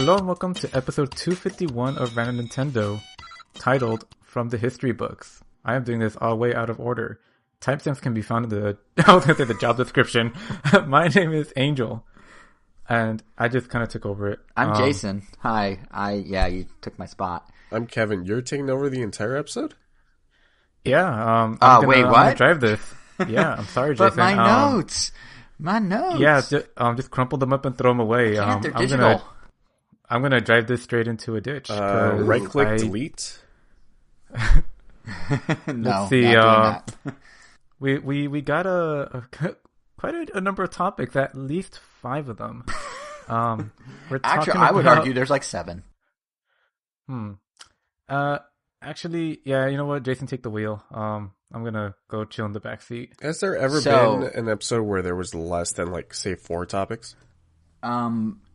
Hello and welcome to episode 251 of Random Nintendo, titled From the History Books. I am doing this all way out of order. Timestamps can be found in the, I was going to say the job description. My name is Angel, and I just kind of took over it. I'm Jason. Hi. You took my spot. I'm Kevin. You're taking over the entire episode? Yeah. Wait, what? I'm gonna drive this. Yeah, I'm sorry, Jason. But my notes. Yeah, just crumple them up and throw them away. They're digital. I'm gonna drive this straight into a ditch. Right-click, delete. No, let's see. not doing that. We got quite a number of topics. At least 5 of them. We're Actually, I would argue there's like 7. Actually, yeah. You know what? Jason, take the wheel. I'm gonna go chill in the back seat. Has there ever been an episode where there was less than, like, say, 4 topics?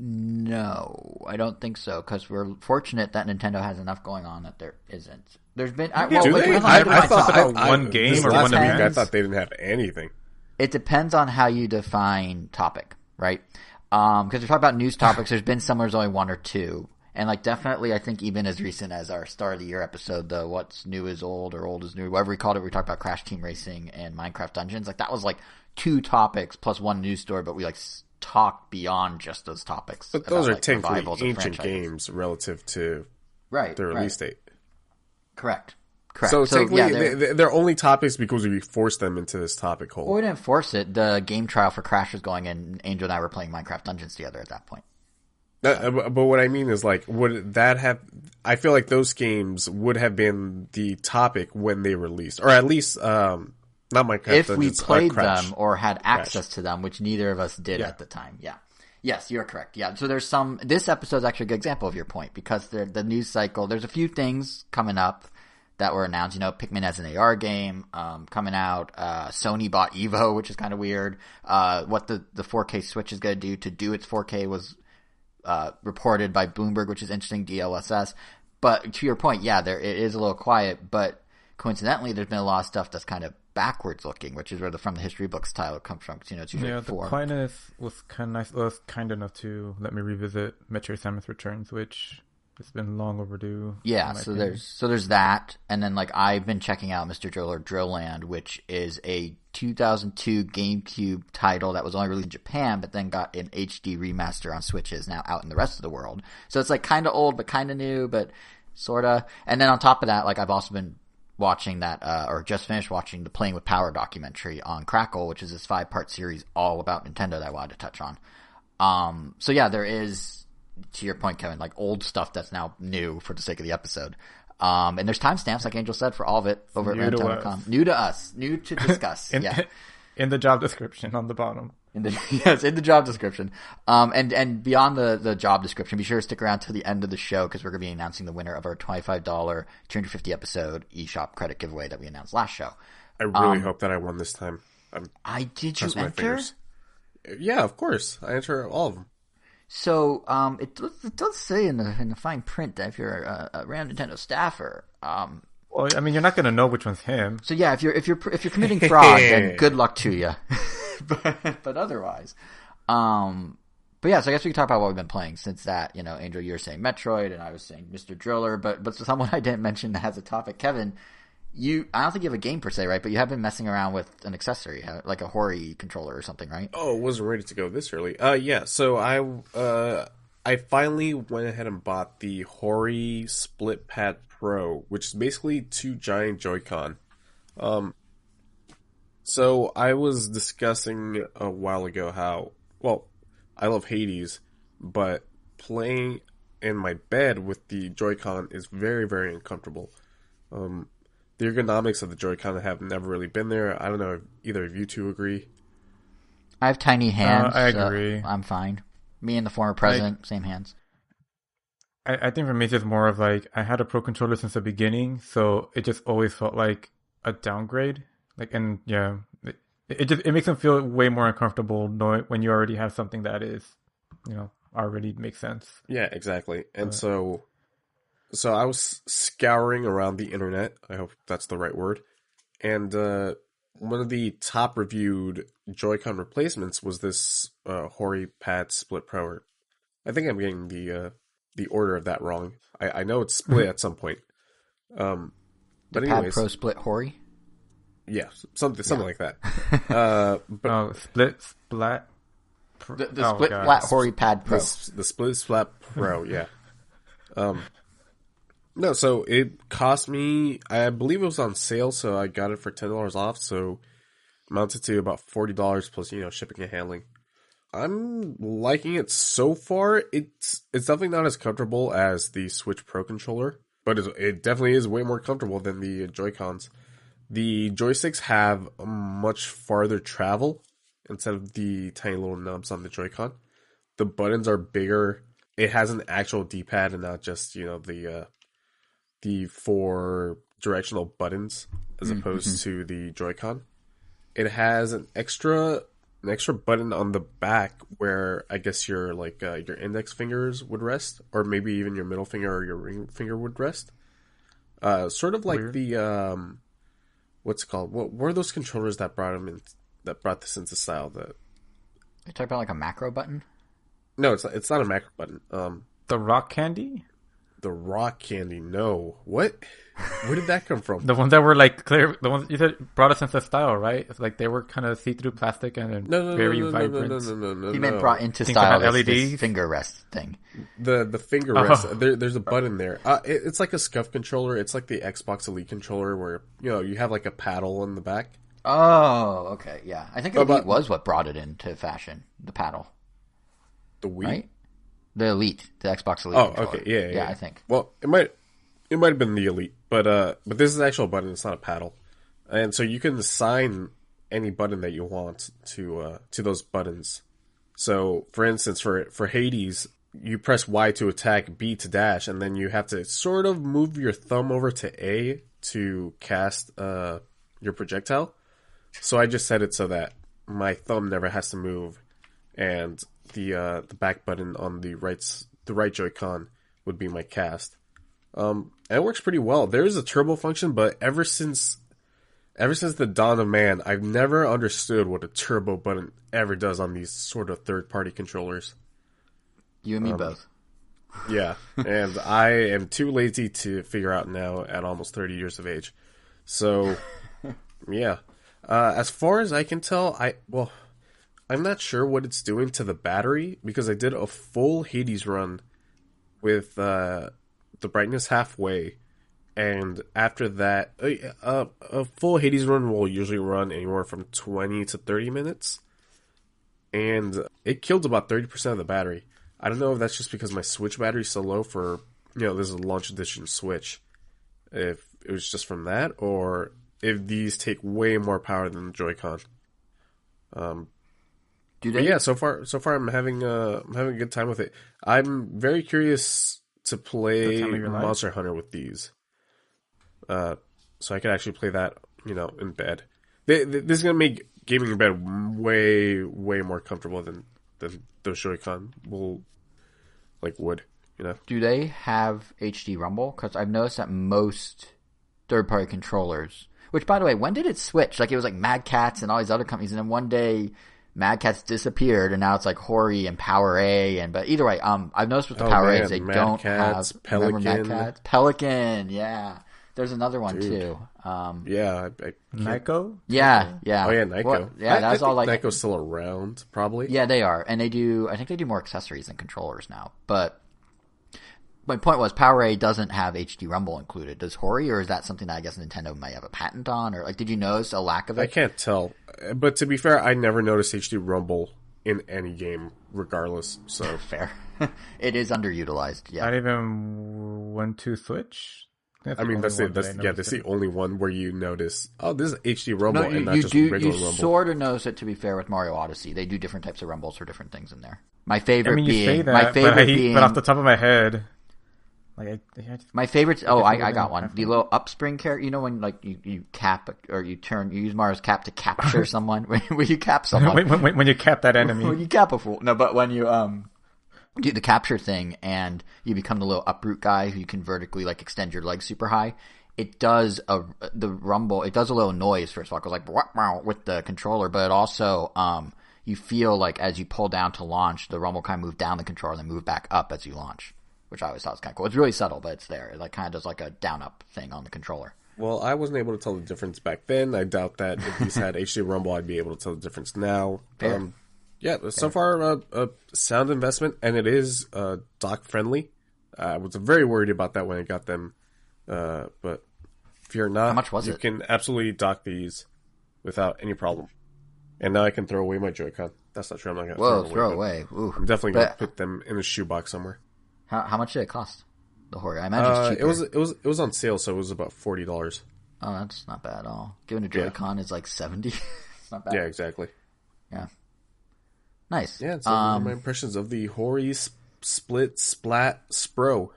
No, I don't think so, because we're fortunate that Nintendo has enough going on that there isn't. There's been... Do they? I thought one game or one event. I thought they didn't have anything. It depends on how you define topic, right? Because we talk about news topics, there's been some where there's only 1 or 2. And, like, definitely, I think even as recent as our Star of the Year episode, the What's New is Old or Old is New, whatever we called it, we talked about Crash Team Racing and Minecraft Dungeons. Like, that was, like, 2 topics plus 1 news story, but we, like, talked beyond just those topics. But those are technically ancient games relative to their release date. Correct. So technically, they're only topics because we forced them into this topic hole. Well, we didn't force it. The game trial for Crash was going, and Angel and I were playing Minecraft Dungeons together at that point. But what I mean is, like, would that have... I feel like those games would have been the topic when they released. Or at least, not Minecraft if Dungeons, we played Crash. them or had access to them, which neither of us did at the time. Yeah. Yes, you're correct. Yeah. So there's some... This episode is actually a good example of your point, because the news cycle... There's a few things coming up that were announced. You know, Pikmin as an AR game coming out. Sony bought Evo, which is kind of weird. What the 4K Switch is going to do its 4K was reported by Bloomberg, which is interesting, DLSS. But to your point, yeah, it is a little quiet, but coincidentally, there's been a lot of stuff that's kind of backwards looking, which is where the From the History Books title comes from. Because, you know, it's usually 4. The quietness was kind of nice. Well, it was kind enough to let me revisit Metroid Samus Returns, which has been long overdue. Yeah, so there's that, and then, like, I've been checking out Mr. Driller Drill Land, which is a 2002 GameCube title that was only released in Japan, but then got an HD remaster on Switches now out in the rest of the world. So it's, like, kind of old, but kind of new, but sort of. And then on top of that, like, I've also been watching that, or just finished watching the Playing with Power documentary on Crackle, which is this 5-part series all about Nintendo that I wanted to touch on. So yeah, there is, to your point, Kevin, like, old stuff that's now new for the sake of the episode. And there's timestamps, like Angel said, for all of it over at Random.com. New to us. New to discuss. In the job description on the bottom. In the job description. And beyond the job description, be sure to stick around to the end of the show, because we're going to be announcing the winner of our $25 250 episode eShop credit giveaway that we announced last show. I really hope that I won this time. Did you enter? Yeah, of course. I enter all of them. So, it does say in the fine print that if you're a Random Nintendo staffer, well, I mean, you're not going to know which one's him. So yeah, if you're committing fraud, then good luck to you. but otherwise, but yeah, so I guess we can talk about what we've been playing since that. You know, Angel, you were saying Metroid, and I was saying Mr. Driller, but someone I didn't mention that has a topic, Kevin. I don't think you have a game per se, right? But you have been messing around with an accessory, like a Hori controller or something, right? Oh, it wasn't ready to go this early. Yeah. So I finally went ahead and bought the Hori Split Pad Pro, which is basically 2 giant Joy-Con. So I was discussing a while ago how, well, I love Hades, but playing in my bed with the Joy-Con is very, very uncomfortable. The ergonomics of the Joy-Con have never really been there. I don't know if either of you two agree. I have tiny hands. I agree. So I'm fine. Me and the former president, same hands. I think for me, it's just more of like, I had a Pro Controller since the beginning, so it just always felt like a downgrade. Like, and yeah, it makes them feel way more uncomfortable knowing when you already have something that is, you know, already makes sense. Yeah, exactly. And so I was scouring around the internet. I hope that's the right word. And one of the top reviewed Joy-Con replacements was this Hori Pad Split Pro. I think I'm getting the the order of that wrong. I know it's split at some point. The But Pad anyways, Pro split Hori. yeah, something like that. But Oh, split splat. The Oh, split God. flat Hori Pad Pro. the Split Pad Pro, yeah. No, so it cost me, I believe it was on sale, so I got it for $10 off, so amounted to about $40 plus, shipping and handling. I'm liking it so far. It's definitely not as comfortable as the Switch Pro controller, but it definitely is way more comfortable than the Joy-Cons. The joysticks have a much farther travel instead of the tiny little nubs on the Joy-Con. The buttons are bigger. It has an actual D-pad and not just, the 4 directional buttons as opposed to the Joy-Con. It has an extra button on the back where I guess your your index fingers would rest, or maybe even your middle finger or your ring finger would rest. Sort of like Weird. the what's it called? What were those controllers that brought this into style? You talking about like a macro button? No, it's not a macro button. The rock candy? The rock candy. No, what? Where did that come from? The ones that were like clear, the ones you said brought us into style, right? It's like they were kind of see-through plastic and very vibrant. No. He meant brought into Think they style had this LEDs? finger rest thing. The finger rest. There's a button there. It's like a scuff controller. It's like the Xbox Elite controller where you have like a paddle in the back. Oh, okay, yeah. I think Oh, Elite but- was what brought it into fashion, the paddle, The Wii. right? The Elite, the Xbox Elite. Oh, controller. okay, yeah. I think. Well, it might have been the Elite, but this is an actual button. It's not a paddle, and so you can assign any button that you want to those buttons. So, for instance, for Hades, you press Y to attack, B to dash, and then you have to sort of move your thumb over to A to cast your projectile. So I just set it so that my thumb never has to move, and the back button on the right Joy-Con would be my cast. And it works pretty well. There is a turbo function, but ever since the dawn of man, I've never understood what a turbo button ever does on these sort of third-party controllers. You and me both. Yeah, and I am too lazy to figure out now at almost 30 years of age. So, yeah. As far as I can tell, I'm not sure what it's doing to the battery because I did a full Hades run with the brightness halfway, and after that, a full Hades run will usually run anywhere from 20 to 30 minutes, and it killed about 30% of the battery. I don't know if that's just because my Switch battery's so low for, this is a launch edition Switch, if it was just from that, or if these take way more power than the Joy-Con. Do But they? yeah, so far I'm having a good time with it. I'm very curious to play time of your life. Monster Hunter with these, so I could actually play that, in bed. This is gonna make gaming in bed way more comfortable than those Joy-Con would. Do they have HD Rumble? Because I've noticed that most third-party controllers. Which, by the way, when did it switch? Like, it was like Mad Catz and all these other companies, and then one day Mad Catz disappeared, and now it's like Hori and Power A. But either way, I've noticed with the Power A's, they Mad don't Catz, have Pelican. Remember Mad Catz? Pelican, yeah. There's another one too. Yeah, I can't- Nyko? Yeah. Oh yeah, Nyko. Well, yeah, that's I all think like. Nyko's still around, probably. Yeah, they are, and I think they do more accessories than controllers now. But my point was, Power A doesn't have HD Rumble included. Does Hori, or is that something that I guess Nintendo might have a patent on? Or did you notice a lack of it? I can't tell, but to be fair, I never noticed HD Rumble in any game, regardless. So Fair. It is underutilized. Yeah. Not even went to Switch? I mean, that's the only one where you notice, oh, this is HD Rumble and not just regular Rumble. Sort of notice it, to be fair, with Mario Odyssey. They do different types of Rumbles for different things in there. My favorite I mean, you being say that, my favorite being but off the top of my head, my favorite. Oh, I got one. Definitely. The little upspring character. You know when you cap or you use Mario's cap to capture someone. When you cap someone. when you cap that enemy. When you cap a fool. No, but when you do the capture thing and you become the little uproot guy who you can vertically extend your legs super high, it does the rumble. It does a little noise first of all, it goes like "Wah, wah," with the controller, but it also you feel like as you pull down to launch, the rumble kind of move down the controller and then move back up as you launch. which I always thought was kind of cool. It's really subtle, but it's there. It like kind of does like a down-up thing on the controller. Well, I wasn't able to tell the difference back then. I doubt that if these had HD Rumble, I'd be able to tell the difference now. Yeah, so far a sound investment, and it is dock friendly. I was very worried about that when I got them, but if you're not, how much was you it? can absolutely dock these without any problem. And now I can throw away my Joy-Con. That's not true. I'm not gonna throw away. Ooh. I'm definitely gonna put them in a shoebox somewhere. How much did it cost? The Hori, I imagine it's cheaper. It was on sale, so it was about $40. Oh, that's not bad at all. Given a Joy-Con is like $70. It's not bad. Yeah, exactly. Yeah. Nice. Yeah, so those are my impressions of the Hori Split Pad Pro.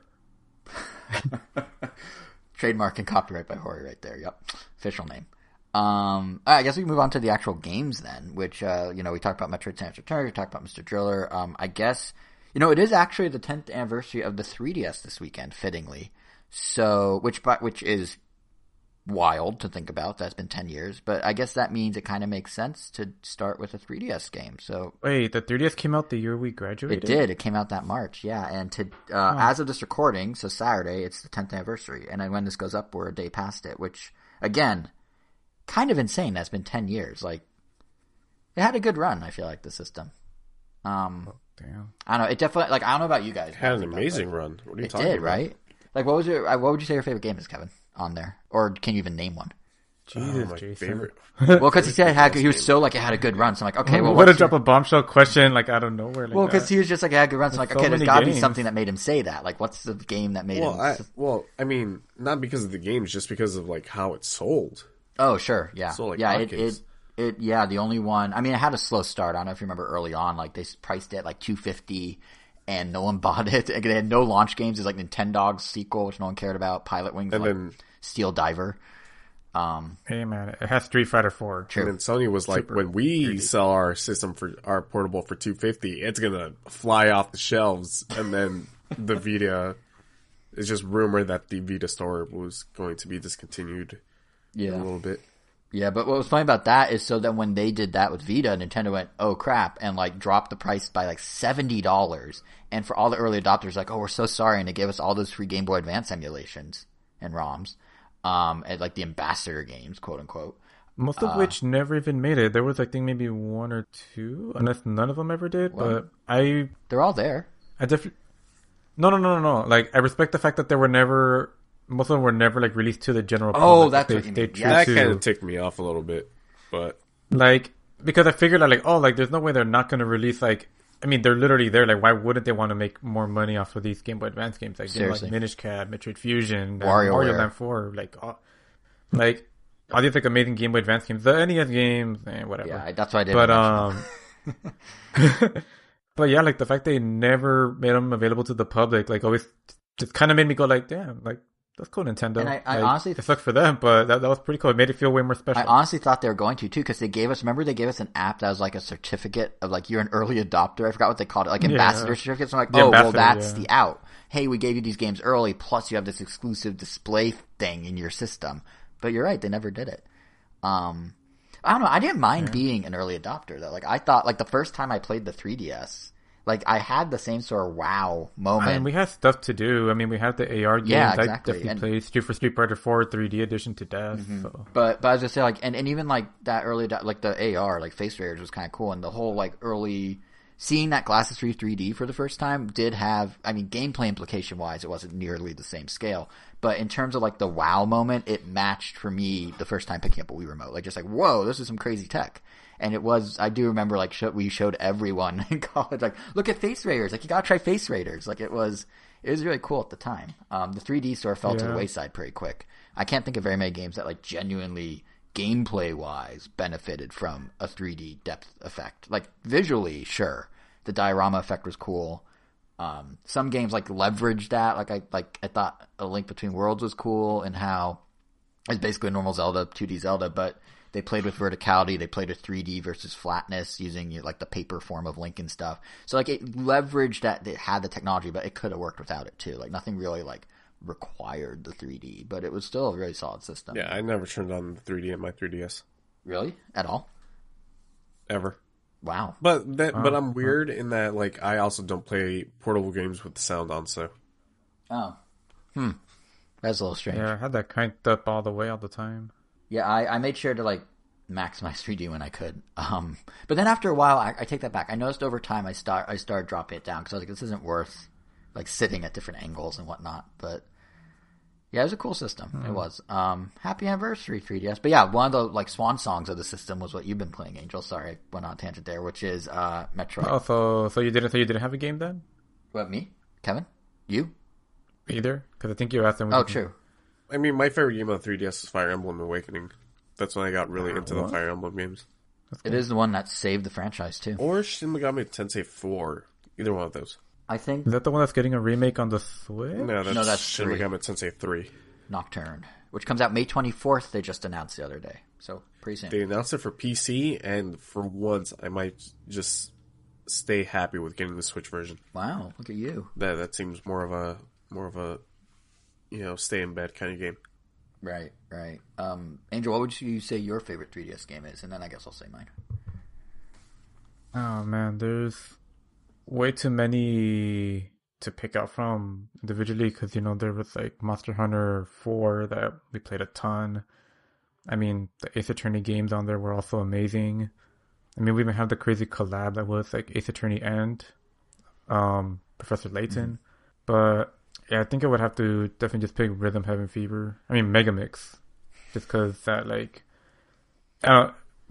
Trademark and copyright by Hori right there. Yep. Official name. All right, I guess we can move on to the actual games then, which, we talked about Metroid Samus Return, we talked about Mr. Driller. I guess, it is actually the 10th anniversary of the 3DS this weekend, fittingly. So, which is wild to think about. That's been 10 years, but I guess that means it kind of makes sense to start with a 3DS game. So wait, the 3DS came out the year we graduated? It did. It came out that March, yeah. And as of this recording, so Saturday, it's the 10th anniversary. And then when this goes up, we're a day past it, which, again, kind of insane. That's been 10 years. Like, it had a good run, I feel like, the system. Damn. I don't know. It definitely, like, I don't know about you guys. It had an amazing run. What are you talking about? It did, about? right? Like, what would you say your favorite game is, Kevin, on there? Or can you even name one? Jesus, my Jason. favorite. Well, because he said he was so like it had a good run. So I'm like, okay, well, what to drop a bombshell question like out of nowhere. Like well, because he was just like it had a good run. So I'm like, okay, there's got to be something that made him say that. Like, what's the game that made him? I mean, not because of the games, just because of like how it sold. Oh, sure, yeah, So, like, yeah. hotcakes. The only one. I mean, it had a slow start. I don't know if you remember early on, like they priced it at like $250, and no one bought it. They had no launch games. It's like Nintendog's sequel, which no one cared about. Pilot Wings, and then Steel Diver. Hey man, it has Street Fighter 4. True. And then Sony was like, when we sell our system for our portable for $250, it's gonna fly off the shelves. And then the Vita, it's just rumored that the Vita store was going to be discontinued in a little bit. Yeah, but what was funny about that is so then when they did that with Vita, Nintendo went, oh crap, and like dropped the price by like $70. And for all the early adopters, like, oh, we're so sorry, and they gave us all those free Game Boy Advance emulations and ROMs. And like the ambassador games, quote unquote. Most of which never even made it. There was, I think, maybe one or two, unless none of them ever did. Well, but they're all there. No. Like, I respect the fact that they were never. Most of them were never like released to the general public. Oh, that's what you mean. That kind of ticked me off a little bit, but like because I figured like there's no way they're not going to release like. I mean, they're literally there. Like, why wouldn't they want to make more money off of these Game Boy Advance games? Like, seriously, like Minish Cap, Metroid Fusion, Mario Land 4, like all these like amazing Game Boy Advance games, the NES games, whatever. Yeah, that's why I did. But but yeah, like the fact they never made them available to the public, like always, just kind of made me go like, damn, like. That's cool, Nintendo. And I like, honestly... It sucked for them, but that was pretty cool. It made it feel way more special. I honestly thought they were going to, too, because they gave us... Remember they gave us an app that was like a certificate of, like, you're an early adopter? I forgot what they called it. Like, ambassador certificates. So I'm like, well, that's the out. Hey, we gave you these games early, plus you have this exclusive display thing in your system. But you're right, they never did it. I don't know. I didn't mind being an early adopter, though. Like, I thought... Like, the first time I played the 3DS... Like, I had the same sort of wow moment. I mean, we had stuff to do. I mean, we had the AR games. Yeah, exactly. I definitely played Street Fighter 4 3D edition to death. Mm-hmm. So. But I was just saying, like, and even, like, that early, like, the AR, like, Face Raiders was kind of cool. And the whole, like, early, seeing that Glasses 3 3D for the first time did have, I mean, gameplay implication-wise, it wasn't nearly the same scale. But in terms of, like, the wow moment, it matched, for me, the first time picking up a Wii Remote. Like, just like, whoa, this is some crazy tech. And it was, I do remember, like, we showed everyone in college, like, look at Face Raiders. Like, you gotta try Face Raiders. Like, it was really cool at the time. The 3D store fell to the wayside pretty quick. I can't think of very many games that, like, genuinely, gameplay-wise, benefited from a 3D depth effect. Like, visually, sure. The diorama effect was cool. Some games, like, leveraged that. I thought A Link Between Worlds was cool, and how it's basically a normal Zelda, 2D Zelda, but they played with verticality. They played with 3D versus flatness using like the paper form of Link and stuff. So like it leveraged that it had the technology, but it could have worked without it too. Like nothing really like required the 3D, but it was still a very solid system. Yeah, I never turned on the 3D in my 3DS. Really? At all? Ever. Wow. But I'm weird in that like I also don't play portable games with the sound on, so Oh. That's a little strange. Yeah, I had that cranked up all the way all the time. Yeah, I made sure to like maximize 3D when I could. But then after a while, I take that back. I noticed over time I started dropping it down because I was like, this isn't worth like sitting at different angles and whatnot. But yeah, it was a cool system. It was. Happy anniversary 3DS. But yeah, one of the like swan songs of the system was what you've been playing, Angel. Sorry, I went on a tangent there, which is Metroid. Oh, so you didn't have a game then? What, me? Kevin? You? Either? Because I think you asked them. Oh, true. I mean, my favorite game on 3DS is Fire Emblem Awakening. That's when I got really into the Fire Emblem games. It is the one that saved the franchise too. Or Shin Megami Tensei 4. Either one of those. I think. Is that the one that's getting a remake on the Switch? No, that's Shin 3. Megami Tensei 3. Nocturne, which comes out May 24th. They just announced the other day, so pretty soon. They announced it for PC, and for once, I might just stay happy with getting the Switch version. Wow, look at you. That seems more of a stay in bed kind of game. Right. Angel, what would you say your favorite 3DS game is? And then I guess I'll say mine. Oh man, there's way too many to pick out from individually because there was like Monster Hunter 4 that we played a ton. I mean, the Ace Attorney games on there were also amazing. I mean, we even have the crazy collab that was like Ace Attorney and Professor Layton. But yeah, I think I would have to definitely just pick Rhythm Heaven Fever. I mean, Megamix, just because that like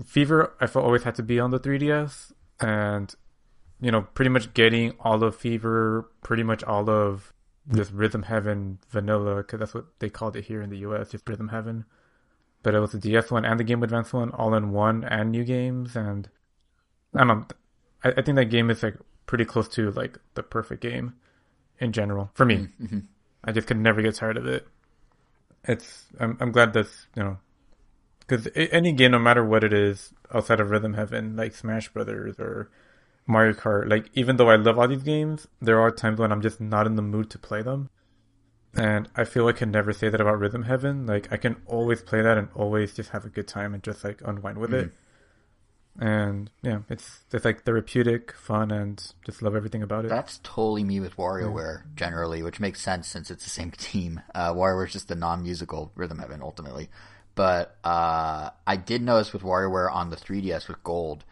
Fever I felt always had to be on the 3DS, and pretty much getting all of Fever, pretty much all of this Rhythm Heaven vanilla, because that's what they called it here in the US, just Rhythm Heaven. But it was the DS one and the Game Boy Advance one all in one, and new games, and I don't know. I think that game is like pretty close to like the perfect game in general for me. Mm-hmm. I just could never get tired of it. I'm glad that's because any game, no matter what it is, outside of Rhythm Heaven, like Smash Brothers or Mario Kart, like even though I love all these games, there are times when I'm just not in the mood to play them. And I feel I can never say that about Rhythm Heaven. Like I can always play that and always just have a good time and just like unwind with it. And yeah, it's like therapeutic, fun, and just love everything about it. That's totally me with WarioWare generally, which makes sense since it's the same team. WarioWare is just the non-musical Rhythm Heaven ultimately. But I did notice with WarioWare on the 3DS with Gold,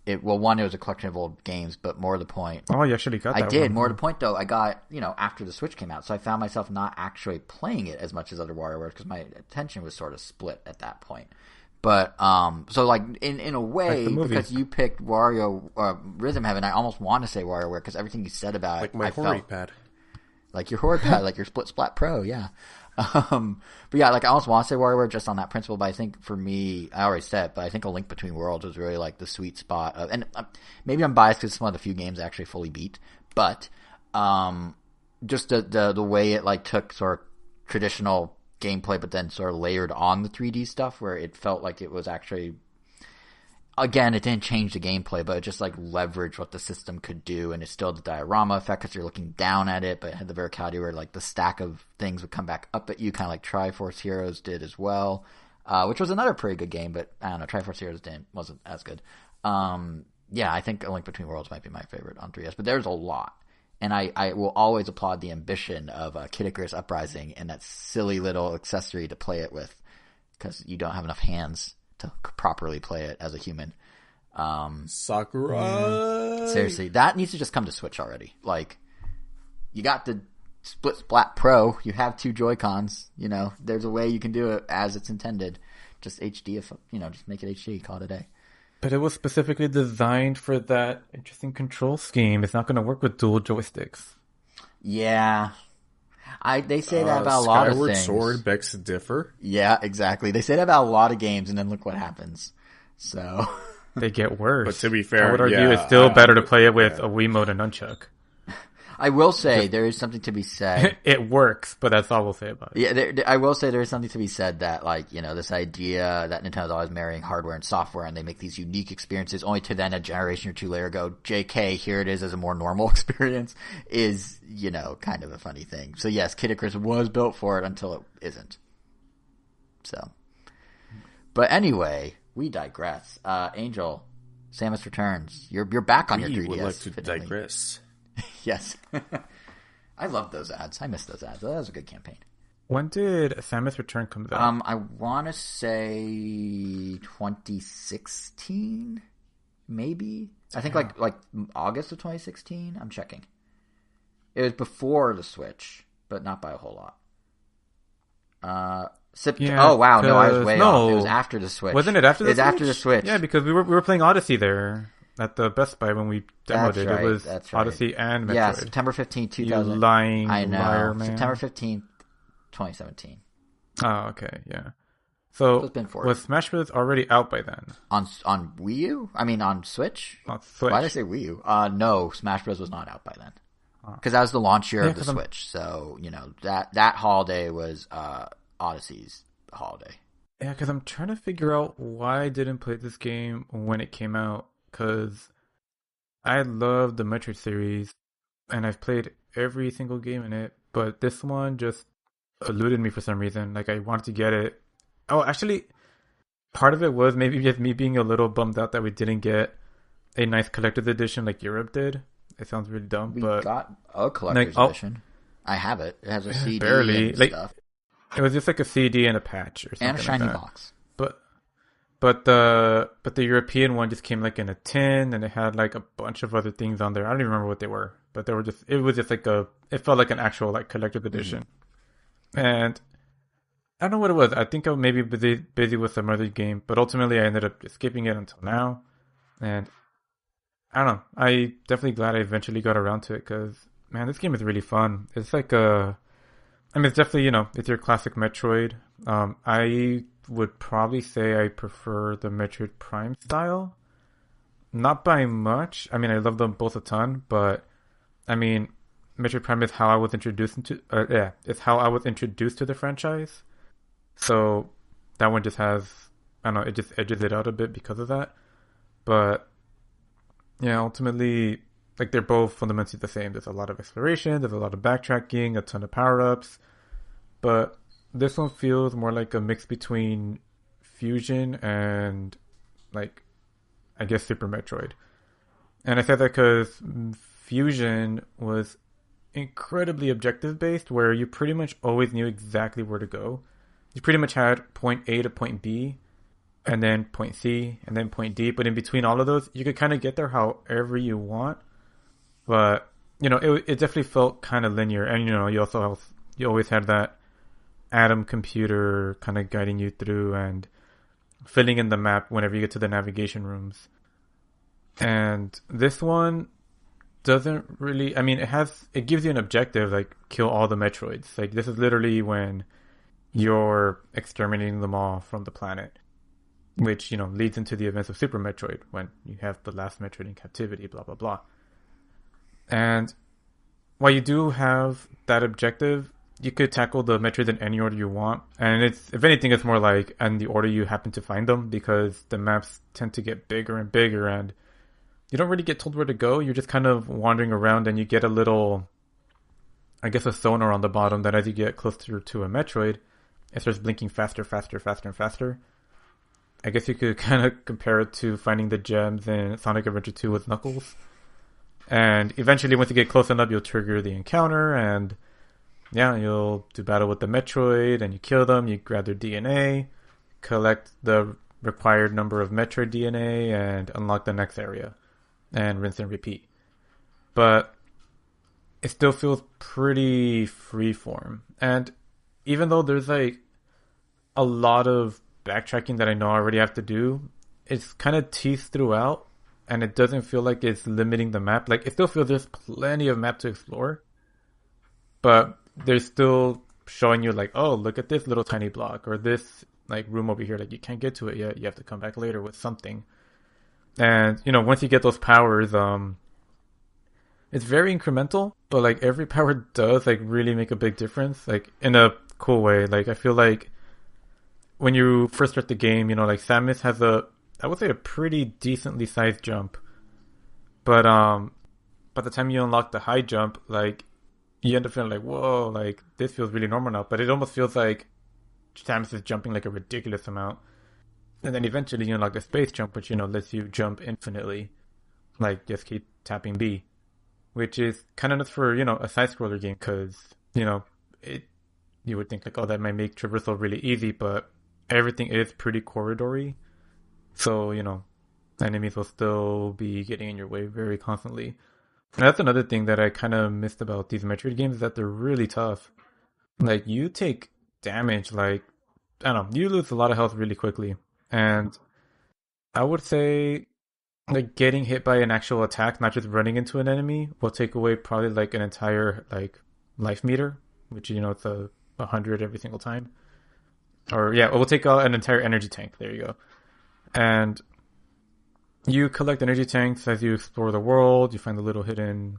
it was a collection of old games, but more to the point. Oh, you actually got that. I did. One. More to the point, though, I got, after the Switch came out, so I found myself not actually playing it as much as other WarioWare because my attention was sort of split at that point. But, so like, in a way, like because you picked Rhythm Heaven, I almost want to say WarioWare because everything you said about like it, my Hori pad. Like your Hori pad, like your Split Pad Pro, yeah. But yeah, like I almost want to say WarioWare just on that principle, but I think for me, I already said it, but I think A Link Between Worlds was really like the sweet spot of, and maybe I'm biased because it's one of the few games I actually fully beat, but just the way it like took sort of traditional gameplay, but then sort of layered on the 3D stuff, where it felt like it was actually, again, it didn't change the gameplay, but it just like leveraged what the system could do, and it still had the diorama effect because you're looking down at it, but it had the verticality where like the stack of things would come back up at you, kind of like Triforce Heroes did as well, which was another pretty good game, but I don't know, Triforce Heroes wasn't as good. Yeah, I think A Link Between Worlds might be my favorite on 3DS, but there's a lot. And I will always applaud the ambition of Kid Icarus Uprising and that silly little accessory to play it with, because you don't have enough hands to properly play it as a human. Sakura! Seriously, that needs to just come to Switch already. Like, you got the Split Pad Pro, you have 2 Joy-Cons, there's a way you can do it as it's intended. Just HD, just make it HD, call it a day. But it was specifically designed for that interesting control scheme. It's not going to work with dual joysticks. Yeah. They say that about a lot of things. Skyward Sword begs to differ. Yeah, exactly. They say that about a lot of games, and then look what happens. So they get worse. But to be fair, I would argue it's still better to play it with a Wiimote and nunchuck. I will say there is something to be said. It works, but that's all we'll say about it. Yeah, I will say there is something to be said that, like, this idea that Nintendo's always marrying hardware and software, and they make these unique experiences only to then a generation or two later go, JK, here it is as a more normal experience, is, kind of a funny thing. So yes, Kid Icarus was built for it until it isn't. So. But anyway, we digress. Angel, Samus Returns. You're back on your 3DS. We would like to digress. Yes. I love those ads. I miss those ads. That was a good campaign. When did Samus Return come out? I want to say 2016, maybe. I think like August of 2016. I'm checking. It was before the Switch, but not by a whole lot. Oh wow, no, I was way off. It was after the Switch. Wasn't it after the Switch? It was after the Switch. Yeah, because we were playing Odyssey there at the Best Buy when we demoed it. Right, it was that's right. Odyssey and Metroid. Yeah, September 15th, 2000. You lying I know. liar, man. September 15th, 2017. Oh, okay, yeah. So it's been 4 was Smash Bros. Already out by then? On Wii U? I mean, on Switch? On Switch. Why did I say Wii U? No, Smash Bros. Was not out by then. Because that was the launch year of the Switch. So, that holiday was Odyssey's holiday. Yeah, because I'm trying to figure out why I didn't play this game when it came out. Because I love the Metroid series, and I've played every single game in it, but this one just eluded me for some reason. Like, I wanted to get it. Oh, actually, part of it was maybe just me being a little bummed out that we didn't get a nice collector's edition like Europe did. It sounds really dumb, we but got a collector's edition. I have it. It has a CD barely and like stuff. it was just like a CD and a patch or something And a shiny like that. box. But the European one just came like in a tin, and it had like a bunch of other things on there. I don't even remember what they were, but it was just like it felt like an actual like collector's edition. And I don't know what it was. I think I was maybe busy with some other game, but ultimately I ended up skipping it until now. And I don't know. I definitely glad I eventually got around to it because, man, this game is really fun. It's like it's definitely, it's your classic Metroid. I would probably say I prefer the Metroid Prime style. Not by much. I mean, I love them both a ton, but I mean, Metroid Prime is how I was introduced it's how I was introduced to the franchise. So that one just has, I don't know, it just edges it out a bit because of that. But yeah, ultimately, like, they're both fundamentally the same. There's a lot of exploration, there's a lot of backtracking, a ton of power-ups. But this one feels more like a mix between Fusion and, like, I guess Super Metroid. And I said that because Fusion was incredibly objective-based, where you pretty much always knew exactly where to go. You pretty much had point A to point B, and then point C, and then point D. But in between all of those, you could kind of get there however you want. But, it definitely felt kind of linear. And, you always had that Atom computer kind of guiding you through and filling in the map whenever you get to the navigation rooms. And this one doesn't really, it gives you an objective, like, kill all the Metroids. Like, this is literally when you're exterminating them all from the planet, which, leads into the events of Super Metroid, when you have the last Metroid in captivity, blah, blah, blah. And while you do have that objective, you could tackle the Metroids in any order you want. And if anything, it's more like in the order you happen to find them, because the maps tend to get bigger and bigger, and you don't really get told where to go. You're just kind of wandering around, and you get a little, I guess, a sonar on the bottom that as you get closer to a Metroid, it starts blinking faster, faster, faster, and faster. I guess you could kind of compare it to finding the gems in Sonic Adventure 2 with Knuckles. And eventually, once you get close enough, you'll trigger the encounter, and yeah, you'll do battle with the Metroid, and you kill them, you grab their DNA, collect the required number of Metroid DNA, and unlock the next area, and rinse and repeat. But it still feels pretty freeform. And even though there's like a lot of backtracking that I know I already have to do, it's kind of teased throughout, and it doesn't feel like it's limiting the map. Like, it still feels there's plenty of map to explore, but they're still showing you like, oh, look at this little tiny block, or this like room over here, like you can't get to it yet, you have to come back later with something. And once you get those powers, it's very incremental, but like every power does like really make a big difference, like in a cool way. Like, I feel like when you first start the game, like Samus has I would say a pretty decently sized jump, but by the time you unlock the high jump, like, you end up feeling like, whoa, like, this feels really normal now. But it almost feels like Samus is jumping like a ridiculous amount. And then eventually you unlock the space jump, which, lets you jump infinitely. Like, just keep tapping B. which is kind of nuts for, a side-scroller game because, you would think like, oh, that might make traversal really easy, but everything is pretty corridory. So, enemies will still be getting in your way very constantly. And that's another thing that I kind of missed about these Metroid games, is that they're really tough. Like, you take damage, like, I don't know, you lose a lot of health really quickly. And I would say, like, getting hit by an actual attack, not just running into an enemy, will take away probably, like, an entire, like, life meter, which, it's 100 every single time. Or, yeah, it will take out an entire energy tank. There you go. And you collect energy tanks as you explore the world. You find the little hidden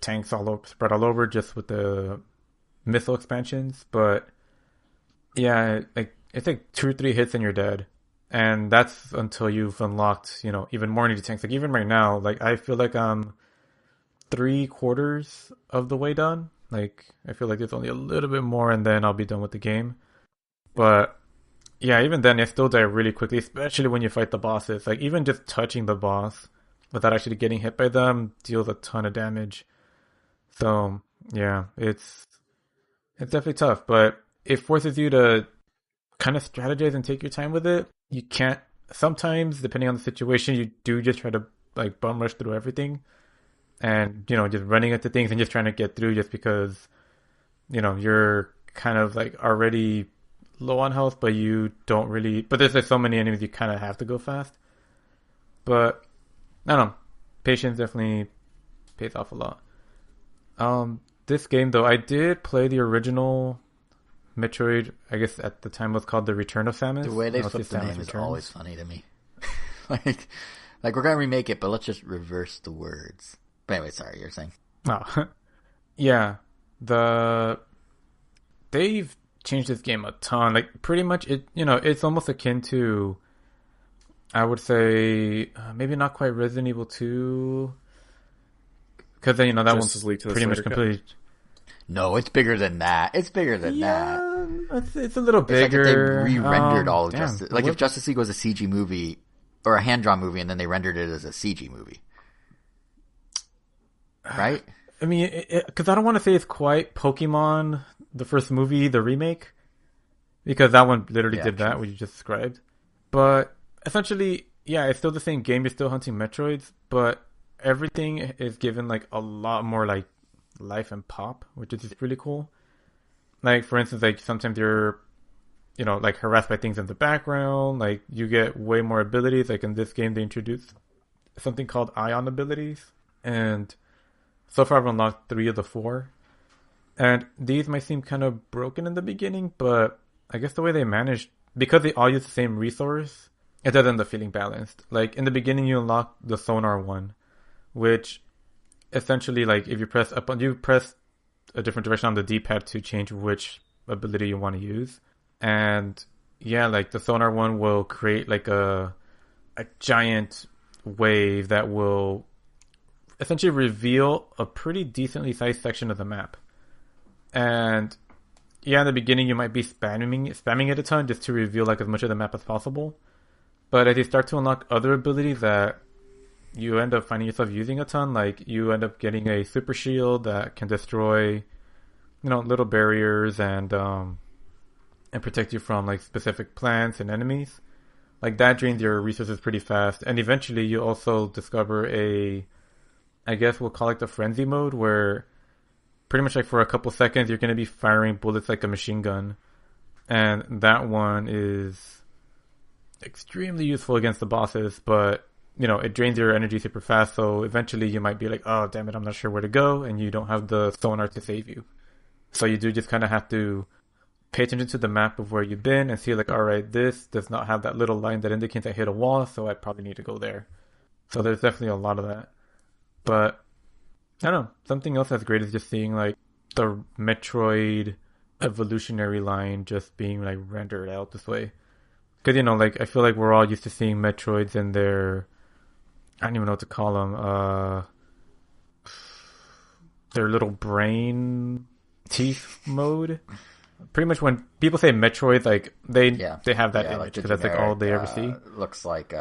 tanks spread all over, just with the missile expansions. But yeah, like it's like 2 or 3 hits and you're dead. And that's until you've unlocked, even more energy tanks. Like even right now, like I feel like I'm 3/4 of the way done. Like I feel like there's only a little bit more and then I'll be done with the game. But yeah, even then, I still die really quickly, especially when you fight the bosses. Like, even just touching the boss without actually getting hit by them deals a ton of damage. So, yeah, it's definitely tough, but it forces you to kind of strategize and take your time with it. You can't, sometimes, depending on the situation, you do just try to, like, bum rush through everything. And, just running into things and just trying to get through just because, you're kind of, like, already low on health, but you don't really, but there's like so many enemies you kind of have to go fast. But I don't know, patience definitely pays off a lot. This game though, I did play the original Metroid. I guess at the time it was called The Return of Samus. The way they flip the name is always funny to me. like we're gonna remake it, but let's just reverse the words. But anyway, sorry, you're saying. Oh yeah, they've changed this game a ton. Like pretty much it's almost akin to, I would say, maybe not quite Resident Evil 2, because then that one's pretty much complete. No, it's bigger than that. It's bigger than that. It's a little bigger. It's like if they re-rendered all of Justice. Like if Justice League was a CG movie or a hand-drawn movie, and then they rendered it as a CG movie, right? I mean, because I don't want to say it's quite Pokemon, the first movie, the remake, because that one literally did that, what you just described. But essentially, yeah, it's still the same game. You're still hunting Metroids, but everything is given like a lot more like life and pop, which is just really cool. Like, for instance, like sometimes you're, like harassed by things in the background. Like you get way more abilities. Like in this game, they introduced something called Ion abilities, and so far I've unlocked 3 of the 4. And these might seem kind of broken in the beginning, but I guess the way they managed, because they all use the same resource, it does end up feeling balanced. Like in the beginning, you unlock the sonar one, which essentially, like if you press a different direction on the D-pad to change which ability you want to use. And yeah, like the sonar one will create like a giant wave that will essentially reveal a pretty decently sized section of the map. And yeah, in the beginning you might be spamming it a ton just to reveal like as much of the map as possible. But as you start to unlock other abilities that you end up finding yourself using a ton, like you end up getting a super shield that can destroy, little barriers and protect you from like specific plants and enemies. Like that drains your resources pretty fast. And eventually you also discover I guess we'll call it the frenzy mode, where pretty much like for a couple seconds you're going to be firing bullets like a machine gun. And that one is extremely useful against the bosses, but it drains your energy super fast, so eventually you might be like, oh damn it, I'm not sure where to go, and you don't have the sonar to save you. So you do just kind of have to pay attention to the map of where you've been and see like, alright, this does not have that little line that indicates I hit a wall, so I probably need to go there. So there's definitely a lot of that. But I don't know, something else that's great is just seeing like the Metroid evolutionary line just being like rendered out this way. Because like I feel like we're all used to seeing Metroids in their, I don't even know what to call them, their little brain teeth mode. Pretty much when people say Metroid, like they have that image because that's like all they ever see. Looks like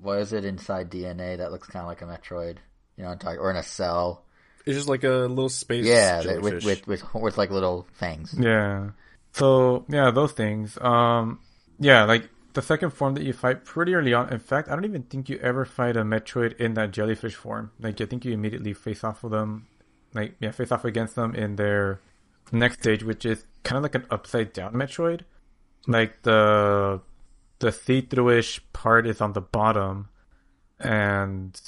what is it inside DNA that looks kind of like a Metroid, or in a cell. It's just like a little space Yeah, jellyfish. with like little fangs. Yeah. So yeah, those things. Yeah, like the second form that you fight pretty early on. In fact, I don't even think you ever fight a Metroid in that jellyfish form. Like I think you immediately face off with them, like yeah, face off against them in their next stage, which is kind of like an upside down Metroid. Like the see-through-ish part is on the bottom, and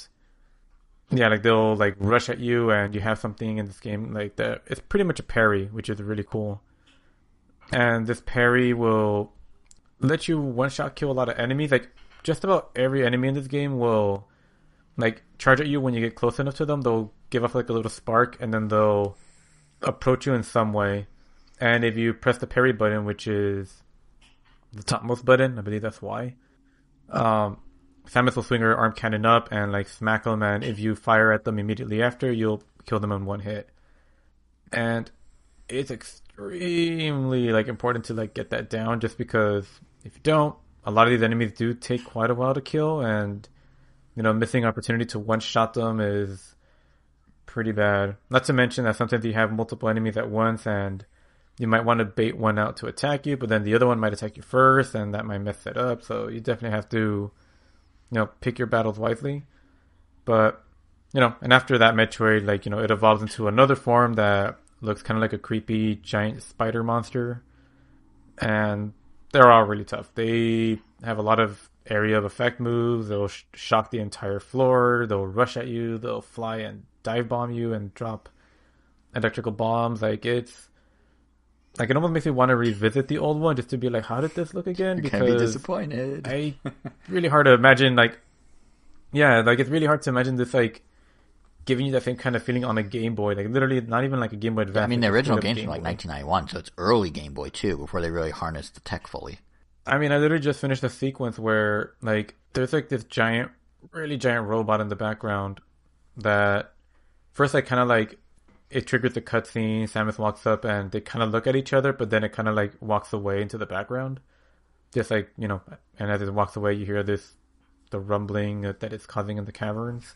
yeah, like they'll like rush at you, and you have something in this game like that. It's pretty much a parry, which is really cool. And this parry will let you one-shot kill a lot of enemies. Like just about every enemy in this game will like charge at you when you get close enough to them. They'll give off like a little spark, and then they'll approach you in some way. And if you press the parry button, which is the topmost button, I believe that's why. Samus will swing her arm cannon up and like smack them, and if you fire at them immediately after, you'll kill them in one hit. And it's extremely like important to like get that down, just because if you don't, a lot of these enemies do take quite a while to kill, and you know, missing opportunity to one shot them is pretty bad. Not to mention that sometimes you have multiple enemies at once, and you might want to bait one out to attack you, but then the other one might attack you first, and that might mess it up. So you definitely have to, you know, pick your battles wisely. But, you know, and after that Metroid, like, you know, it evolves into another form that looks kind of like a creepy giant spider monster. And they're all really tough. They have a lot of area of effect moves. They'll shock the entire floor. They'll rush at you. They'll fly and dive bomb you and drop electrical bombs. Like, it's like, it almost makes me want to revisit the old one just to be like, how did this look again? You're gonna be disappointed. Really hard to imagine, like, yeah, like, it's really hard to imagine this, like, giving you that same kind of feeling on a Game Boy. Like, literally, not even like a Game Boy Advance. I mean, the like, original Game game's from like Boy. 1991, so it's early Game Boy too, before they really harnessed the tech fully. I mean, I literally just finished a sequence where, like, there's like this giant, really giant robot in the background that first, like, kind of like, it triggers the cutscene. Samus walks up and they kind of look at each other, but then it kind of like walks away into the background. Just like, you know, and as it walks away, you hear the rumbling that it's causing in the caverns.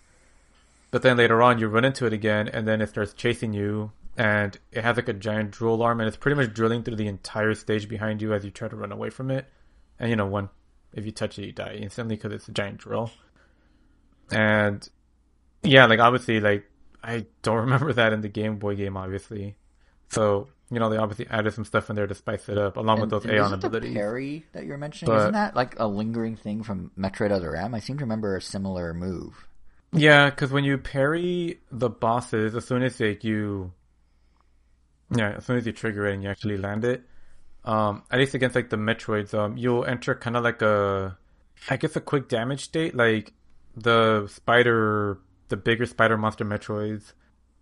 But then later on, you run into it again, and then it starts chasing you, and it has like a giant drill arm, and it's pretty much drilling through the entire stage behind you as you try to run away from it. And you know, if you touch it, you die instantly because it's a giant drill. And yeah, like obviously, like I don't remember that in the Game Boy game, obviously. So you know, they obviously added some stuff in there to spice it up, along with those Aeon abilities. The parry that you're mentioning, isn't that like a lingering thing from Metroid Other M? I seem to remember a similar move. Yeah, because when you parry the bosses, as soon as you trigger it and you actually land it, at least against like the Metroids, you'll enter kind of like a quick damage state, like the bigger spider monster Metroids.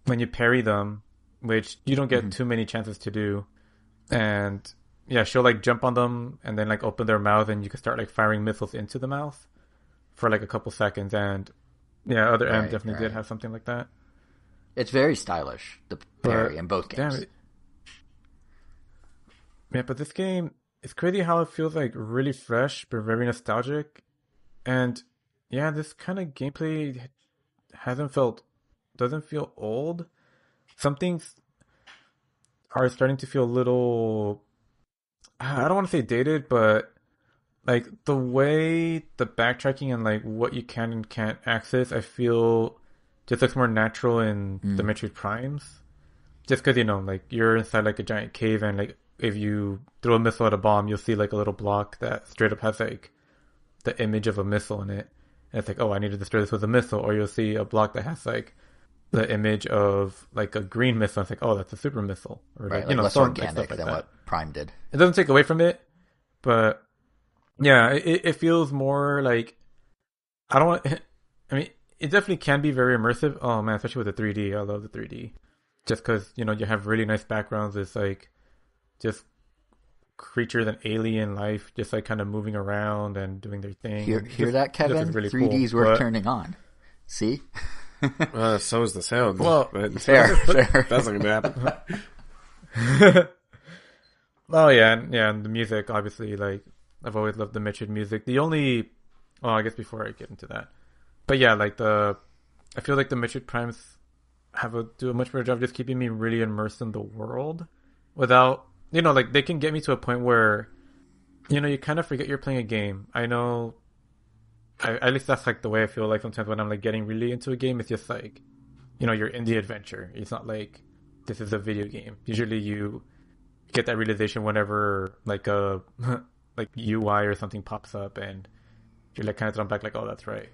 When you parry them, which you don't get too many chances to do, and yeah, she'll like jump on them and then like open their mouth, and you can start like firing missiles into the mouth for like a couple seconds. And yeah, Other M definitely did have something like that. It's very stylish, the parry in both games. Yeah, but this game, it's crazy how it feels like really fresh but very nostalgic. And yeah, this kind of gameplay doesn't feel old. Some things are starting to feel a little, I don't want to say dated, but like the way the backtracking and like what you can and can't access, I feel just looks more natural in the Metroid Primes. Just because, you know, like you're inside like a giant cave, and like if you throw a missile at a bomb, you'll see like a little block that straight up has like the image of a missile in it. And it's like, oh, I need to destroy this with a missile. Or you'll see a block that has like the image of like a green missile. It's like, oh, that's a super missile. Or right, like, you know, less organic like than what Prime did. It doesn't take away from it, but yeah, it feels more like, I don't want, I mean, it definitely can be very immersive. Oh man, especially with the 3D. I love the 3D. Just because, you know, you have really nice backgrounds. It's like just creatures and alien life just like kind of moving around and doing their thing. Hear that, Kevin? Really 3D's cool, worth turning on. See? So is the sound. Well, but fair. That's not gonna happen. Oh yeah, and the music, obviously, like I've always loved the Metroid music. I guess before I get into that, but yeah, like I feel like the Metroid Primes do a much better job just keeping me really immersed in the world without, like they can get me to a point where, you kind of forget you're playing a game. I know, at least that's like the way I feel like sometimes when I'm like getting really into a game. It's just like, you're in the adventure. It's not like this is a video game. Usually you get that realization whenever like a like UI or something pops up and you're like kind of thrown back like, oh, that's right.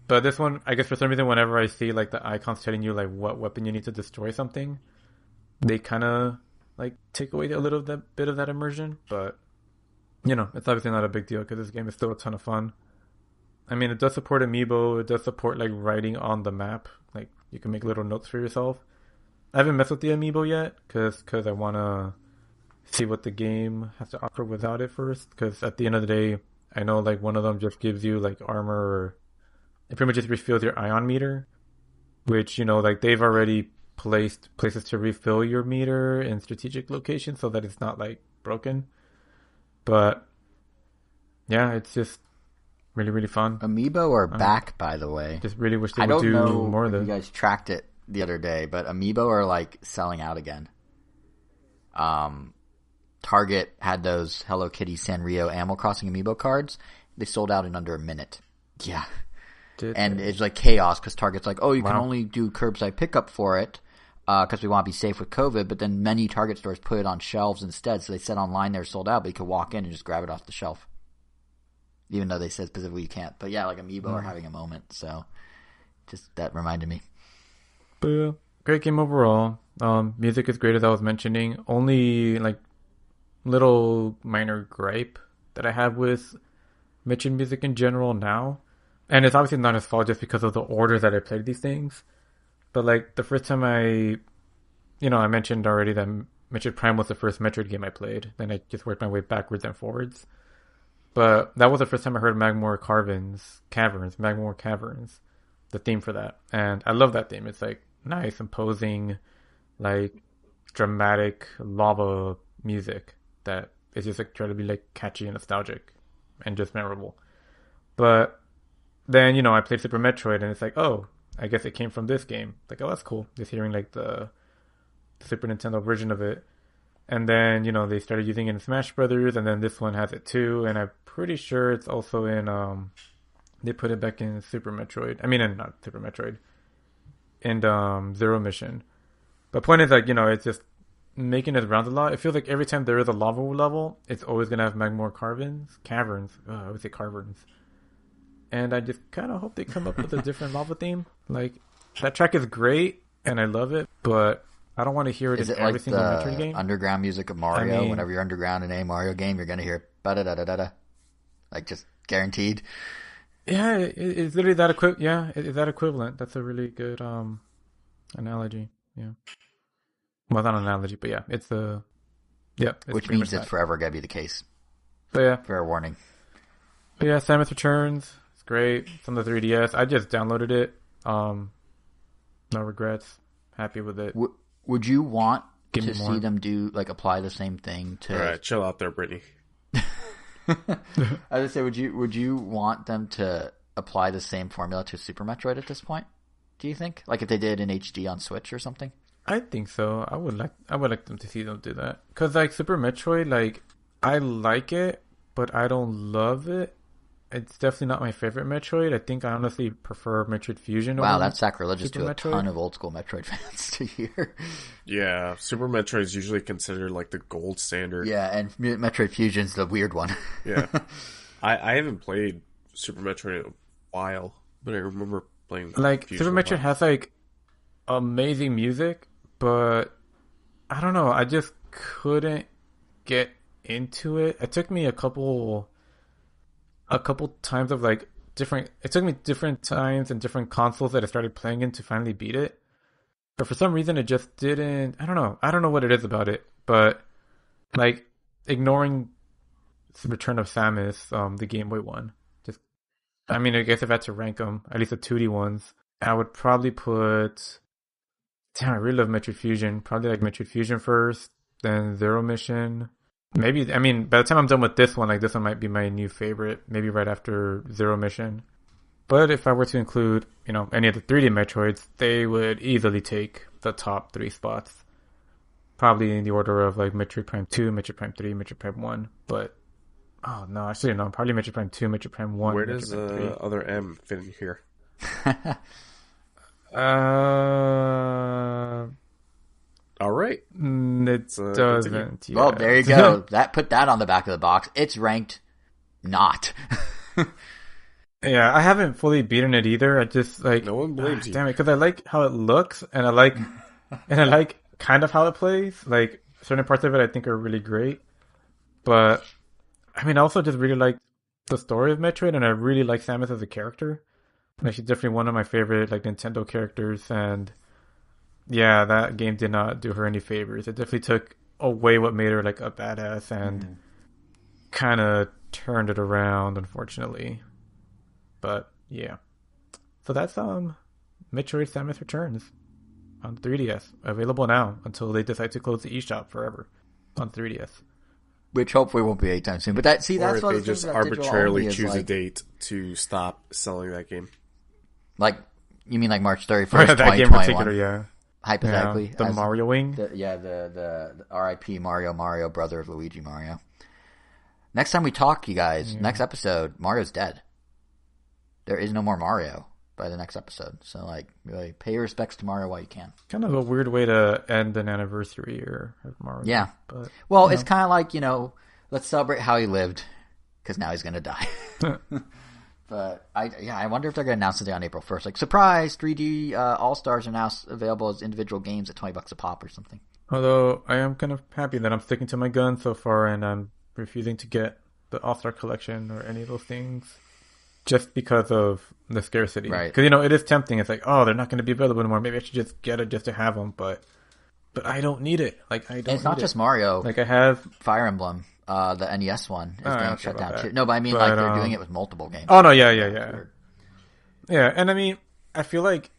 But this one, I guess for some reason, whenever I see like the icons telling you like what weapon you need to destroy something, they kind of like take away a little bit of that immersion. But it's obviously not a big deal because this game is still a ton of fun. I mean, it does support amiibo. It does support like writing on the map. Like you can make little notes for yourself. I haven't messed with the amiibo yet because I want to see what the game has to offer without it first. Because at the end of the day, I know like one of them just gives you like armor, or it pretty much just refills your ion meter, which like they've already placed places to refill your meter in strategic locations so that it's not like broken. But yeah, it's just really, really fun. Amiibo are back, by the way. Just really wish they would do more of this. You guys tracked it the other day, but Amiibo are like selling out again. Target had those Hello Kitty Sanrio Animal Crossing Amiibo cards. They sold out in under a minute. Yeah. It's like chaos because Target's like, oh, you can only do curbside pickup for it because we want to be safe with COVID. But then many Target stores put it on shelves instead. So they said online they're sold out, but you could walk in and just grab it off the shelf. Even though they said specifically you can't. But yeah, like Amiibo are having a moment. So just that reminded me. But yeah, great game overall. Music is great, as I was mentioning. Only like little minor gripe that I have with Metroid music in general now, and it's obviously not his fault just because of the order that I played these things, but like the first time I mentioned already that Metroid Prime was the first Metroid game I played, then I just worked my way backwards and forwards, but that was the first time I heard Magmoor Caverns, the theme for that, and I love that theme. It's like nice, imposing, like dramatic lava music that is just like trying to be like catchy and nostalgic and just memorable. But then I played Super Metroid and it's like, oh, I guess it came from this game. Like, oh, that's cool, just hearing like the Super Nintendo version of it. And then they started using it in Smash Brothers, and then this one has it too, and I'm pretty sure it's also in they put it back in Super Metroid. I mean, not Super Metroid, and Zero Mission. But point is, like, it's just making it rounds a lot. It feels like every time there is a lava level, it's always going to have Magmoor Caverns. I would say Caverns. And I just kind of hope they come up with a different lava theme. Like, that track is great, and I love it, but I don't want to hear it in every single Metroid game. Underground music of Mario? Whenever you're underground in a Mario game, you're going to hear ba-da-da-da-da-da. Like, just guaranteed. Yeah, it's literally that it's that equivalent. That's a really good analogy. Yeah. Well, not an analogy, but yeah, it's which means it's forever gonna be the case. But yeah, fair warning. But yeah, Samus Returns. It's great. It's on the 3DS. I just downloaded it. No regrets. Happy with it. Would you want to see them apply the same thing to? All right, chill out there, Brittany. I would say, would you want them to apply the same formula to Super Metroid at this point? Do you think, like if they did in HD on Switch or something? I think so. I would like them to see them do that, because like Super Metroid, like I like it, but I don't love it. It's definitely not my favorite Metroid. I think I honestly prefer Metroid Fusion. Wow, that's sacrilegious Super to a Metroid. Ton of old school Metroid fans to hear. Yeah, Super Metroid is usually considered like the gold standard. Yeah, and Metroid Fusion's the weird one. Yeah, I haven't played Super Metroid in a while, but I remember playing like Fusion Super Metroid has like amazing music, but I don't know. I just couldn't get into it. It took me a couple times of like different. It took me different times and different consoles that I started playing in to finally beat it. But for some reason, it just didn't. I don't know. I don't know what it is about it. But like ignoring Return of Samus, the Game Boy one. Just, I mean, I guess if I had to rank them, at least the 2D ones, I would probably put. Damn, I really love Metroid Fusion. Probably like Metroid Fusion first, then Zero Mission. Maybe, I mean, by the time I'm done with this one, like this one might be my new favorite. Maybe right after Zero Mission. But if I were to include, any of the 3D Metroids, they would easily take the top 3 spots. Probably in the order of like Metroid Prime 2, Metroid Prime 3, Metroid Prime 1. But, oh no, actually no, probably Metroid Prime 2, Metroid Prime 1, Where Metroid does Prime 3. other M fit in here? All right. It doesn't. Well, yet. there you go. Put that on the back of the box. It's ranked not. Yeah, I haven't fully beaten it either. I just like No one blames you. Damn it, because I like how it looks, and I like kind of how it plays. Like certain parts of it, I think are really great. But I mean, I also just really like the story of Metroid, and I really like Samus as a character. Like she's definitely one of my favorite like Nintendo characters, and yeah, that game did not do her any favors. It definitely took away what made her like a badass and kind of turned it around, unfortunately. But yeah, so that's Metroid Samus Returns on 3DS, available now until they decide to close the eShop forever on 3DS. Which hopefully won't be anytime soon. But that's Or what if the they thing just about digital arbitrarily only is, choose a like, date to stop selling that game. like you mean like March 31st, That game in 2021? particular, yeah. Hypothetically, The Mario Wing. The R.I.P. Mario, brother of Luigi Mario. Next time we talk, you guys, next episode, Mario's dead. There is no more Mario by the next episode. So, like, really pay your respects to Mario while you can. Kind of a weird way to end an anniversary year of Mario. Yeah. But, well, it's kind of like, let's celebrate how he lived, because now he's going to die. But, I wonder if they're going to announce it on April 1st. Like, surprise, 3D All-Stars are now available as individual games at $20 a pop or something. Although, I am kind of happy that I'm sticking to my guns so far, and I'm refusing to get the All-Star Collection or any of those things. Just because of the scarcity. Right. Because, it is tempting. It's like, oh, they're not going to be available anymore. Maybe I should just get it just to have them. But I don't need it. Like, I don't And it's not just Mario. Like, I have... Fire Emblem, the NES one, is getting shut down too. No, but I mean, But, they're doing it with multiple games. Oh, no, yeah. Yeah, and I mean, I feel like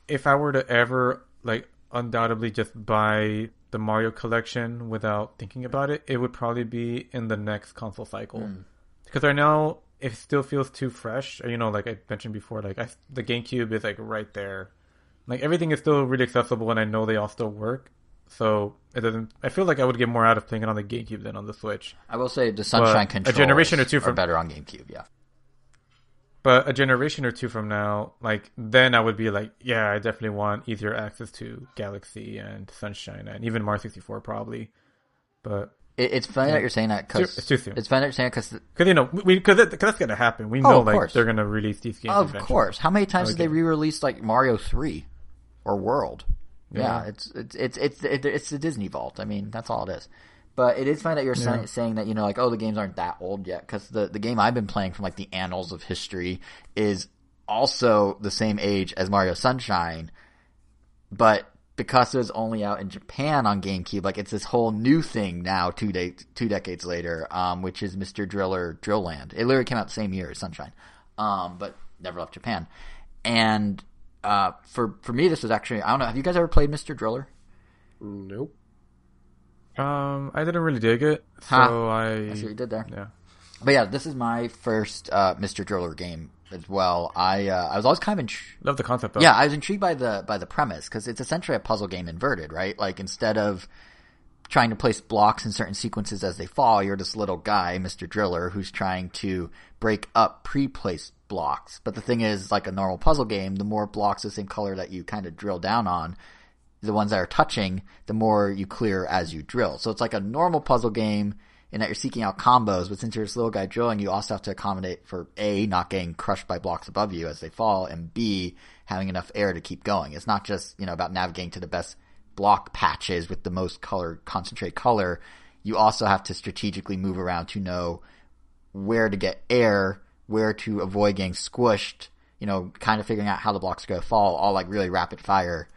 if I were to ever, like, undoubtedly just buy the Mario collection without thinking about it, it would probably be in the next console cycle. Because right now... it still feels too fresh. Like I mentioned before, like the GameCube is like right there. Like everything is still really accessible, and I know they all still work. So it doesn't. I feel like I would get more out of playing it on the GameCube than on the Switch. I will say the Sunshine controls a generation or two are better on GameCube. Yeah. But a generation or two from now, like then I would be like, yeah, I definitely want easier access to Galaxy and Sunshine and even Mario 64 probably. But it's funny that you're saying that because it's too soon. It's funny that you're saying because that's gonna happen. We know like they're gonna release these games. Of eventually. course. How many times did they re-release like Mario 3 or World? Yeah, it's the Disney Vault. I mean, that's all it is. But it is funny that you're saying that like the games aren't that old yet, because the game I've been playing from like the annals of history is also the same age as Mario Sunshine, but because it was only out in Japan on GameCube, like it's this whole new thing now, two decades later, which is Mr. Driller Drill Land. It literally came out the same year as Sunshine, but never left Japan. And for me, this was actually, I don't know, have you guys ever played Mr. Driller? Nope. I didn't really dig it, so I see what you did there. Yeah. But yeah, this is my first Mr. Driller game as well. I was always kind of love the concept though. Yeah, I was intrigued by the premise, because it's essentially a puzzle game inverted, right? Like instead of trying to place blocks in certain sequences as they fall, you're this little guy, Mr. Driller, who's trying to break up pre-placed blocks. But the thing is, like a normal puzzle game, the more blocks the same color that you kind of drill down on, the ones that are touching, the more you clear as you drill. So it's like a normal puzzle game in that you're seeking out combos, but since you're this little guy drilling, you also have to accommodate for A, not getting crushed by blocks above you as they fall, and B, having enough air to keep going. It's not just, about navigating to the best block patches with the most concentrate color. You also have to strategically move around to know where to get air, where to avoid getting squished, kind of figuring out how the blocks are going to fall, all like really rapid fire.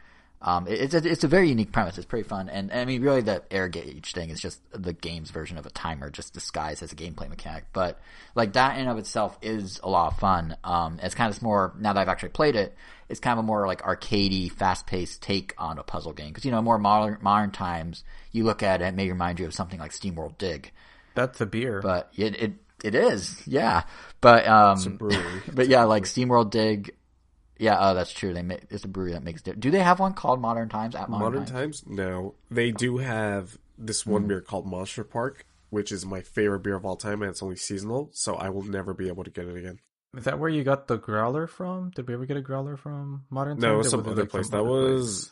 It's a very unique premise. It's pretty fun. And I mean, really the air gauge thing is just the game's version of a timer, just disguised as a gameplay mechanic. But like that in and of itself is a lot of fun. It's kind of more, now that I've actually played it, it's kind of a more like arcadey, fast-paced take on a puzzle game. Because, more modern times, you look at it, it may remind you of something like SteamWorld Dig. That's a beer. But It is, yeah. But It's a brewery. but yeah, like SteamWorld Dig. Yeah, oh, that's true. It's a brewery that makes. Do they have one called Modern Times at Modern Times? No. They do have this one beer called Monster Park, which is my favorite beer of all time, and it's only seasonal, so I will never be able to get it again. Is that where you got the growler from? Did we ever get a growler from Modern No, it Times? was Or some it, other like, place. from That other was places?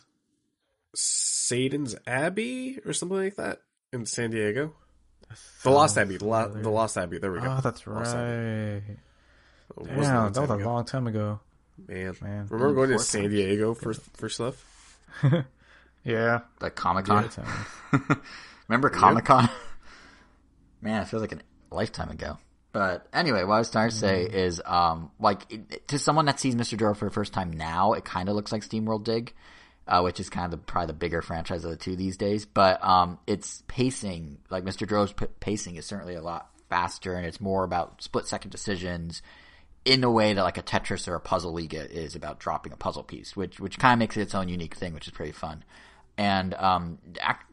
Satan's Abbey or something like that in San Diego. That The Lost sounds Abbey. The familiar. Lost Abbey. There we go. Oh, that's Lost Abbey. right. It was a Damn, long that was time a ago. long time ago. Man. Man. Remember going to 4 San times. Diego for stuff? Yeah. Like Comic Yeah, Con. Remember Comic Con? Man, it feels like a lifetime ago. But anyway, what I was trying to say is, to someone that sees Mr. Driller for the first time now, it kind of looks like SteamWorld Dig, which is kind of probably the bigger franchise of the two these days. But its pacing, like Mr. Driller's pacing, is certainly a lot faster, and it's more about split-second decisions in a way that like a Tetris or a Puzzle League is about dropping a puzzle piece, which kind of makes it its own unique thing, which is pretty fun. And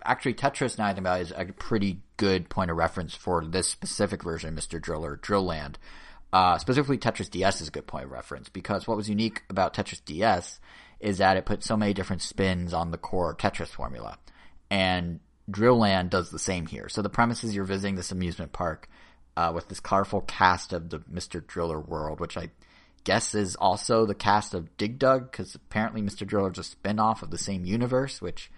actually, Tetris, now I think about it, is a pretty good point of reference for this specific version of Mr. Driller, Drill Land. Specifically, Tetris DS is a good point of reference, because what was unique about Tetris DS is that it put so many different spins on the core Tetris formula. And Drill Land does the same here. So the premise is you're visiting this amusement park with this colorful cast of the Mr. Driller world, which I guess is also the cast of Dig Dug, because apparently Mr. Driller is a spin-off of the same universe, which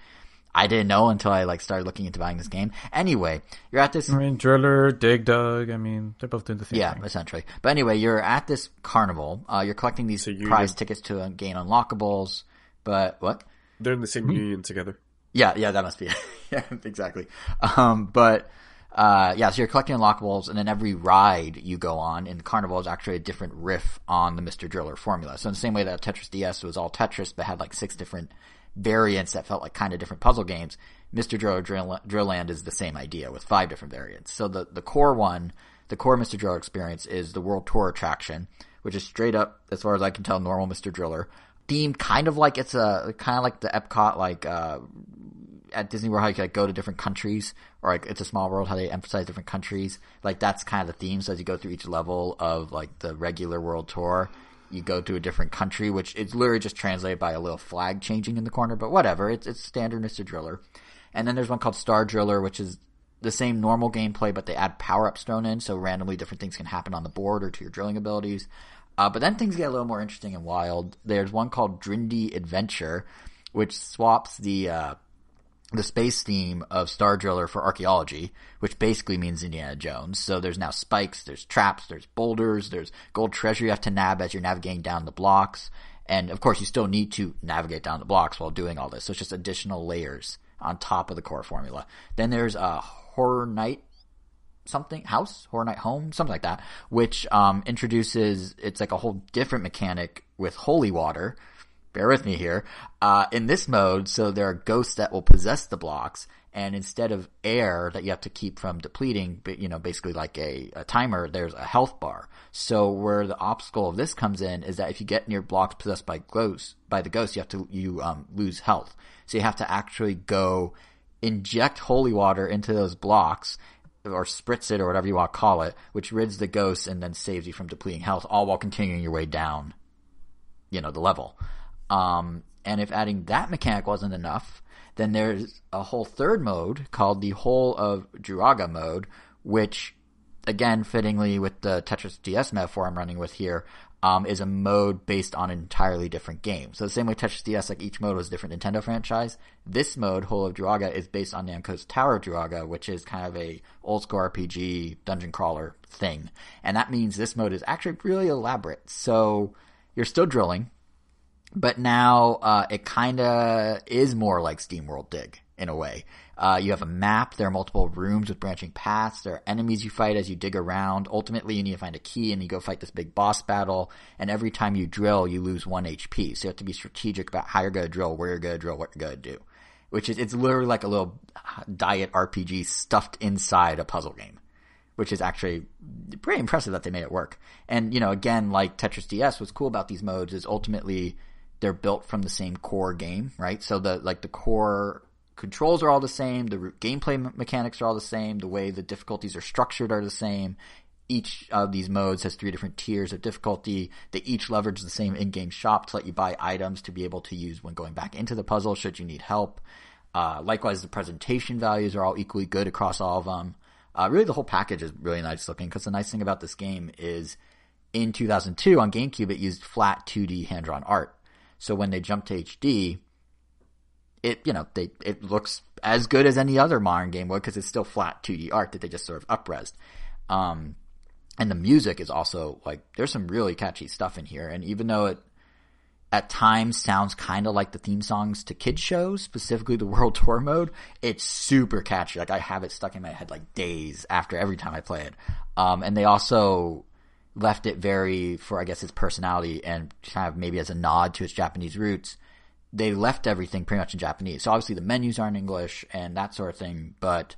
I didn't know until I started looking into buying this game. Anyway, you're at this... I mean, Driller, Dig Dug, I mean, they're both doing the same thing. Yeah, essentially. But anyway, you're at this carnival. You're collecting these prize tickets to gain unlockables. But what? They're in the same union together. Yeah, that must be it. Yeah, exactly. So you're collecting unlockables, and then every ride you go on in the carnival is actually a different riff on the Mr. Driller formula. So in the same way that Tetris DS was all Tetris, but had like 6 different variants that felt like kind of different puzzle games, Mr. Driller Drill Land is the same idea with 5 different variants. So the core one, the core Mr. Driller experience, is the World Tour attraction, which is straight up, as far as I can tell, normal Mr. Driller. Themed kind of like it's kind of like the Epcot, at Disney World, how you can go to different countries, or like It's a Small World, how they emphasize different countries. Like that's kind of the theme. So as you go through each level of like the regular World Tour, you go to a different country, which it's literally just translated by a little flag changing in the corner. But whatever, it's standard Mr. Driller. And then there's one called Star Driller, which is the same normal gameplay, but they add power-ups thrown in, so randomly different things can happen on the board or to your drilling abilities. But then things get a little more interesting and wild. There's one called Drindy Adventure, which swaps the space theme of Star Driller for archaeology, which basically means Indiana Jones. So there's now spikes, there's traps, there's boulders, there's gold treasure you have to nab as you're navigating down the blocks. And of course you still need to navigate down the blocks while doing all this. So it's just additional layers on top of the core formula. Then there's a Horror Night Horror Night Home, something like that, which introduces, it's like a whole different mechanic with holy water. Bear with me here. In this mode, so there are ghosts that will possess the blocks, and instead of air that you have to keep from depleting, basically like a timer, there's a health bar. So where the obstacle of this comes in is that if you get near blocks possessed by the ghost, you lose health. So you have to actually go inject holy water into those blocks, or spritz it, or whatever you want to call it, which rids the ghosts and then saves you from depleting health, all while continuing your way down, the level. And if adding that mechanic wasn't enough, then there's a whole third mode called the Whole of Druaga mode, which, again, fittingly with the Tetris DS metaphor I'm running with here, is a mode based on an entirely different game. So the same way Tetris DS, like each mode was a different Nintendo franchise, this mode, Whole of Druaga, is based on Namco's Tower of Druaga, which is kind of a old school RPG dungeon crawler thing. And that means this mode is actually really elaborate. So you're still drilling, but now it kind of is more like SteamWorld Dig in a way. You have a map. There are multiple rooms with branching paths. There are enemies you fight as you dig around. Ultimately, you need to find a key, and you go fight this big boss battle. And every time you drill, you lose 1 HP. So you have to be strategic about how you're going to drill, where you're going to drill, what you're going to do. It's literally like a little diet RPG stuffed inside a puzzle game, which is actually pretty impressive that they made it work. And, again, like Tetris DS, what's cool about these modes is ultimately they're built from the same core game, right? So the core controls are all the same, the gameplay mechanics are all the same, the way the difficulties are structured are the same. each of these modes has 3 different tiers of difficulty. They each leverage the same in-game shop to let you buy items to be able to use when going back into the puzzle should you need help. Likewise, the presentation values are all equally good across all of them. Really, the whole package is really nice looking, because the nice thing about this game is in 2002 on GameCube, it used flat 2D hand-drawn art. So when they jumped to HD, it looks as good as any other modern game would, because it's still flat 2D art that they just sort of up-resed. And the music is also, like, there's some really catchy stuff in here. And even though it at times sounds kind of like the theme songs to kids shows, specifically the World Tour mode, it's super catchy. Like, I have it stuck in my head like days after every time I play it. And they also left it very, for I guess its personality and kind of maybe as a nod to its Japanese roots, they left everything pretty much in Japanese. So obviously the menus are in English and that sort of thing, but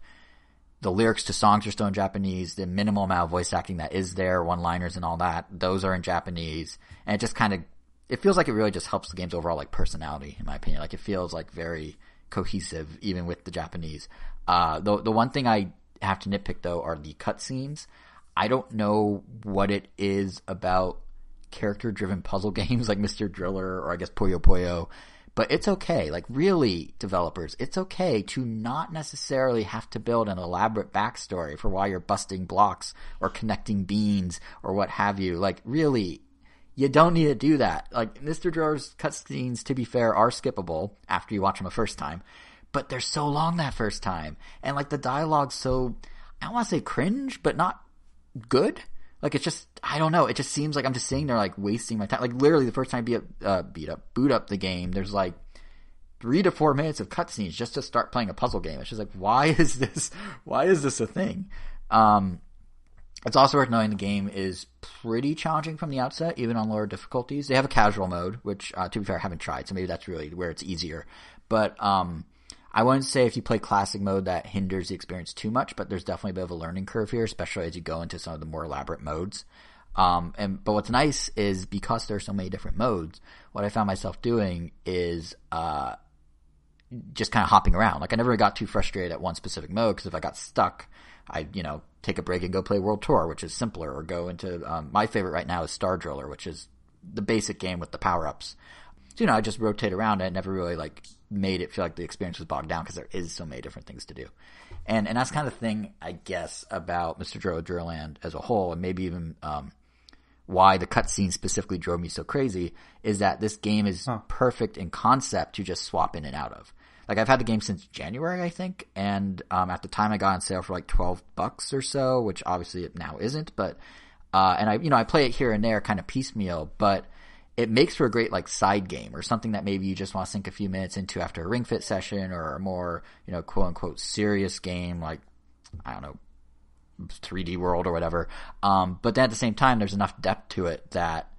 the lyrics to songs are still in Japanese. The minimal amount of voice acting that is there, one-liners and all that, those are in Japanese. And it just kind of, it feels like it really just helps the game's overall, like, personality, in my opinion. Like, it feels like very cohesive, even with the Japanese. The one thing I have to nitpick, though, are the cutscenes. I don't know what it is about character-driven puzzle games like Mr. Driller or I guess Puyo Puyo, but it's okay. Like, really, developers, it's okay to not necessarily have to build an elaborate backstory for why you're busting blocks or connecting beans or what have you. Like, really, you don't need to do that. Like, Mr. Driller's cutscenes, to be fair, are skippable after you watch them a first time, but they're so long that first time. And, like, the dialogue's so, I don't want to say cringe, but not good. Like, it's just, I don't know. It just seems like I'm just sitting there, like, wasting my time. Like, literally, the first time I boot up the game, there's, like, 3 to 4 minutes of cutscenes just to start playing a puzzle game. It's just like, why is this a thing? It's also worth knowing the game is pretty challenging from the outset, even on lower difficulties. They have a casual mode, which, to be fair, I haven't tried, so maybe that's really where it's easier. But, I wouldn't say if you play classic mode that hinders the experience too much, but there's definitely a bit of a learning curve here, especially as you go into some of the more elaborate modes. But what's nice is because there are so many different modes, what I found myself doing is just kind of hopping around. Like, I never got too frustrated at one specific mode, because if I got stuck, I'd, take a break and go play World Tour, which is simpler, or go into my favorite right now is Star Driller, which is the basic game with the power-ups. So, I just rotate around, and it never really, like, made it feel like the experience was bogged down, because there is so many different things to do. And that's kind of the thing, I guess, about Mr. Driller Land as a whole, and maybe even why the cutscene specifically drove me so crazy, is that this game is perfect in concept to just swap in and out of. Like, I've had the game since January, I think, and at the time I got on sale for like $12 or so, which obviously it now isn't, but and I play it here and there kind of piecemeal, but it makes for a great, like, side game, or something that maybe you just want to sink a few minutes into after a Ring Fit session, or a more, quote unquote serious game like, I don't know, 3D World or whatever. But then at the same time, there's enough depth to it that,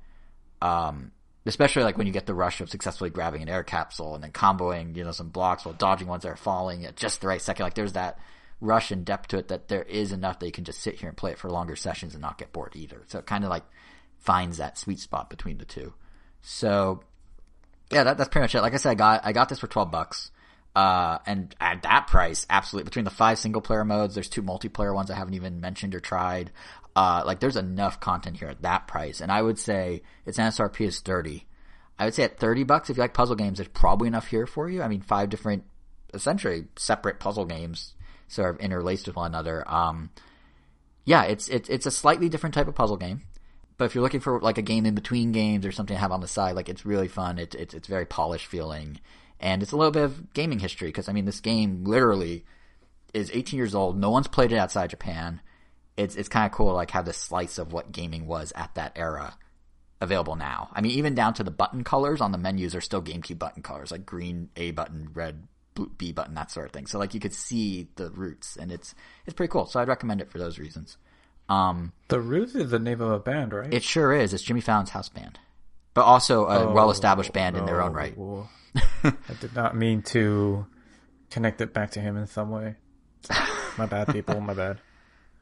especially like when you get the rush of successfully grabbing an air capsule and then comboing, some blocks while dodging ones that are falling at just the right second. Like, there's that rush and depth to it that there is enough that you can just sit here and play it for longer sessions and not get bored either. So it kind of like finds that sweet spot between the two. So yeah, that's pretty much it. Like I said, I got this for $12. And at that price, absolutely, between the 5 single player modes, there's 2 multiplayer ones I haven't even mentioned or tried. Like, there's enough content here at that price. And I would say its MSRP is $30. I would say at $30, if you like puzzle games, there's probably enough here for you. I mean, 5 different, essentially separate puzzle games sort of interlaced with one another. Yeah, it's a slightly different type of puzzle game. But if you're looking for like a game in between games or something to have on the side, like, it's really fun. It's very polished feeling. And it's a little bit of gaming history, because, I mean, this game literally is 18 years old. No one's played it outside Japan. It's kind of cool to, like, have this slice of what gaming was at that era available now. I mean, even down to the button colors on the menus are still GameCube button colors, like green A button, red B button, that sort of thing. So, like, you could see the roots, and it's pretty cool. So I'd recommend it for those reasons. The Roots is the name of a band, right? It sure is. It's Jimmy Fallon's house band, but also a well-established band in their own right. I did not mean to connect it back to him in some way. My bad, people. My bad.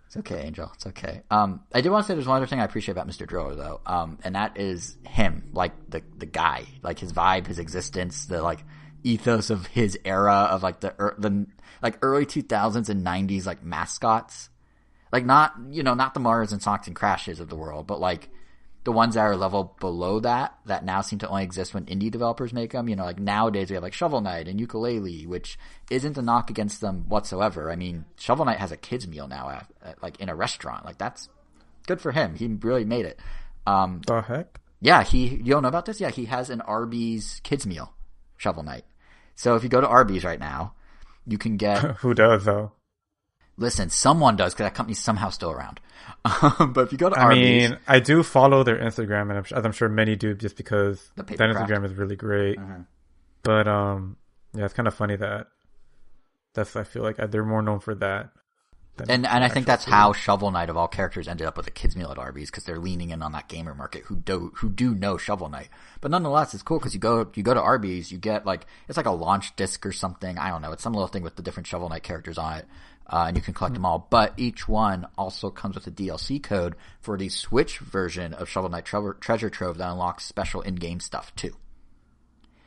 It's okay, Angel. It's okay. I did want to say there's one other thing I appreciate about Mr. Driller, though, and that is him, like the guy, like his vibe, his existence, the like ethos of his era of like the like early 2000s and 90s like mascots. Like not the Mars and Sonics and Crashes of the world, but like the ones that are a level below that now seem to only exist when indie developers make them. Like nowadays we have like Shovel Knight and Yooka-Laylee, which isn't a knock against them whatsoever. I mean, Shovel Knight has a kids meal now, like in a restaurant. Like that's good for him. He really made it. The heck? Yeah, you don't know about this? Yeah, he has an Arby's kids meal, Shovel Knight. So if you go to Arby's right now, you can get... Who does, though? Listen, someone does, because that company's somehow still around. But if you go to Arby's... I mean, I do follow their Instagram, and as I'm sure many do, just because that Instagram is really great. Mm-hmm. But, yeah, it's kind of funny that's I feel like they're more known for that. And I think that's how Shovel Knight of all characters ended up with a kids meal at Arby's, because they're leaning in on that gamer market who do know Shovel Knight. But nonetheless, it's cool because you go to Arby's, you get like it's like a launch disc or something. I don't know. It's some little thing with the different Shovel Knight characters on it, and you can collect them all. But each one also comes with a DLC code for the Switch version of Shovel Knight Treasure Trove that unlocks special in-game stuff too.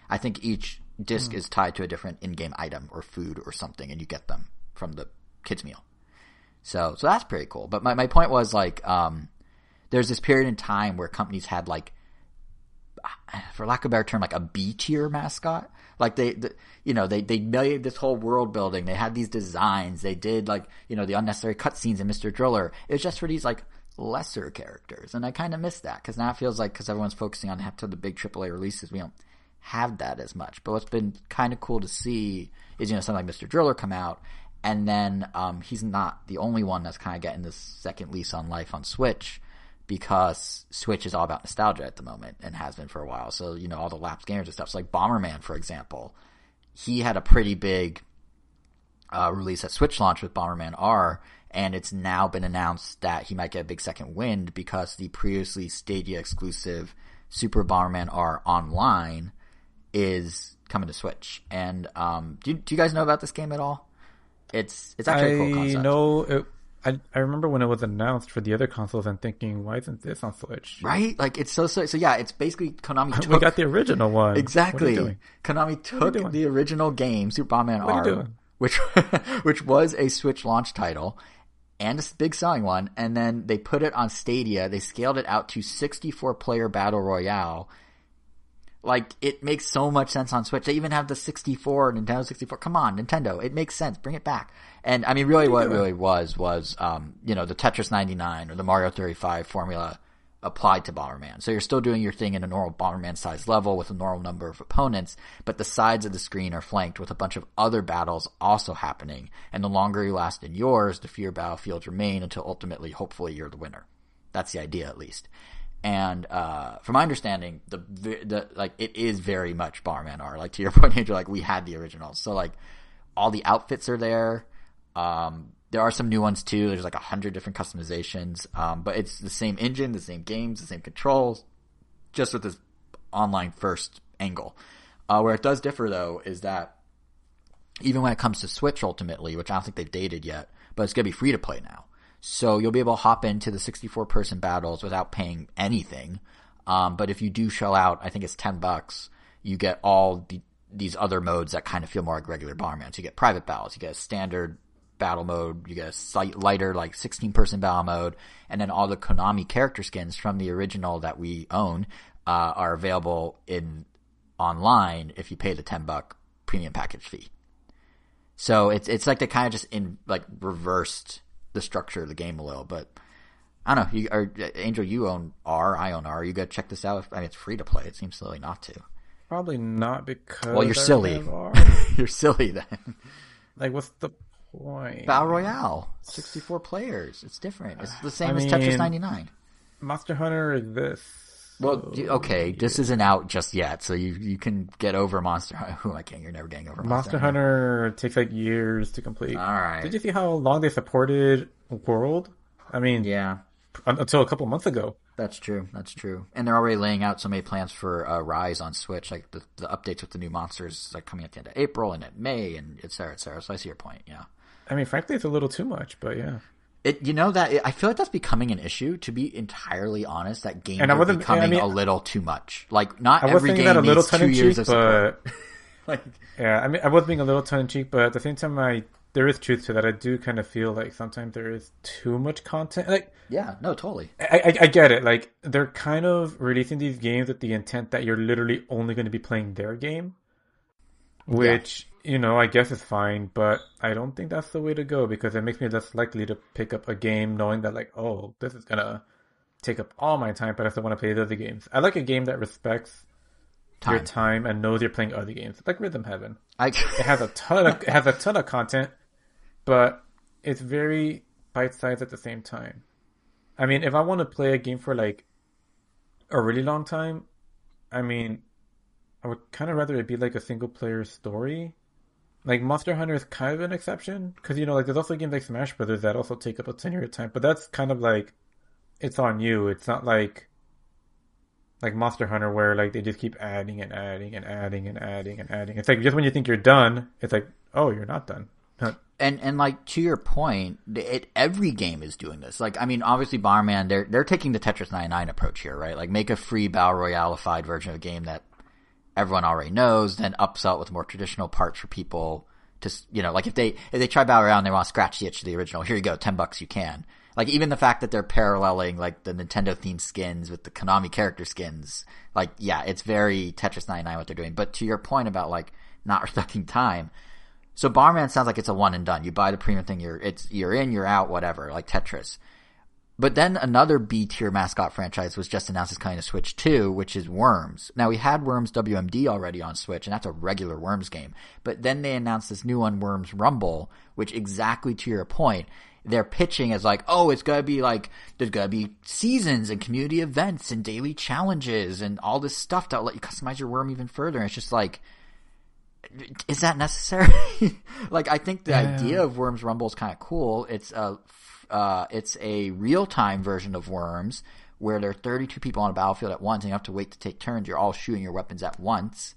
I think each disc is tied to a different in-game item or food or something, and you get them from the kids meal. So that's pretty cool. But my point was like, there's this period in time where companies had like, for lack of a better term, like a B tier mascot. Like they made this whole world building. They had these designs. They did like, the unnecessary cutscenes in Mr. Driller. It was just for these like lesser characters. And I kind of miss that because now it feels like, because everyone's focusing on the big AAA releases, we don't have that as much. But what's been kind of cool to see is, something like Mr. Driller come out. And then he's not the only one that's kind of getting this second lease on life on Switch, because Switch is all about nostalgia at the moment and has been for a while. So, all the lapsed gamers and stuff. So like Bomberman, for example, he had a pretty big release at Switch launch with Bomberman R, and it's now been announced that he might get a big second wind because the previously Stadia exclusive Super Bomberman R Online is coming to Switch. And do you guys know about this game at all? It's actually a cool concept. I know. I remember when it was announced for the other consoles and thinking, why isn't this on Switch? Right? Like, it's so yeah, it's basically Konami took... We got the original one. Exactly. Konami took the original game, Super Bomberman R, which was a Switch launch title and a big selling one, and then they put it on Stadia. They scaled it out to 64-player Battle Royale. Like, it makes so much sense on Switch. They even have the 64, Nintendo 64. Come on, Nintendo. It makes sense. Bring it back. And, I mean, really what it really was, the Tetris 99 or the Mario 35 formula applied to Bomberman. So you're still doing your thing in a normal Bomberman-sized level with a normal number of opponents, but the sides of the screen are flanked with a bunch of other battles also happening. And the longer you last in yours, the fewer battlefields remain until ultimately, hopefully, you're the winner. That's the idea, at least. And from my understanding, it is very much Bomberman R. Like, to your point, Andrew, like, we had the originals. So, like, all the outfits are there. There are some new ones, too. There's, like, 100 different customizations. But it's the same engine, the same games, the same controls, just with this online-first angle. Where it does differ, though, is that even when it comes to Switch, ultimately, which I don't think they've dated yet, but it's going to be free-to-play now. So you'll be able to hop into the 64-person battles without paying anything. But if you do shell out, I think it's $10, you get all these other modes that kind of feel more like regular Bomberman. So you get private battles, you get a standard battle mode, you get a slight lighter, like 16-person battle mode, and then all the Konami character skins from the original that we own are available online if you pay the $10 premium package fee. So it's like they kind of just reversed the structure of the game a little, but I don't know. Angel, you own R, I own R. You gotta check this out. I mean, it's free to play. It seems silly not to. Probably not, because you're silly. You're silly then. Like, what's the point? Battle Royale, 64 players. It's different. It's the same as Tetris 99. Monster Hunter exists. Well, okay, this isn't out just yet, so you can get over Monster Hunter. Oh, I can't. You're never getting over Monster Hunter. Takes like years to complete. All right. Did you see how long they supported World? I mean, yeah, until a couple months ago. That's true. And they're already laying out so many plans for Rise on Switch, like the updates with the new monsters like coming at the end of April and at May and et cetera, et cetera. So I see your point. Yeah. I mean, frankly, it's a little too much, but yeah. I feel like that's becoming an issue, to be entirely honest, that games are becoming a little too much. Like, not every game needs 2 years of support. Yeah, I mean, I was being a little tongue-in-cheek, but at the same time, I there is truth to that. I do kind of feel like sometimes there is too much content. Like, Yeah, no, totally. I get it. Like, they're kind of releasing these games with the intent that you're literally only going to be playing their game, Yeah. which, I guess is fine, but I don't think that's the way to go because it makes me less likely to pick up a game knowing that, like, oh, this is going to take up all my time, but I still want to play the other games. I like a game that respects your time and knows you're playing other games, like Rhythm Heaven. It has a ton of content, but it's very bite-sized at the same time. I mean, if I want to play a game for like a really long time, I mean, I would kind of rather it be like a single-player story. Like Monster Hunter is kind of an exception because like there's also games like Smash Brothers that also take up a ton of your time, but that's kind of like it's on you. It's not like Monster Hunter where like they just keep adding and adding and adding and adding and adding. It's like just when you think you're done, it's like, oh, you're not done. And like to your point, every game is doing this. Like, I mean, obviously Bomberman, they're taking the Tetris 99 approach here, right? Like make a free battle royale-ified version of a game that everyone already knows, then upsell it with more traditional parts for people to, like if they try battle royale and they want to scratch the itch to the original, here you go, $10 you can. Like even the fact that they're paralleling like the Nintendo themed skins with the Konami character skins, like yeah, it's very Tetris 99 what they're doing. But to your point about like not respecting time, so Bomberman sounds like it's a one and done. You buy the premium thing, you're in, you're out, whatever, like Tetris. But then another B tier mascot franchise was just announced as coming to Switch too, which is Worms. Now we had Worms WMD already on Switch, and that's a regular Worms game. But then they announced this new one, Worms Rumble, which exactly to your point, they're pitching as like, oh, it's gonna be like, there's gonna be seasons and community events and daily challenges and all this stuff that'll let you customize your worm even further. And it's just like, is that necessary? Like, I think the idea of Worms Rumble is kind of cool. It's a real-time version of Worms where there are 32 people on a battlefield at once and you have to wait to take turns. You're all shooting your weapons at once.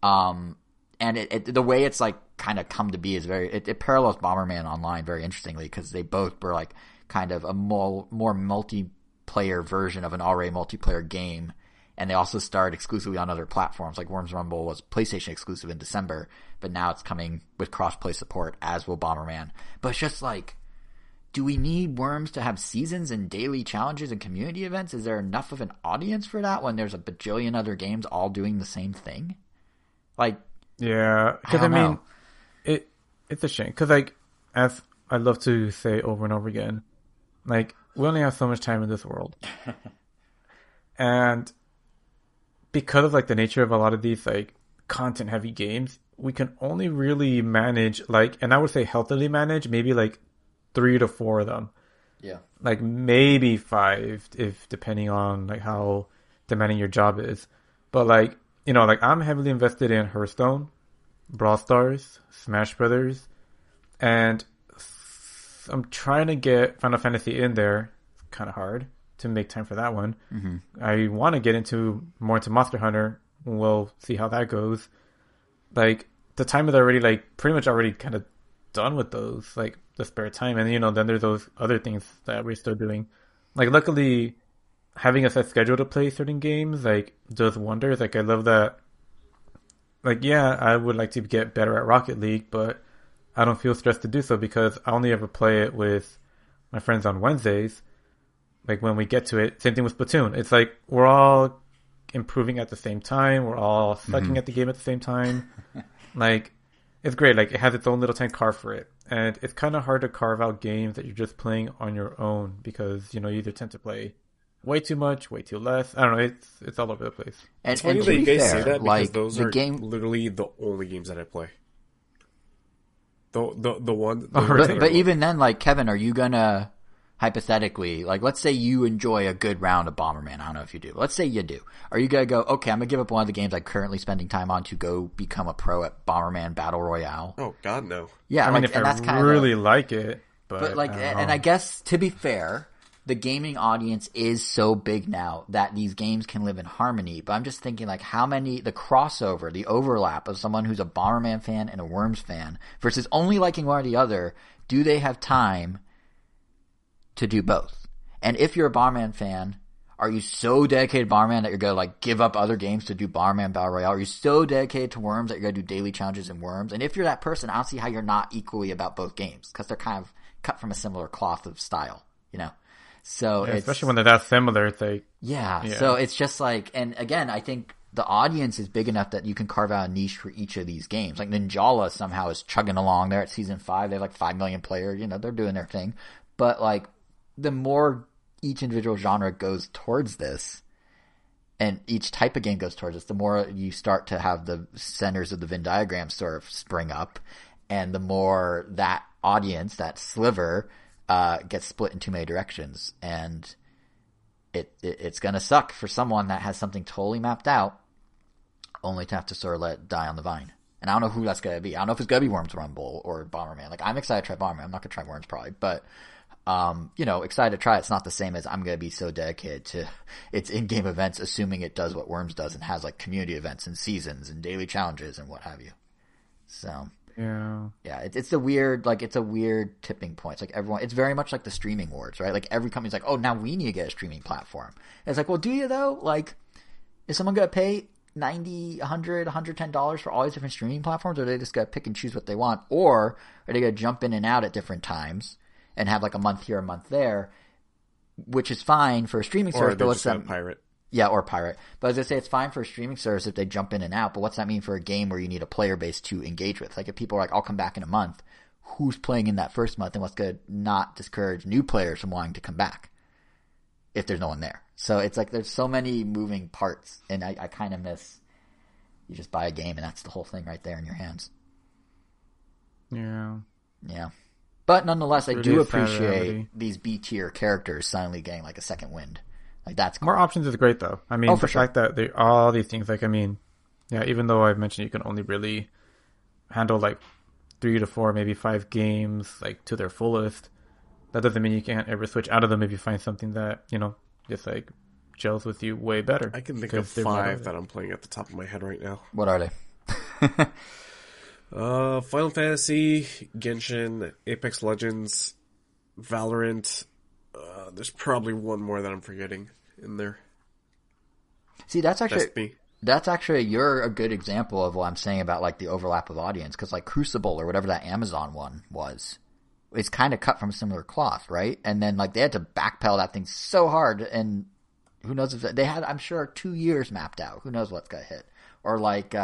And the way it's like kind of come to be is it parallels Bomberman Online very interestingly because they both were like kind of a more multiplayer version of an already multiplayer game. And they also starred exclusively on other platforms. Like Worms Rumble was PlayStation exclusive in December, but now it's coming with cross-play support, as will Bomberman. But it's just like, do we need Worms to have seasons and daily challenges and community events? Is there enough of an audience for that when there's a bajillion other games all doing the same thing? Like, yeah, because I mean, it's a shame. Because like, as I love to say over and over again, like we only have so much time in this world, and because of like the nature of a lot of these like content heavy games, we can only really manage like, and I would say healthily manage maybe like 3 to 4 of them. yeah, Like maybe 5 if depending on like how demanding your job is. But like, like I'm heavily invested in Hearthstone, Brawl Stars, Smash Brothers, and I'm trying to get Final Fantasy in there. It's kind of hard to make time for that one. Mm-hmm. I want to get more into Monster Hunter. We'll see how that goes. Like the time is already like pretty much already kind of done with those, like the spare time, and then there's those other things that we're still doing. Like luckily, having a set schedule to play certain games like does wonders. Like I love that. Like yeah, I would like to get better at Rocket League, but I don't feel stressed to do so because I only ever play it with my friends on Wednesdays. Like when we get to it, same thing with Splatoon. It's like we're all improving at the same time. We're all sucking at the game at the same time. Like it's great. Like it has its own little tank car for it, and it's kind of hard to carve out games that you're just playing on your own because you either tend to play way too much, way too less. I don't know. It's all over the place. And, It's funny and that to you be guys fair, say that because like those the are game, literally the only games that I play. The one. but even then, like Kevin, are you gonna hypothetically, like, let's say you enjoy a good round of Bomberman. I don't know if you do. Let's say you do. Are you gonna go, okay, I'm gonna give up one of the games I'm currently spending time on to go become a pro at Bomberman Battle Royale? Oh God, no. Yeah, I mean, like, if and I that's kind really of, like it, but like, I don't and know. I guess to be fair, the gaming audience is so big now that these games can live in harmony. But I'm just thinking, like, the crossover, the overlap of someone who's a Bomberman fan and a Worms fan versus only liking one or the other, do they have time to do both? And if you're a Bomberman fan, Are you so dedicated to Bomberman that you're gonna like give up other games to do Bomberman Battle Royale? Are you so dedicated to Worms that you're gonna do daily challenges in Worms? And if you're that person, I don't see how you're not equally about both games because they're kind of cut from a similar cloth of style, you know? So especially when they're that similar, it's like yeah. So it's just like, and again, I think the audience is big enough that you can carve out a niche for each of these games. Like Ninjala somehow is chugging along. They're at season 5. They have like 5 million players. You know, they're doing their thing. But like, the more each individual genre goes towards this, and each type of game goes towards this, the more you start to have the centers of the Venn diagram sort of spring up, and the more that audience, that sliver, gets split in too many directions, and it's gonna suck for someone that has something totally mapped out, only to have to sort of let it die on the vine. And I don't know who that's gonna be. I don't know if it's gonna be Worms Rumble or Bomberman. Like, I'm excited to try Bomberman. I'm not gonna try Worms probably, but you know, excited to try it. It's not the same as I'm gonna be so dedicated to its in-game events, assuming it does what Worms does and has like community events and seasons and daily challenges and what have you. So yeah, it's a weird tipping point. It's like everyone, it's very much like the streaming wars, right? Like every company's like, oh, now we need to get a streaming platform. And it's like, well, do you though? Like, is someone gonna pay $90, $100, $110 for all these different streaming platforms, or are they just gonna pick and choose what they want, or are they gonna jump in and out at different times and have like a month here, a month there, which is fine for a streaming service, but what's that? Pirate. Yeah, or pirate. But as I say, it's fine for a streaming service if they jump in and out, but what's that mean for a game where you need a player base to engage with? Like, if people are like, I'll come back in a month, who's playing in that first month, and what's going to not discourage new players from wanting to come back if there's no one there? So it's like there's so many moving parts, and I kind of miss you just buy a game and that's the whole thing right there in your hands. Yeah. But nonetheless, I do appreciate these B-tier characters suddenly getting like a second wind. Like, that's cool. More options is great, though. I mean, the fact that there are all these things, like, I mean, yeah, even though I've mentioned you can only really handle like 3 to 4, maybe 5 games, like, to their fullest, that doesn't mean you can't ever switch out of them if you find something that, you know, just like gels with you way better. I can think of 5 that I'm playing at the top of my head right now. What are they? Final Fantasy, Genshin, Apex Legends, Valorant. There's probably one more that I'm forgetting in there. See, that's actually you're a good example of what I'm saying about like the overlap of audience, because like Crucible or whatever that Amazon one was, it's kind of cut from a similar cloth, right? And then like they had to backpedal that thing so hard, and who knows if they had, I'm sure, 2 years mapped out. Who knows what's gonna hit? Or like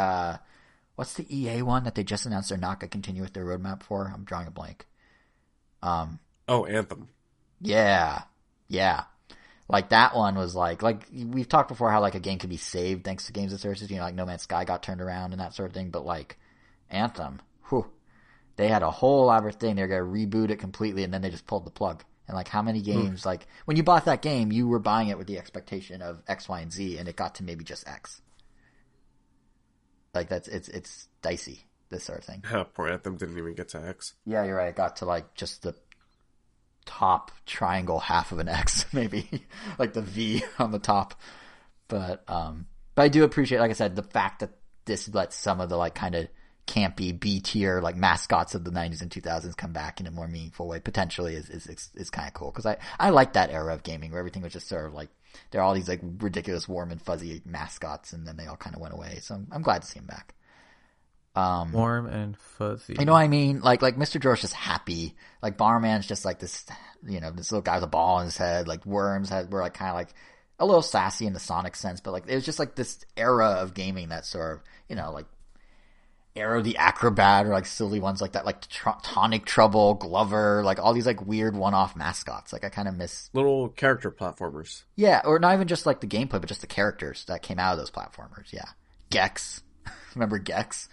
what's the EA one that they just announced they're not gonna continue with their roadmap for? I'm drawing a blank. Anthem. Yeah. Like that one was like we've talked before how like a game could be saved thanks to games and services, you know, like No Man's Sky got turned around and that sort of thing, but like Anthem, they had a whole elaborate thing. They were going to reboot it completely, and then they just pulled the plug. And like, how many games, like when you bought that game, you were buying it with the expectation of X, Y, and Z, and it got to maybe just X. Like it's dicey, this sort of thing. Poor Anthem didn't even get to X. Yeah, you're right. It got to like just the top triangle half of an X, maybe like the V on the top. But I do appreciate, like I said, the fact that this lets some of the like kind of campy B tier like mascots of the 90s and 2000s come back in a more meaningful way. Potentially is kind of cool, because I like that era of gaming where everything was just sort of like there are all these like ridiculous warm and fuzzy mascots, and then they all kind of went away. So I'm glad to see them back. Warm and fuzzy. You know what I mean? Like Mr. George's just happy. Like Bomberman's just like this, you know, this little guy with a ball in his head. Like Worms were like kind of like a little sassy in the Sonic sense, but like it was just like this era of gaming that sort of, you know, like Arrow the Acrobat, or like silly ones like that, like Tonic Trouble, Glover, like all these like weird one-off mascots. Like I kind of miss little character platformers. Yeah, or not even just like the gameplay, but just the characters that came out of those platformers. Yeah, Gex, remember Gex?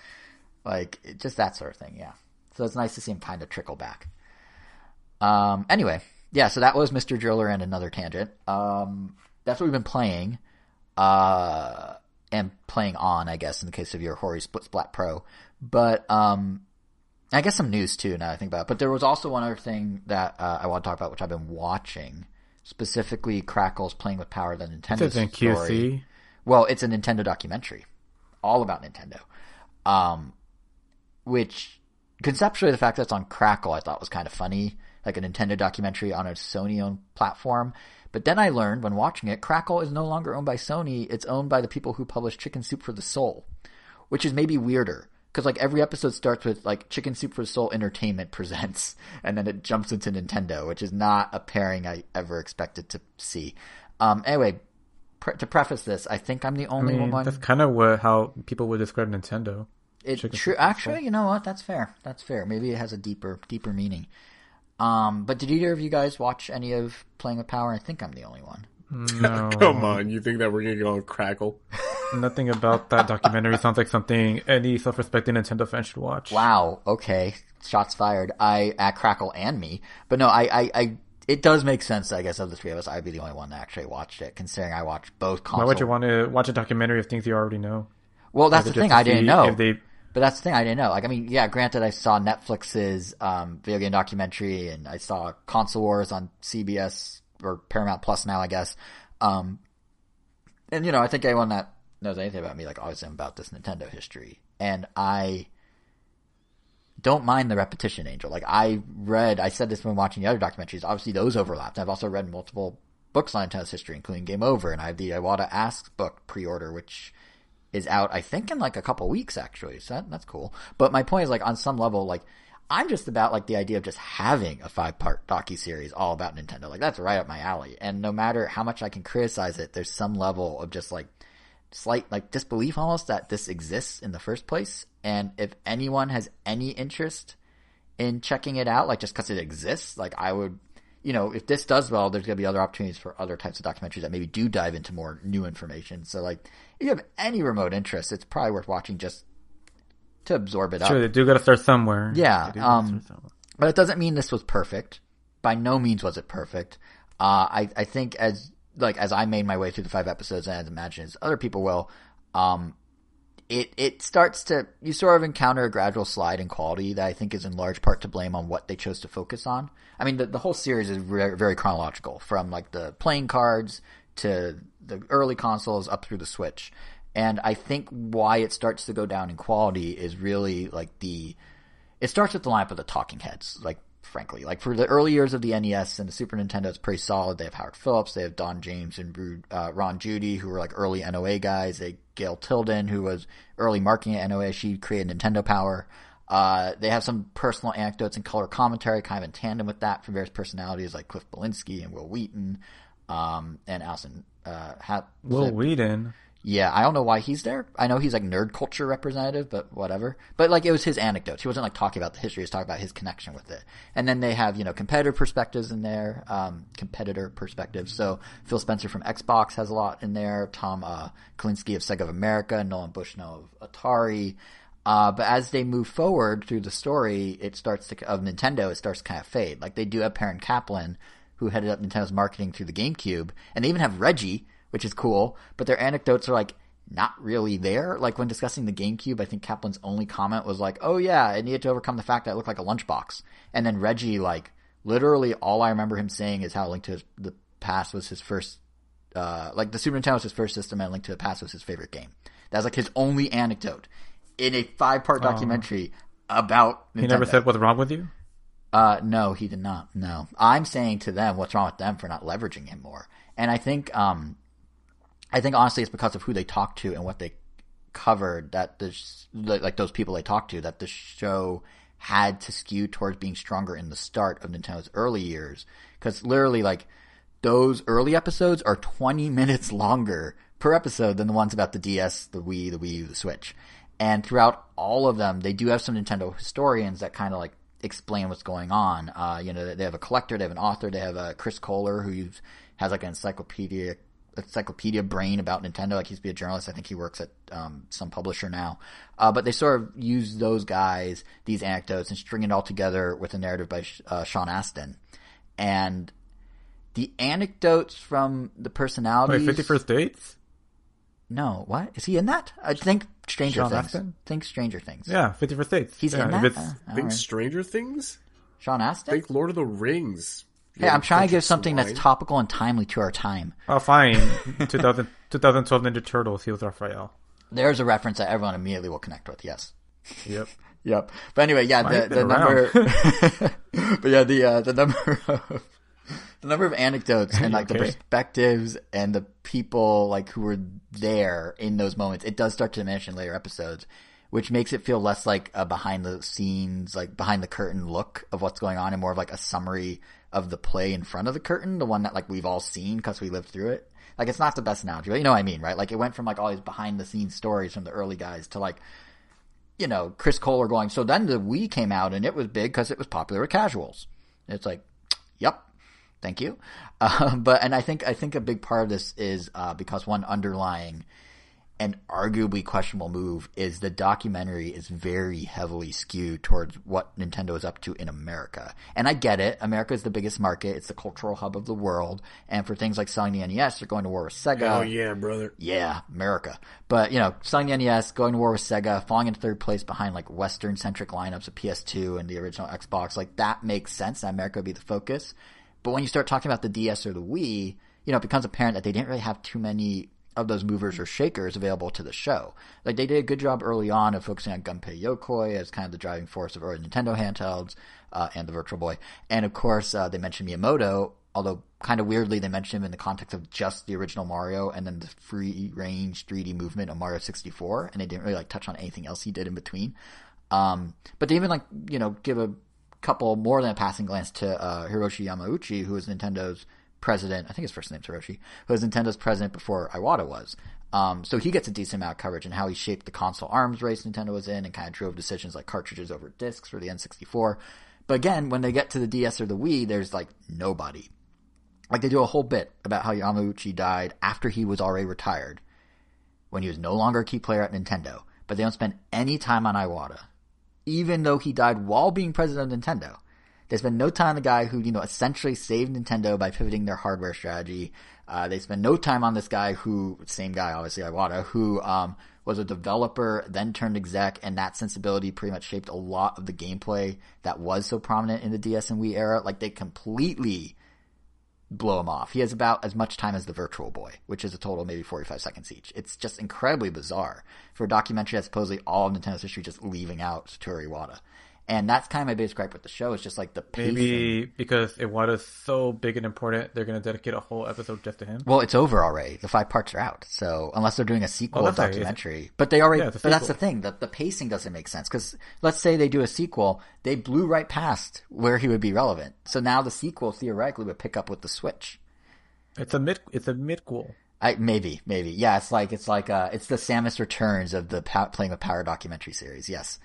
Like just that sort of thing. Yeah, so it's nice to see him kind of trickle back. Anyway, yeah, so that was Mr. Driller and another tangent. That's what we've been playing. And playing on, I guess, in the case of your Hori Split Pad Pro. But I guess some news, too, now that I think about it. But there was also one other thing that I want to talk about, which I've been watching. Specifically, Crackle's Playing with Power, the Nintendo story. QC? Well, it's a Nintendo documentary. All about Nintendo. Which, conceptually, the fact that it's on Crackle I thought was kind of funny. like a Nintendo documentary on a Sony-owned platform. But then I learned when watching it, Crackle is no longer owned by Sony. It's owned by the people who publish Chicken Soup for the Soul, which is maybe weirder. Because like every episode starts with like Chicken Soup for the Soul Entertainment presents, and then it jumps into Nintendo, which is not a pairing I ever expected to see. Anyway, to preface this, I think I'm the only one. That's kind of how people would describe Nintendo. It's true. Actually, you know what? That's fair. That's fair. Maybe it has a deeper meaning. But did either of you guys watch any of Playing with Power? I think I'm the only one. No. Come on, you think that we're gonna go on Crackle? Nothing about that documentary sounds like something any self-respecting Nintendo fan should watch. Wow. Okay. Shots fired. At Crackle and me. But no, it does make sense, I guess, of the three of us, I'd be the only one that actually watched it, considering I watched both consoles. Why would you want to watch a documentary of things you already know? Well, that's the thing, I didn't know. But that's the thing, I didn't know. Like, I mean, yeah, granted, I saw Netflix's video game documentary, and I saw Console Wars on CBS, or Paramount Plus now, I guess. And, you know, I think anyone that knows anything about me, like, obviously I'm about this Nintendo history. And I don't mind the repetition, Angel. Like, I said this when watching the other documentaries, obviously those overlapped. I've also read multiple books on Nintendo's history, including Game Over, and I have the Iwata Asks book pre-order, which is out, I think, in like a couple weeks, actually. So that's cool. But my point is, like, on some level, like, I'm just about like the idea of just having a 5-part docuseries all about Nintendo. Like, that's right up my alley. And no matter how much I can criticize it, there's some level of just like slight like disbelief almost that this exists in the first place. And if anyone has any interest in checking it out, like just because it exists, like I would, you know, if this does well, there's going to be other opportunities for other types of documentaries that maybe do dive into more new information. So like, if you have any remote interest, it's probably worth watching just to absorb it up. Sure, they do got to start somewhere. Yeah. But it doesn't mean this was perfect. By no means was it perfect. I think as I made my way through the 5 episodes, and as imagine as other people will, it starts to, you sort of encounter a gradual slide in quality that I think is in large part to blame on what they chose to focus on. I mean, the whole series is very, very chronological, from like the playing cards to the early consoles up through the Switch. And I think why it starts to go down in quality is really like it starts with the lineup of the talking heads, like, frankly. Like, for the early years of the NES and the Super Nintendo, it's pretty solid. They have Howard Phillips, they have Don James and Ron Judy, who were like early NOA guys. They Gail Tilden, who was early marketing at NOA. She created Nintendo Power. They have some personal anecdotes and color commentary kind of in tandem with that from various personalities like Cliff Belinsky and Will Wheaton, and Alison Will Wheaton? Yeah, I don't know why he's there. I know he's like nerd culture representative, but whatever. But like, it was his anecdotes. He wasn't like talking about the history. He was talking about his connection with it. And then they have, you know, competitor perspectives in there, competitor perspectives. So Phil Spencer from Xbox has a lot in there. Tom Kalinske of Sega of America, Nolan Bushnell of Atari. But as they move forward through the story, of Nintendo, it starts to kind of fade. Like, they do have Perrin Kaplan, who headed up Nintendo's marketing through the GameCube, and they even have Reggie, which is cool, but their anecdotes are like not really there. Like, when discussing the GameCube, I think Kaplan's only comment was like, oh yeah, it needed to overcome the fact that it looked like a lunchbox. And then Reggie, like, literally all I remember him saying is how Link to the Past was his first, like, the Super Nintendo was his first system, and Link to the Past was his favorite game. That's like his only anecdote in a 5-part documentary about Nintendo. He never said what's wrong with you? No, he did not. No. I'm saying to them, what's wrong with them for not leveraging him more? And I think honestly it's because of who they talked to and what they covered that like those people they talked to, that the show had to skew towards being stronger in the start of Nintendo's early years. Because literally, like, those early episodes are 20 minutes longer per episode than the ones about the DS, the Wii, the Wii U, the Switch. And throughout all of them, they do have some Nintendo historians that kind of like explain what's going on. You know, they have a collector, they have an author, they have Chris Kohler, who has like an encyclopedia brain about Nintendo. Like, he used to be a journalist. I think he works at some publisher now. But they sort of use those guys, these anecdotes, and string it all together with a narrative by Sean Astin. And the anecdotes from the personalities... Wait, 51st Dates? No, what? Is he in that? I think Stranger Sean Things. Astin? Think Stranger Things. Yeah, 51st Dates. He's in that? Think right. Stranger Things? Sean Astin? Think Lord of the Rings. Hey, I'm trying to give something that's topical and timely to our time. Oh, fine. 2012 Ninja Turtles, he was Raphael. There's a reference that everyone immediately will connect with, yes. Yep. Yep. But anyway, yeah, the number, but yeah, the number of, the number of anecdotes and like the perspectives and the people like who were there in those moments, it does start to diminish in later episodes, which makes it feel less like a behind the scenes, like behind the curtain look of what's going on and more of like a summary of the play in front of the curtain, the one that like we've all seen because we lived through it. Like it's not the best analogy, but you know what I mean, right? Like it went from like all these behind the scenes stories from the early guys to like, you know, Chris Kohler going, so then the Wii came out and it was big because it was popular with casuals. And it's like, yep, thank you. And I think a big part of this is because one underlying and arguably questionable move is the documentary is very heavily skewed towards what Nintendo is up to in America. And I get it. America is the biggest market. It's the cultural hub of the world. And for things like selling the NES, they're going to war with Sega. Oh, yeah, brother. Yeah, America. But, you know, selling the NES, going to war with Sega, falling into third place behind like Western-centric lineups of PS2 and the original Xbox, like that makes sense. That America would be the focus. But when you start talking about the DS or the Wii, you know, it becomes apparent that they didn't really have too many of those movers or shakers available to the show. Like they did a good job early on of focusing on Gunpei Yokoi as kind of the driving force of early Nintendo handhelds and the Virtual Boy. And of course, they mentioned Miyamoto, although kind of weirdly they mentioned him in the context of just the original Mario and then the free range 3D movement of Mario 64, and they didn't really like touch on anything else he did in between. But they even like, you know, give a couple more than a passing glance to Hiroshi Yamauchi, who was Nintendo's president. I think his first name's Hiroshi, who was Nintendo's president before Iwata was. So he gets a decent amount of coverage and how he shaped the console arms race Nintendo was in and kind of drove decisions like cartridges over discs for the N64. But again, when they get to the DS or the Wii, there's like nobody. Like they do a whole bit about how Yamauchi died after he was already retired, when he was no longer a key player at Nintendo. But they don't spend any time on Iwata, even though he died while being president of Nintendo. They spend no time on the guy who, you know, essentially saved Nintendo by pivoting their hardware strategy. They spend no time on this guy who, same guy, obviously, Iwata, who was a developer, then turned exec, and that sensibility pretty much shaped a lot of the gameplay that was so prominent in the DS and Wii era. Like, they completely blow him off. He has about as much time as the Virtual Boy, which is a total of maybe 45 seconds each. It's just incredibly bizarre for a documentary that's supposedly all of Nintendo's history just leaving out Satoru Iwata. And that's kind of my biggest gripe with the show. It's just like the pacing. Maybe because Iwata's so big and important, they're going to dedicate a whole episode just to him. Well, it's over already. The 5 parts are out. So unless they're doing a sequel documentary. Right. But they already, but that's the thing. The pacing doesn't make sense. Because let's say they do a sequel, they blew right past where he would be relevant. So now the sequel theoretically would pick up with the Switch. It's a midquel. Maybe. Yeah, it's the Samus Returns of the Playing with Power documentary series. Yes.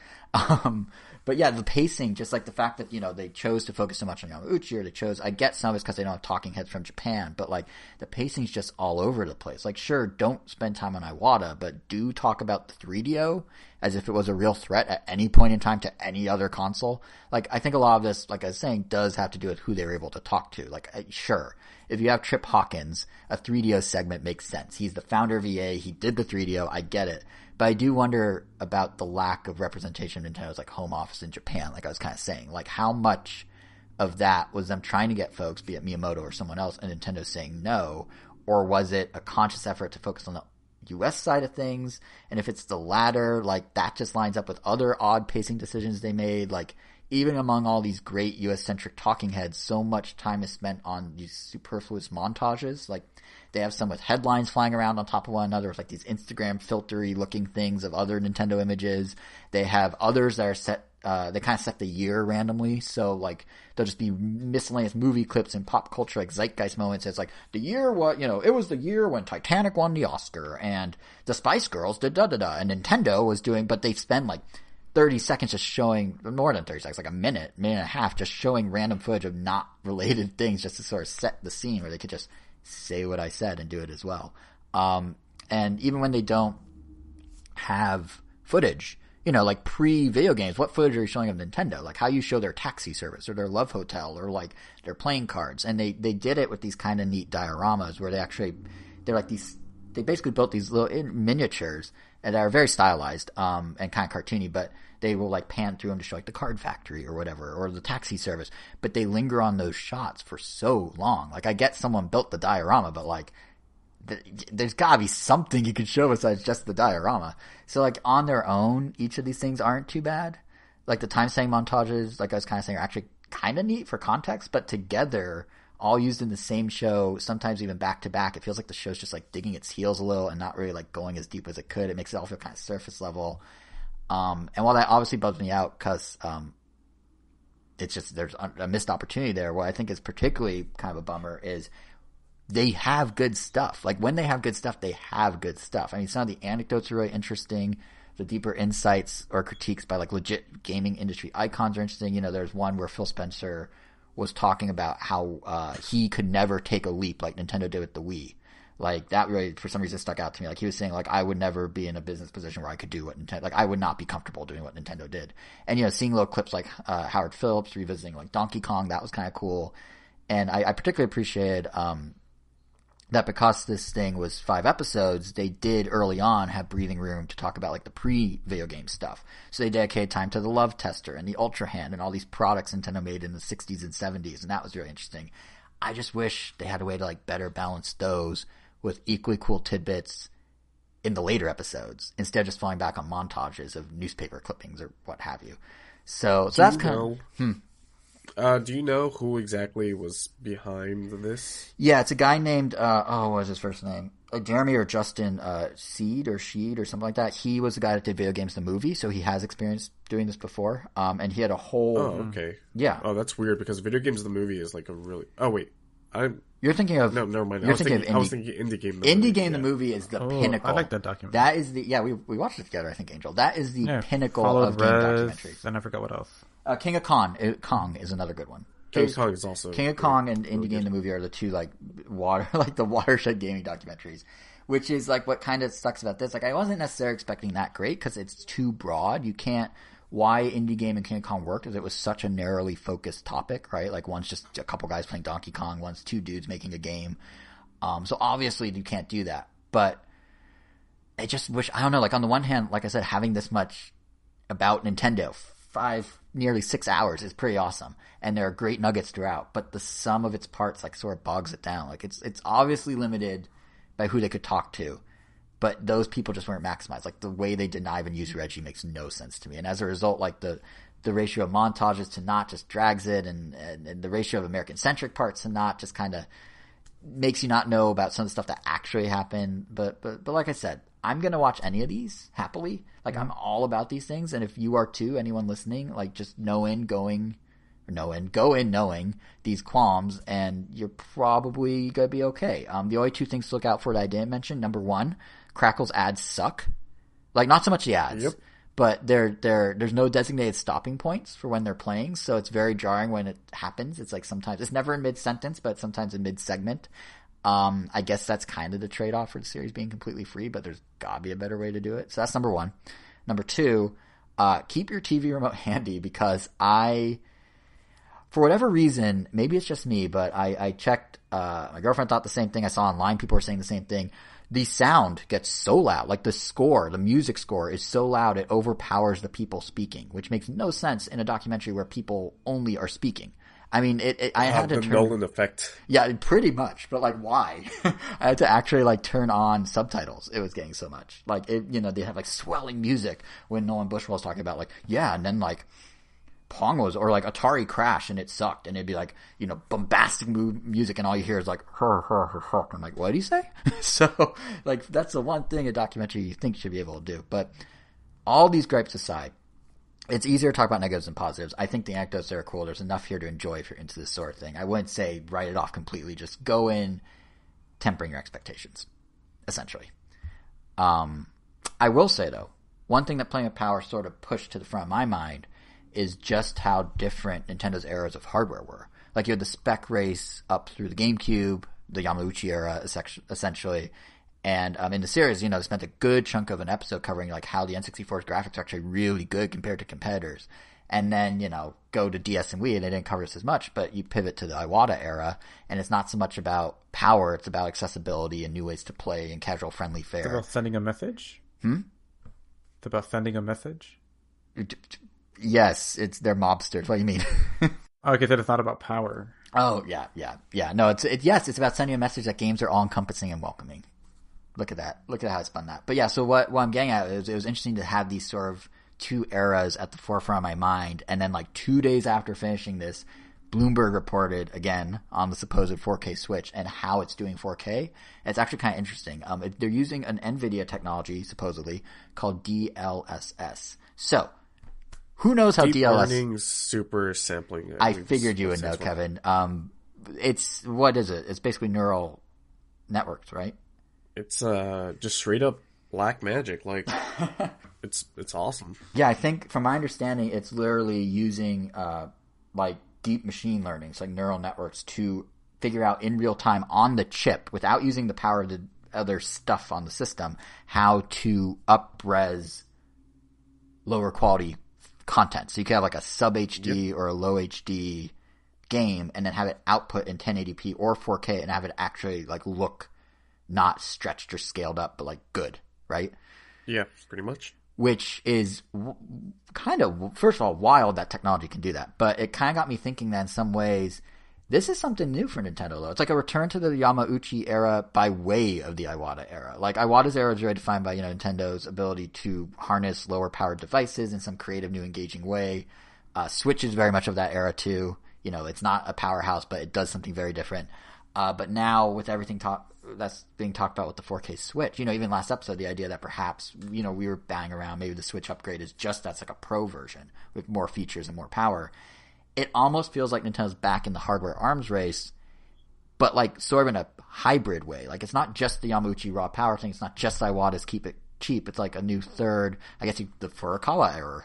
But yeah, the pacing, just like the fact that, you know, they chose to focus so much on Yamauchi, or I get some of it's because they don't have talking heads from Japan, but like the pacing's just all over the place. Like, sure, don't spend time on Iwata, but do talk about the 3DO as if it was a real threat at any point in time to any other console. Like, I think a lot of this, like I was saying, does have to do with who they were able to talk to. Like, sure, if you have Trip Hawkins, a 3DO segment makes sense. He's the founder of EA. He did the 3DO. I get it. But I do wonder about the lack of representation of Nintendo's like home office in Japan, like I was kind of saying. Like, how much of that was them trying to get folks, be it Miyamoto or someone else, and Nintendo saying no? Or was it a conscious effort to focus on the US side of things? And if it's the latter, like that just lines up with other odd pacing decisions they made. Like, even among all these great US-centric talking heads, so much time is spent on these superfluous montages. Like, they have some with headlines flying around on top of one another with like these Instagram filtery looking things of other Nintendo images. They have others that are set, they kind of set the year randomly. So like, there'll just be miscellaneous movie clips and pop culture, like zeitgeist moments. It's like, the year what, you know, it was the year when Titanic won the Oscar and the Spice Girls did da-da-da. And Nintendo was doing, but they spend like 30 seconds just showing, more than 30 seconds, like a minute and a half, just showing random footage of not related things just to sort of set the scene where they could just say what I said and do it as well. And even when they don't have footage, you know, like pre-video games, what footage are you showing of Nintendo? Like how you show their taxi service or their love hotel or like their playing cards. And they did it with these kind of neat dioramas where they basically built these little miniatures that are very stylized, and kind of cartoony, but they will like pan through them to show like the card factory or whatever, or the taxi service, but they linger on those shots for so long. Like, I get someone built the diorama, but like there's gotta be something you can show besides just the diorama. So like on their own, each of these things aren't too bad. Like the time saying montages, like I was kind of saying, are actually kind of neat for context, but together, all used in the same show, sometimes even back to back, it feels like the show's just like digging its heels a little and not really like going as deep as it could. It makes it all feel kind of surface level. And while that obviously bums me out because it's just there's a missed opportunity there, what I think is particularly kind of a bummer is they have good stuff. Like when they have good stuff, they have good stuff. I mean, some of the anecdotes are really interesting. The deeper insights or critiques by like legit gaming industry icons are interesting. You know, there's one where Phil Spencer was talking about how he could never take a leap like Nintendo did with the Wii. Like that really, for some reason, stuck out to me. Like he was saying, like I would never be in a business position where I could do what Nintendo, like I would not be comfortable doing what Nintendo did. And you know, seeing little clips like Howard Phillips revisiting like Donkey Kong, that was kind of cool. And I particularly appreciated that because this thing was 5 episodes, they did early on have breathing room to talk about like the pre-video game stuff. So they dedicated time to the Love Tester and the Ultra Hand and all these products Nintendo made in the 60s and 70s, and that was really interesting. I just wish they had a way to like better balance those with equally cool tidbits in the later episodes instead of just falling back on montages of newspaper clippings or what have you. So that's kind of... do you know who exactly was behind this? Yeah, it's a guy named, what was his first name? Jeremy or Justin Seed or Sheed or something like that. He was the guy that did Video Games the Movie, so he has experience doing this before. And he had a whole... Oh, okay. Yeah. Oh, that's weird because Video Games the Movie is like a really... Oh, wait. You're thinking of... No, never mind. I was thinking Indie Game the Movie. Indie Game the Movie is the pinnacle. I like that documentary. That is the... Yeah, we watched it together, I think, Angel. That is the pinnacle of game documentaries. And I forgot what else. King of Kong is another good one. King of Kong is also... King of Kong and Indie Game the Movie are the two, like, the watershed gaming documentaries. Which is, like, what kind of sucks about this. Like, I wasn't necessarily expecting that great because it's too broad. You can't... Why Indie Game and King of Kong worked is it was such a narrowly focused topic, right? Like one's just a couple guys playing Donkey Kong, one's 2 dudes making a game. So obviously you can't do that. But I just wish, I don't know, like on the one hand, like I said, having this much about Nintendo, 6 hours is pretty awesome. And there are great nuggets throughout, but the sum of its parts like sort of bogs it down. Like it's obviously limited by who they could talk to. But those people just weren't maximized. Like the way they did not even use Reggie makes no sense to me. And as a result, like the ratio of montages to not just drags it, and the ratio of American centric parts to not just kind of makes you not know about some of the stuff that actually happened. But like I said, I'm gonna watch any of these happily. Like I'm all about these things, and if you are too, anyone listening, like just go in knowing these qualms, and you're probably gonna be okay. The only 2 things to look out for that I didn't mention: number 1. Crackle's ads suck. Like, not so much the ads, but there's no designated stopping points for when they're playing, so it's very jarring when it happens. It's like sometimes, it's never in mid-sentence, but sometimes in mid-segment. I guess that's kind of the trade-off for the series being completely free, but there's gotta be a better way to do it. So that's number 1. Number 2, keep your TV remote handy because for whatever reason, maybe it's just me, but I checked, my girlfriend thought the same thing. I saw online people were saying the same thing. The sound gets so loud, like the music score is so loud it overpowers the people speaking, which makes no sense in a documentary where people only are speaking. I mean, I had to turn... The Nolan effect. Yeah, pretty much, but like why? I had to actually like turn on subtitles. It was getting so much. Like, they have like swelling music when Nolan Bushnell was talking about like, yeah, and then like, Pong was, or like Atari crashed and it sucked, and it'd be like, bombastic music, and all you hear is like, I'm like, what did he say? So, like, that's the one thing a documentary you think should be able to do. But all these gripes aside, it's easier to talk about negatives than positives. I think the anecdotes are cool. There's enough here to enjoy if you're into this sort of thing. I wouldn't say write it off completely. Just go in tempering your expectations, essentially. I will say, though, one thing that Playing with Power sort of pushed to the front of my mind is just how different Nintendo's eras of hardware were. Like, you had the spec race up through the GameCube, the Yamauchi era, essentially. And in the series, they spent a good chunk of an episode covering like how the N64's graphics are actually really good compared to competitors. And then, go to DS and Wii, and they didn't cover this as much, but you pivot to the Iwata era, and it's not so much about power, it's about accessibility and new ways to play and casual-friendly fare. It's about sending a message? It's about sending a message? Yes, they're mobsters. What do you mean? Okay, so it's not about power. Oh, yeah. No, it's about sending a message that games are all-encompassing and welcoming. Look at that. Look at how it's spun that. But yeah, so what I'm getting at is it was interesting to have these sort of two eras at the forefront of my mind. And then like 2 days after finishing this, Bloomberg reported again on the supposed 4K Switch and how it's doing 4K. It's actually kind of interesting. They're using an NVIDIA technology, supposedly, called DLSS. So, who knows how Deep DLSS... learning super sampling. I figured you would know, Kevin. What is it? It's basically neural networks, right? It's just straight up black magic. Like, it's awesome. Yeah, I think from my understanding, it's literally using like deep machine learning, so like neural networks, to figure out in real time on the chip, without using the power of the other stuff on the system, how to up-res lower quality content. So you could have like a sub HD or a low HD game and then have it output in 1080p or 4K and have it actually like look not stretched or scaled up, but like good, right? Yeah, pretty much. Which is kind of, first of all, wild that technology can do that. But it kind of got me thinking that in some ways, this is something new for Nintendo, though. It's like a return to the Yamauchi era by way of the Iwata era. Like, Iwata's era is very defined by, Nintendo's ability to harness lower-powered devices in some creative, new, engaging way. Switch is very much of that era, too. It's not a powerhouse, but it does something very different. But now, with everything that's being talked about with the 4K Switch, even last episode, the idea that perhaps, we were banging around, maybe the Switch upgrade is that's like a pro version with more features and more power. It almost feels like Nintendo's back in the hardware arms race, but like sort of in a hybrid way. Like, it's not just the Yamauchi raw power thing. It's not just Iwata's keep it cheap. It's like a new third, I guess, the Furukawa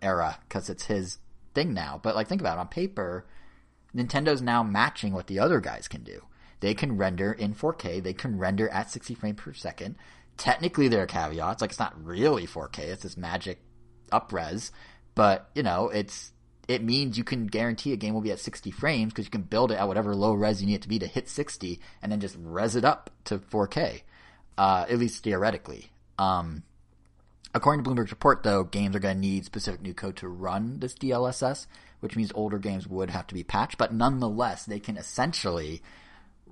era, because it's his thing now. But like, think about it. On paper, Nintendo's now matching what the other guys can do. They can render in 4K. They can render at 60 frames per second. Technically, there are caveats. Like, it's not really 4K. It's this magic up-res. But, it means you can guarantee a game will be at 60 frames because you can build it at whatever low res you need it to be to hit 60 and then just res it up to 4K, at least theoretically. According to Bloomberg's report, though, games are going to need specific new code to run this DLSS, which means older games would have to be patched. But nonetheless, they can essentially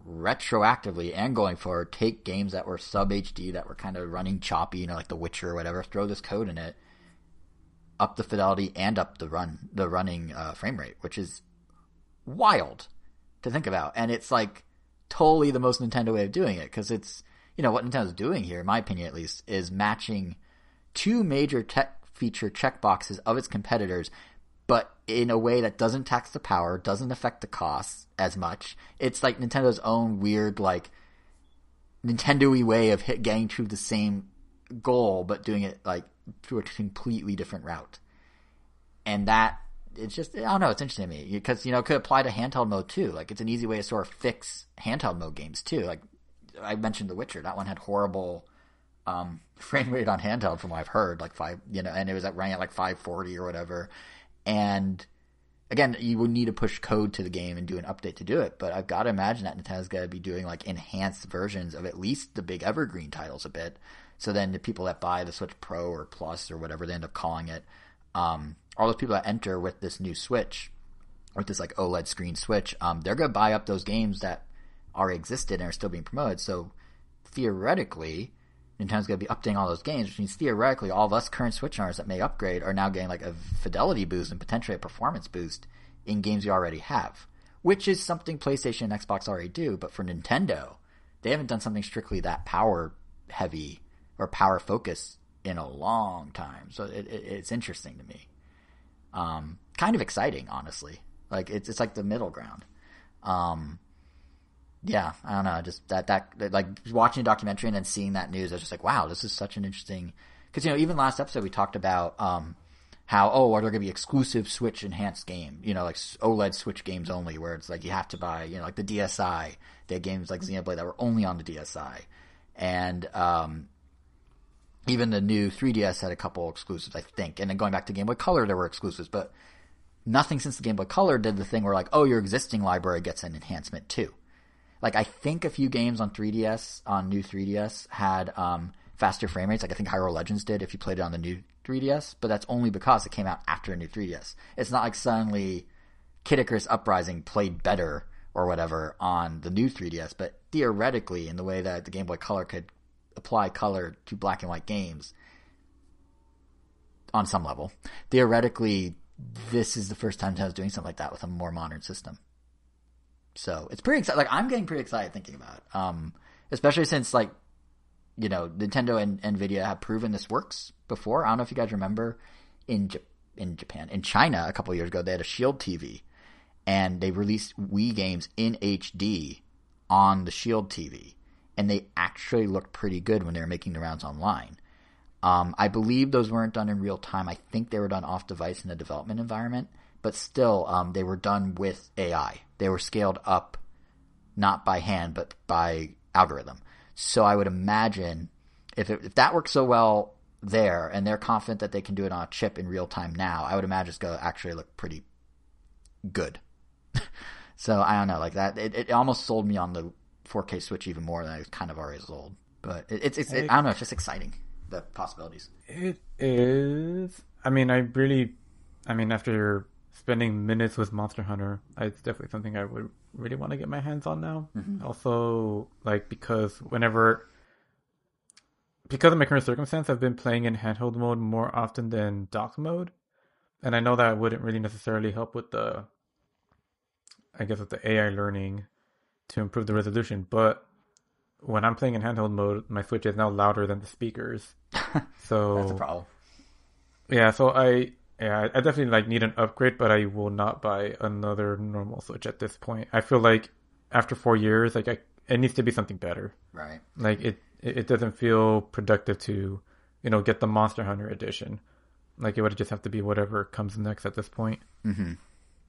retroactively and going forward take games that were sub HD, that were kind of running choppy, like The Witcher or whatever, throw this code in it, up the fidelity and up the running frame rate, which is wild to think about. And it's like totally the most Nintendo way of doing it, because it's, what Nintendo's doing here, in my opinion at least, is matching two major tech feature checkboxes of its competitors, but in a way that doesn't tax the power, doesn't affect the costs as much. It's like Nintendo's own weird, like, Nintendo-y way of getting to the same goal, but doing it like through a completely different route. And that, it's just, I don't know, it's interesting to me because, it could apply to handheld mode too. Like, it's an easy way to sort of fix handheld mode games too. Like, I mentioned The Witcher. That one had horrible frame rate on handheld from what I've heard, like and it was running at like 540 or whatever. And again, you would need to push code to the game and do an update to do it. But I've got to imagine that Nintendo's got to be doing like enhanced versions of at least the big evergreen titles a bit. So then the people that buy the Switch Pro or Plus or whatever they end up calling it, all those people that enter with this new Switch, with this like OLED screen Switch, they're going to buy up those games that already existed and are still being promoted. So theoretically, Nintendo's going to be updating all those games, which means theoretically all of us current Switch owners that may upgrade are now getting like a fidelity boost and potentially a performance boost in games you already have, which is something PlayStation and Xbox already do. But for Nintendo, they haven't done something strictly that power heavy or power focused in a long time. So it's interesting to me. Kind of exciting, honestly. Like, it's like the middle ground. Yeah, I don't know. Just that like watching a documentary and then seeing that news, I was just like, wow, this is such an interesting. Because even last episode we talked about how are there going to be exclusive Switch enhanced game? Like OLED Switch games only, where it's like you have to buy, like the DSi. They had games like Xenoblade that were only on the DSi, and even the new 3DS had a couple exclusives, I think. And then going back to Game Boy Color, there were exclusives, but nothing since the Game Boy Color did the thing where like, your existing library gets an enhancement too. Like, I think a few games on 3DS, on new 3DS, had faster frame rates. Like, I think Hyrule Legends did if you played it on the new 3DS, but that's only because it came out after a new 3DS. It's not like suddenly Kid Icarus Uprising played better or whatever on the new 3DS, but theoretically, in the way that the Game Boy Color could apply color to black and white games on some level. Theoretically, this is the first time Nintendo's doing something like that with a more modern system. So it's pretty exciting. Like, I'm getting pretty excited thinking about it. Especially since, like, you know, Nintendo and Nvidia have proven this works before. I don't know if you guys remember in China a couple of years ago, they had a Shield TV, and they released Wii games in HD on the Shield TV, and they actually looked pretty good when they were making the rounds online. I believe those weren't done in real time. I think they were done off device in a development environment, but still, they were done with AI. They were scaled up, not by hand, but by algorithm. So I would imagine if that works so well there, and they're confident that they can do it on a chip in real time now, I would imagine it's going to actually look pretty good. So I don't know, like that. It almost sold me on the 4K Switch even more than I was kind of already sold. But I don't know, it's just exciting, the possibilities. It is. I mean, after spending minutes with Monster Hunter, it's definitely something I would really want to get my hands on now. Mm-hmm. Also, like, because of my current circumstance, I've been playing in handheld mode more often than dock mode. And I know that wouldn't really necessarily help with the AI learning to improve the resolution. But when I'm playing in handheld mode, my Switch is now louder than the speakers. So that's a problem. Yeah, so I definitely like need an upgrade, but I will not buy another normal Switch at this point. I feel like after 4 years, like it needs to be something better. Right. Like it doesn't feel productive to, get the Monster Hunter edition. Like it would just have to be whatever comes next at this point. Mm-hmm.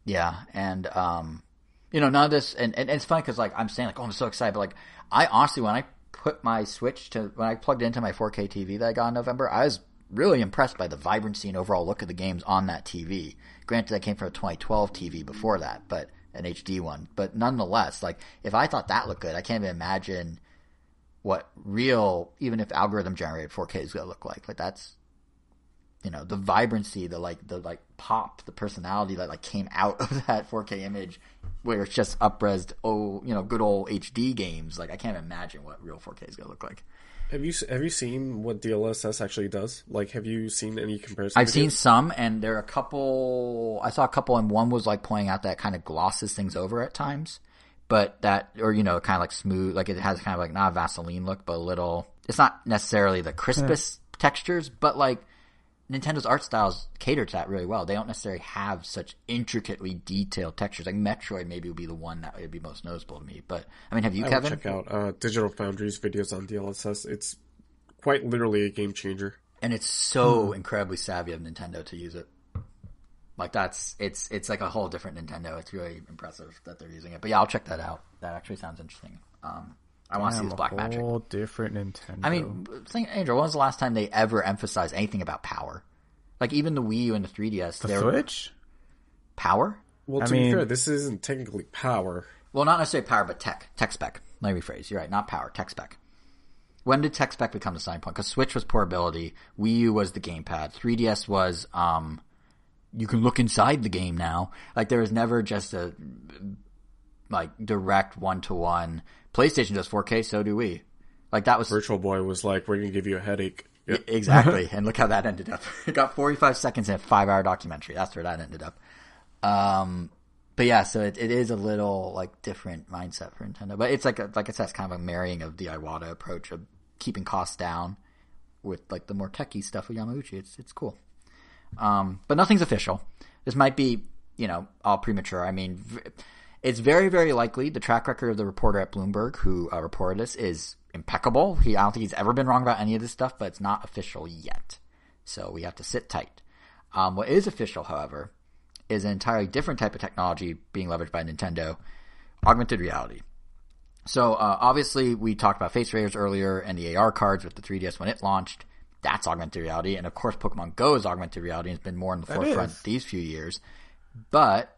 Yeah, and none of this, and it's funny because like I'm saying like, oh, I'm so excited, but like I honestly, when I put my Switch when I plugged it into my 4K TV that I got in November, I was really impressed by the vibrancy and overall look of the games on that TV. Granted, I came from a 2012 TV before that, but an HD one. But nonetheless, like if I thought that looked good, I can't even imagine what real, even if algorithm generated 4K is going to look like. Like that's, the vibrancy, the pop, the personality that like came out of that 4K image, where it's just up-resed, good old HD games. Like I can't imagine what real 4K is going to look like. Have you seen what DLSS actually does? Like, have you seen any comparison? I've seen some, and there are a couple. I saw a couple, and one was like pointing out that kind of glosses things over at times, but that, or kind of like smooth, like it has kind of like not a Vaseline look, but a little. It's not necessarily the crispest textures, but like Nintendo's art styles cater to that really well. They don't necessarily have such intricately detailed textures. Like Metroid maybe would be the one that would be most noticeable to me. But I mean, have you, Kevin? Check out Digital Foundry's videos on DLSS. It's quite literally a game changer, and it's so incredibly savvy of Nintendo to use it. Like it's like a whole different Nintendo. It's really impressive that they're using it. But yeah, I'll check that out. That actually sounds interesting. I want to see this black magic. A whole different Nintendo. I mean, Angel, when was the last time they ever emphasized anything about power? Like even the Wii U and the 3DS. The Switch? Power? Well, to be fair, this isn't technically power. Well, not necessarily power, but tech spec. Let me rephrase. You're right, not power, tech spec. When did tech spec become the selling point? Because Switch was portability, Wii U was the gamepad, 3DS was you can look inside the game now. Like there was never just a direct one-to-one. PlayStation does 4K, so do we. Like that was Virtual Boy was like, we're gonna give you a headache. Yep. Exactly, and look how that ended up. It got 45 seconds in a 5-hour documentary. That's where that ended up. But yeah, so it is a little like different mindset for Nintendo. But it's like I said, it's kind of a marrying of the Iwata approach of keeping costs down with like the more techie stuff with Yamauchi. It's cool. But nothing's official. This might be all premature. I mean. It's very, very likely the track record of the reporter at Bloomberg who reported this is impeccable. I don't think he's ever been wrong about any of this stuff, but it's not official yet. So we have to sit tight. What is official, however, is an entirely different type of technology being leveraged by Nintendo, augmented reality. So obviously we talked about face raiders earlier and the AR cards with the 3DS when it launched. That's augmented reality. And of course Pokemon Go is augmented reality and has been more in the forefront these few years. But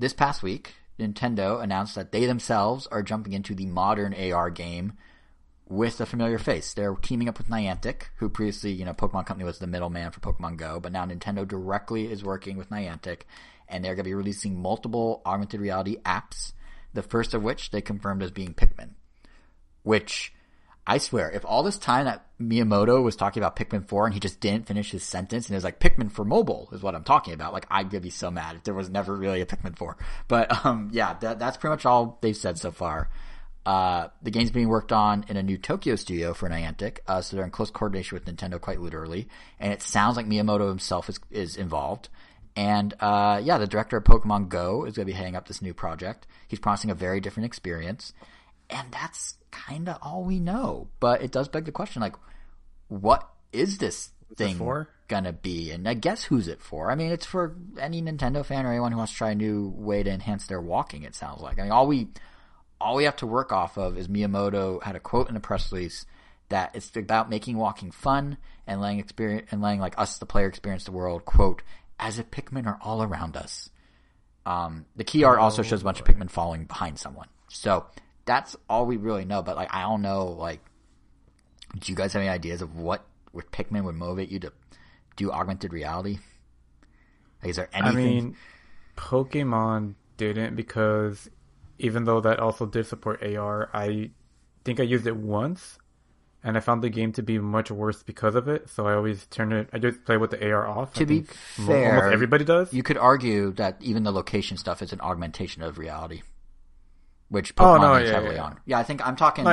this past week, Nintendo announced that they themselves are jumping into the modern AR game with a familiar face. They're teaming up with Niantic, who previously, Pokemon Company was the middleman for Pokemon Go, but now Nintendo directly is working with Niantic, and they're going to be releasing multiple augmented reality apps, the first of which they confirmed as being Pikmin, which I swear, if all this time that Miyamoto was talking about Pikmin 4 and he just didn't finish his sentence and it was like, Pikmin for mobile is what I'm talking about, like, I'd be so mad if there was never really a Pikmin 4. But, yeah, that's pretty much all they've said so far. The game's being worked on in a new Tokyo studio for Niantic, so they're in close coordination with Nintendo quite literally. And it sounds like Miyamoto himself is involved. And, yeah, the director of Pokemon Go is going to be heading up this new project. He's promising a very different experience. And that's kind of all we know. But it does beg the question, like, what is this thing going to be? And I guess who's it for? I mean, it's for any Nintendo fan or anyone who wants to try a new way to enhance their walking, it sounds like. I mean, all we have to work off of is Miyamoto had a quote in a press release that it's about making walking fun and letting like us, the player, experience the world, quote, as if Pikmin are all around us. The key art also shows a bunch of Pikmin falling behind someone. So that's all we really know. But, like, I don't know, like, do you guys have any ideas of what with Pikmin would motivate you to do augmented reality? Like, is there anything? I mean, Pokemon didn't, because even though that also did support AR, I think I used it once, and I found the game to be much worse because of it. So I always I just play with the AR off. To be fair, almost everybody does. You could argue that even the location stuff is an augmentation of reality, which Pokemon is heavily on. Yeah, I think I'm talking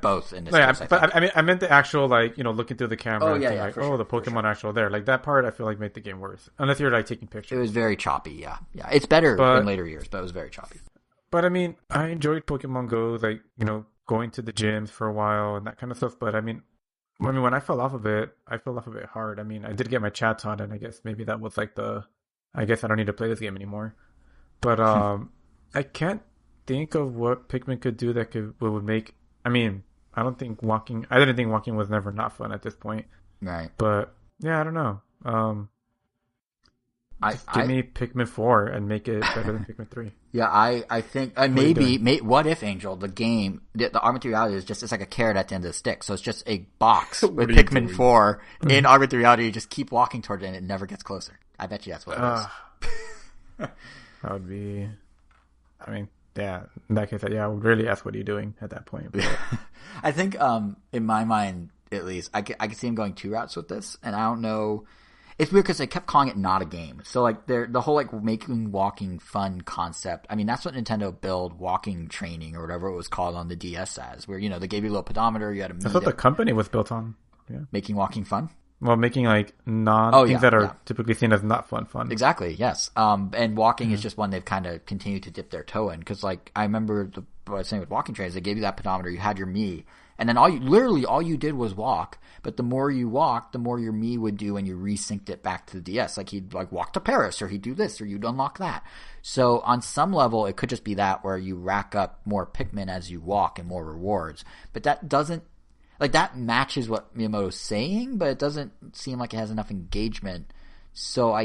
both in this case. But I meant the actual, like, looking through the camera. The sure, Pokemon actual there. Like, that part I feel like made the game worse. Unless you're, like, taking pictures. It was very choppy, yeah. It's better in later years, but it was very choppy. But, I mean, I enjoyed Pokemon Go, like, going to the gyms for a while and that kind of stuff. But, I mean, when I fell off of it, I fell off of it hard. I mean, I did get my chats on, and I guess maybe that was, like, I guess I don't need to play this game anymore. But, I can't think of what Pikmin could do that would make. I mean, I didn't think walking was never not fun at this point. Right. But yeah, I don't know. Give me Pikmin 4 and make it better than Pikmin 3. Yeah, I think maybe what if, Angel, the game, the augmented reality is just, it's like a carrot at the end of the stick. So it's just a box with Pikmin 4 in augmented reality. You just keep walking toward it and it never gets closer. I bet you that's what it is. That would be, I mean, yeah, in that case, I would really ask what are you doing at that point. But I think, in my mind, at least, I can see him going two routes with this, and I don't know. It's weird because they kept calling it not a game. So, like, the whole, like, making walking fun concept, I mean, that's what Nintendo built walking training or whatever it was called on the DS as, where, they gave you a little pedometer, you had to move. That's what the company was built on. Yeah. Making walking fun? Well, making, like, things that are typically seen as not fun. Exactly, yes. And walking is just one they've kind of continued to dip their toe in. Because, like, I remember what I was saying with walking trains, they gave you that pedometer, you had your Mii, and then all you did was walk. But the more you walked, the more your Mii would do, and you resynced it back to the DS. Like, he'd, like, walk to Paris, or he'd do this, or you'd unlock that. So, on some level, it could just be that, where you rack up more Pikmin as you walk and more rewards. But that doesn't, like, that matches what Miyamoto's saying, but it doesn't seem like it has enough engagement. So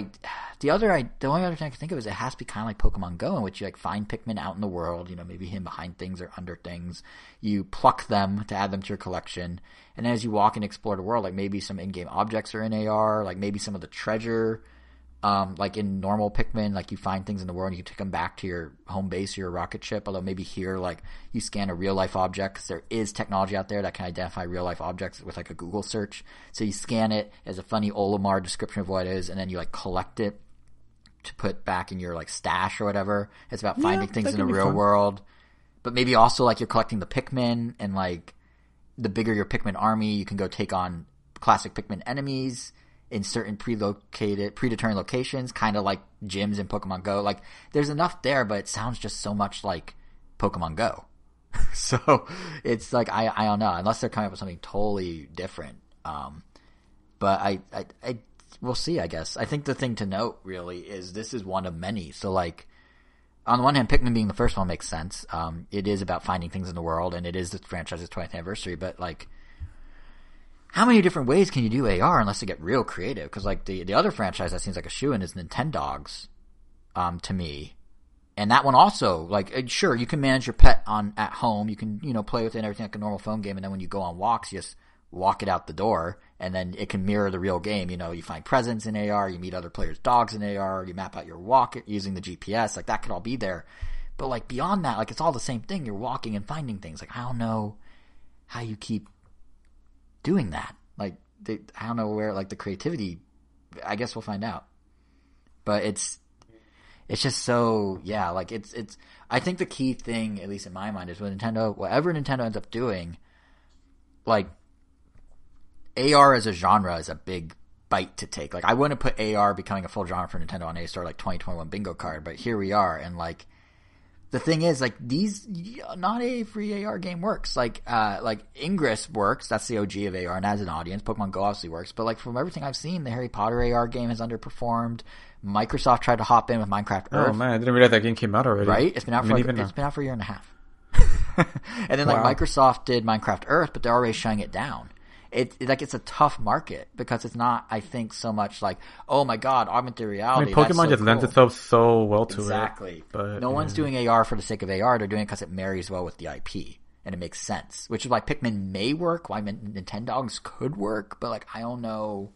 the only other thing I can think of is it has to be kind of like Pokemon Go, in which you, like, find Pikmin out in the world, maybe hidden behind things or under things. You pluck them to add them to your collection. And then as you walk and explore the world, like, maybe some in-game objects are in AR, like, maybe some of the treasure, like in normal Pikmin, like, you find things in the world and you can take them back to your home base or your rocket ship. Although maybe here, like, you scan a real life object, because there is technology out there that can identify real life objects with, like, a Google search. So you scan it as a funny Olimar description of what it is, and then you, like, collect it to put back in your, like, stash or whatever. It's about finding things in the real world. But maybe also, like, you're collecting the Pikmin, and, like, the bigger your Pikmin army, you can go take on classic Pikmin enemies in certain predetermined locations, kind of like gyms in Pokemon Go. Like, there's enough there, but it sounds just so much like Pokemon Go. So it's like, I don't know, unless they're coming up with something totally different. But I we'll see, I guess. I think the thing to note really is this is one of many. So, like, on the one hand, Pikmin being the first one makes sense. It is about finding things in the world, and it is the franchise's 20th anniversary, but, like, how many different ways can you do AR unless they get real creative? Because, like, the other franchise that seems like a shoo-in is Nintendogs, to me. And that one also, like, sure, you can manage your pet at home. You can, play with it and everything like a normal phone game. And then when you go on walks, you just walk it out the door. And then it can mirror the real game. You find presents in AR. You meet other players' dogs in AR. You map out your walk using the GPS. Like, that could all be there. But, like, beyond that, like, it's all the same thing. You're walking and finding things. Like, I don't know how you keep doing that. Like, I don't know where, like, the creativity, I guess we'll find out. But it's just so, yeah, like, it's, I think the key thing, at least in my mind, is whatever Nintendo ends up doing, like, AR as a genre is a big bite to take. Like, I wouldn't put AR becoming a full genre for Nintendo on a store like 2021 bingo card, but here we are, and, like, the thing is, like, not a free AR game works. Like Ingress works. That's the OG of AR, and as an audience, Pokemon Go obviously works. But, like, from everything I've seen, the Harry Potter AR game has underperformed. Microsoft tried to hop in with Minecraft Earth. Oh man, I didn't realize that game came out already. Right? It's been out for a year and a half. And then, like, Microsoft did Minecraft Earth, but they're already shutting it down. It's a tough market because it's not, I think, so much like, oh my god, augmented reality. I mean, Pokemon just lends itself so well to it. Exactly. But no one's doing AR for the sake of AR. They're doing it because it marries well with the IP and it makes sense. Which is why Pikmin may work, why Nintendogs could work, but, like, I don't know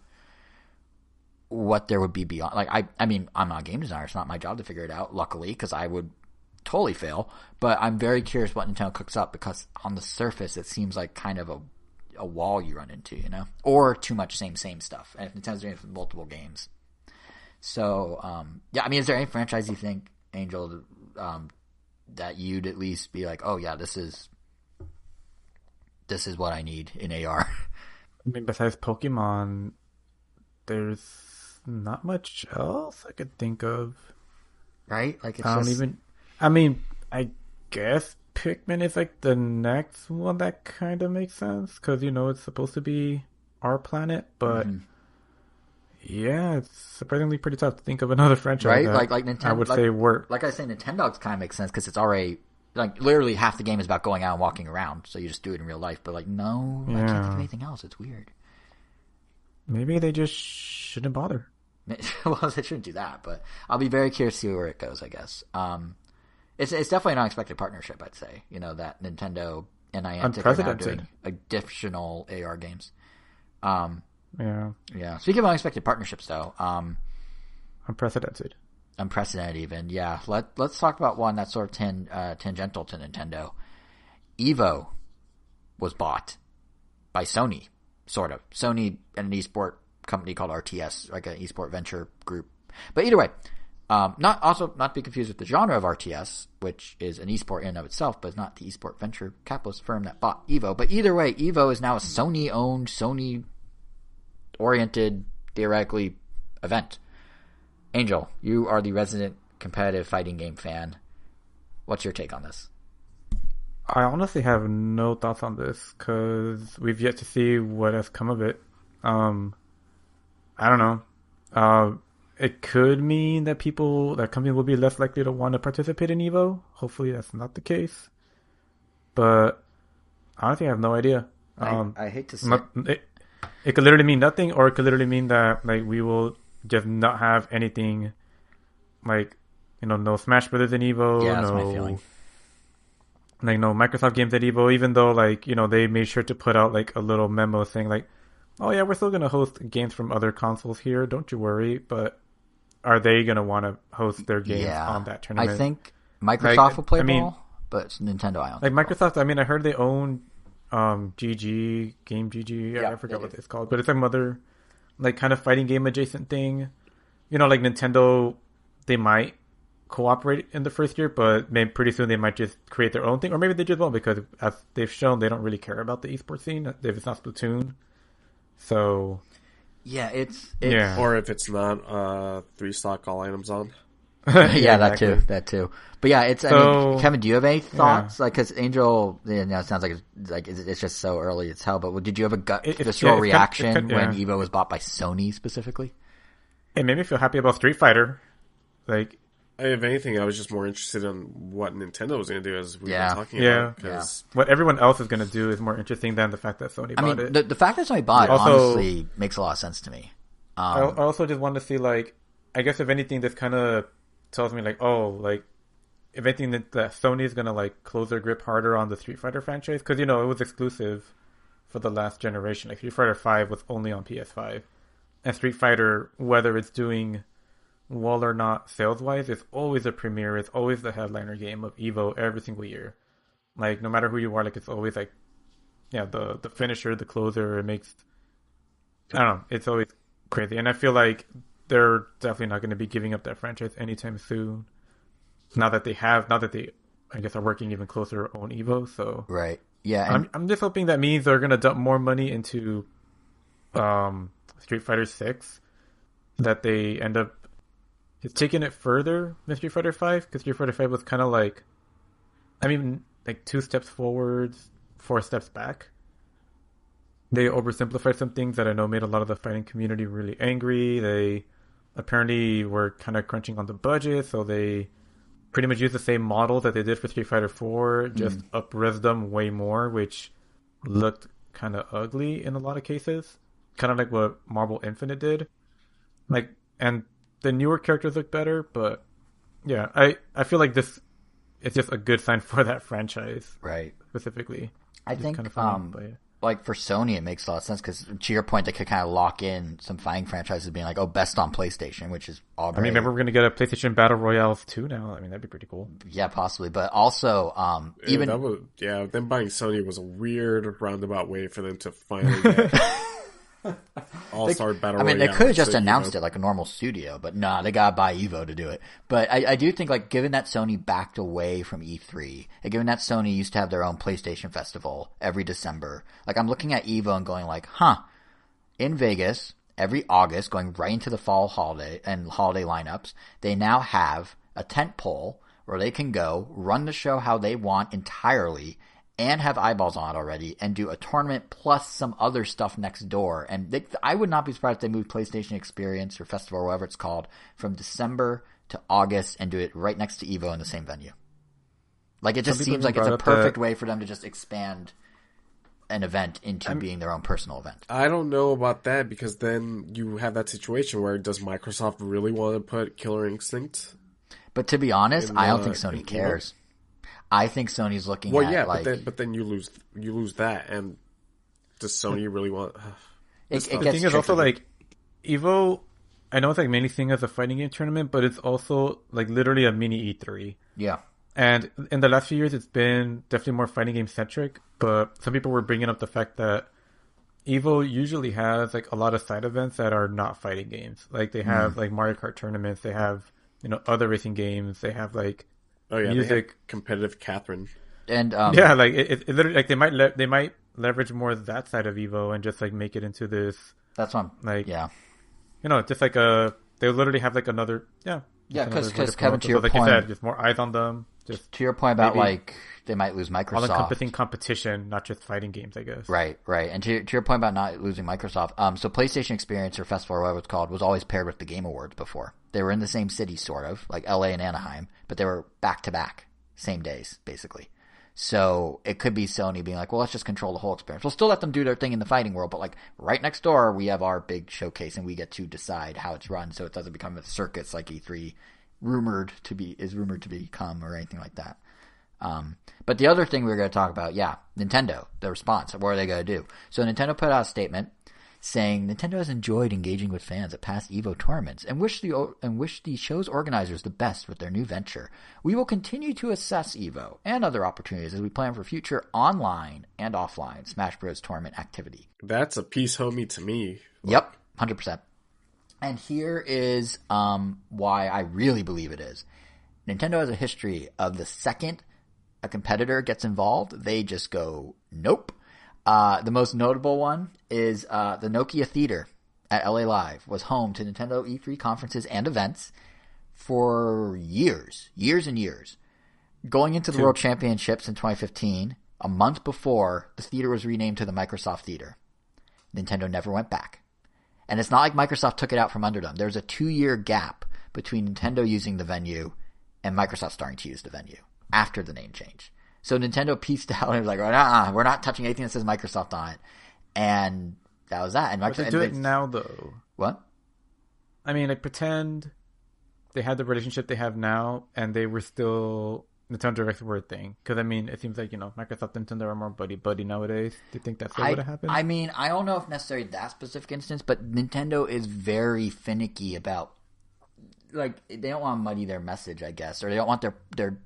what there would be beyond. Like, I mean, I'm not a game designer. It's not my job to figure it out, luckily, because I would totally fail. But I'm very curious what Nintendo cooks up because on the surface it seems like kind of a wall you run into, you know, or too much same stuff. And if Nintendo's doing it for multiple games, so yeah, I mean, is there any franchise you think, Angel, that you'd at least be like, oh yeah, this is what I need in AR? I mean, besides Pokemon, there's not much else I could think of. Right? Like, I mean, I guess Pikmin is, like, the next one that kind of makes sense because, you know, it's supposed to be our planet, but yeah, it's surprisingly pretty tough to think of another franchise, right? Like Nintendo, I would say work. Like I say, Nintendogs kind of makes sense because it's already, like, literally half the game is about going out and walking around, so you just do it in real life. But, like, no, I can't think of anything else. It's weird. Maybe they just shouldn't bother. Well, they shouldn't do that, but I'll be very curious to see where it goes, I guess. It's definitely an unexpected partnership, I'd say. You know, that Nintendo and Niantic are now doing additional AR games. Yeah. Speaking of unexpected partnerships, though, unprecedented even. Yeah. Let's talk about one that's sort of tangential to Nintendo. Evo was bought by Sony, sort of. Sony and an esport company called RTS, like an esport venture group. But either way, not to be confused with the genre of RTS, which is an esport in and of itself, but it's not the esport venture capitalist firm that bought Evo. But either way, Evo is now a Sony-owned, Sony-oriented, theoretically, event. Angel, you are the resident competitive fighting game fan. What's your take on this? I honestly have no thoughts on this because we've yet to see what has come of it. I don't know. It could mean that companies will be less likely to want to participate in Evo. Hopefully that's not the case. But honestly, I have no idea. I hate to say it could literally mean nothing, or it could literally mean that, like, we will just not have anything, like, you know, no Smash Brothers in Evo. Yeah, that's my feeling. Like, no Microsoft games at Evo, even though, like, you know, they made sure to put out, like, a little memo saying, like, oh yeah, we're still going to host games from other consoles here, don't you worry. But are they going to want to host their games on that tournament? I think Microsoft will play ball, but Nintendo, I don't think. Like, Microsoft, I mean, I heard they own GG, Game GG, yeah, I forgot what it's called, but it's some other, like, kind of fighting game adjacent thing. You know, like, Nintendo, they might cooperate in the first year, but maybe pretty soon they might just create their own thing, or maybe they just won't, because as they've shown, they don't really care about the esports scene if it's not Splatoon. So yeah, it's or if it's not 3 stock all items on. Yeah, that too. But yeah, it's. I mean, Kevin, do you have any thoughts? Yeah. Like, because Angel, it sounds like it's just so early as hell. But did you have a gut visceral reaction when Evo was bought by Sony specifically? It made me feel happy about Street Fighter. Like, if anything, I was just more interested in what Nintendo was going to do, as we were talking about. Yeah. What everyone else is going to do is more interesting than the fact that Sony bought it. The fact that Sony bought it honestly makes a lot of sense to me. I also just want to see, like, I guess if anything, this kind of tells me, like, oh, like, if anything, that Sony is going to, like, close their grip harder on the Street Fighter franchise. Because, you know, it was exclusive for the last generation. Like, Street Fighter 5 was only on PS5. And Street Fighter, whether it's doing well or not sales-wise, it's always a premiere. It's always the headliner game of Evo every single year. Like, no matter who you are, like, it's always, like, the finisher, the closer. It makes, I don't know, it's always crazy, and I feel like they're definitely not going to be giving up that franchise anytime soon. Now that they, I guess, are working even closer on Evo. So Right. Yeah. And I'm just hoping that means they're going to dump more money into Street Fighter 6, that they end up taking it further than Street Fighter 5, because Street Fighter 5 was kind of like, I mean, like 2 steps forwards, 4 steps back. They oversimplified some things that I know made a lot of the fighting community really angry. They apparently were kind of crunching on the budget, so they pretty much used the same model that they did for Street Fighter 4, just up-res them way more, which looked kind of ugly in a lot of cases. Kind of like what Marvel Infinite did. Like, and the newer characters look better, but yeah, I feel like this is just a good sign for that franchise, right. specifically. I Just think, kind of funny, but yeah. like for Sony, it makes a lot of sense because, to your point, they could kind of lock in some fighting franchises being like, oh, best on PlayStation, which is all great. I mean, maybe we're going to get a PlayStation Battle Royale 2 now. I mean, that'd be pretty cool. Yeah, possibly. But also, even... them buying Sony was a weird roundabout way for them to finally get All-Star Battle Royale. I mean, they could have just announced it like a normal studio, but nah, they gotta buy Evo to do it. But I do think, like, given that Sony backed away from E3, and given that Sony used to have their own PlayStation Festival every December, like, I'm looking at Evo and going like, in Vegas, every August, going right into the fall holiday and holiday lineups, they now have a tent pole where they can go, run the show how they want entirely, and have eyeballs on it already, and do a tournament plus some other stuff next door. And I would not be surprised if they moved PlayStation Experience or Festival or whatever it's called from December to August and do it right next to Evo in the same venue. Like, it just seems like it's a perfect way for them to just expand an event into being their own personal event. I don't know about that, because then you have that situation where, does Microsoft really want to put Killer Instinct? But to be honest, I don't think Sony cares. I think Sony's looking at like... but then you lose that, and does Sony really want... The thing is also, like, Evo, I know it's like mainly seen as a fighting game tournament, but it's also like literally a mini E3. Yeah. And in the last few years, it's been definitely more fighting game centric, but some people were bringing up the fact that Evo usually has like a lot of side events that are not fighting games. Like, they have like Mario Kart tournaments, they have, other racing games, they have like music, competitive Catherine, and like it literally, like they might leverage more that side of Evo and just like make it into this. That's one, like, just like they literally have like another because Kevin, to your like point, you said, just more eyes on them. Just to your point about like they might lose Microsoft, all-encompassing competition, not just fighting games, I guess. Right. And to your point about not losing Microsoft, so PlayStation Experience or Festival or whatever it's called was always paired with the Game Awards before. They were in the same city, sort of, like LA and Anaheim, but they were back to back, same days, basically. So it could be Sony being like, well, let's just control the whole experience. We'll still let them do their thing in the fighting world, but like right next door, we have our big showcase and we get to decide how it's run, so it doesn't become a circus like E3 rumored to become or anything like that. But the other thing we were going to talk about, Nintendo, the response. What are they going to do? So Nintendo put out a statement saying Nintendo has enjoyed engaging with fans at past Evo tournaments and wish the show's organizers the best with their new venture. We will continue to assess Evo and other opportunities as we plan for future online and offline Smash Bros. Tournament activity. That's a piece homie to me. Yep, 100%. And here is why I really believe it is. Nintendo has a history of the second a competitor gets involved, they just go, nope. The most notable one is the Nokia Theater at LA Live was home to Nintendo E3 conferences and events for years and years. Going into the World Championships in 2015, a month before, the theater was renamed to the Microsoft Theater. Nintendo never went back. And it's not like Microsoft took it out from under them. There's a 2-year gap between Nintendo using the venue and Microsoft starting to use the venue after the name change. So Nintendo pieced out and was like, we're not touching anything that says Microsoft on it. And that was that. And Microsoft, they do it now, though. What? I mean, like, pretend they had the relationship they have now and they were still Nintendo Directs were a thing. Because, I mean, it seems like, Microsoft and Nintendo are more buddy-buddy nowadays. Do you think that's what would have happened? I mean, I don't know if necessarily that specific instance, but Nintendo is very finicky about, like, they don't want to muddy their message, I guess. Or they don't want their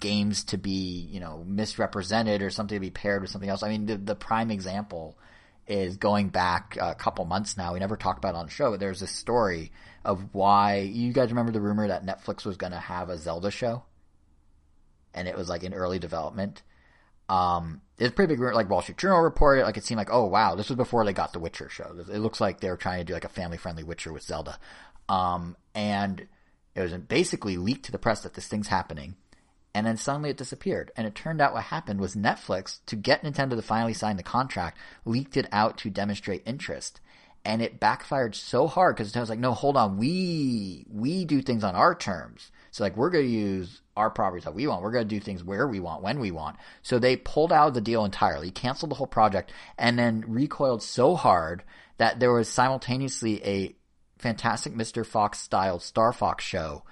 games to be, misrepresented or something to be paired with something else. I mean, the prime example is going back a couple months now. We never talked about it on the show, but there's this story of why, you guys remember the rumor that Netflix was going to have a Zelda show? And it was like in early development. It's pretty big, like Wall Street Journal reported, like it seemed like, oh wow, this was before they got the Witcher show. It looks like they were trying to do like a family-friendly Witcher with Zelda. And it was basically leaked to the press that this thing's happening. And then suddenly it disappeared. And it turned out what happened was Netflix, to get Nintendo to finally sign the contract, leaked it out to demonstrate interest. And it backfired so hard because Nintendo's like, no, hold on, we do things on our terms. So like, we're going to use our properties that we want. We're going to do things where we want, when we want. So they pulled out of the deal entirely, canceled the whole project, and then recoiled so hard that there was simultaneously a Fantastic Mr. Fox styled Star Fox show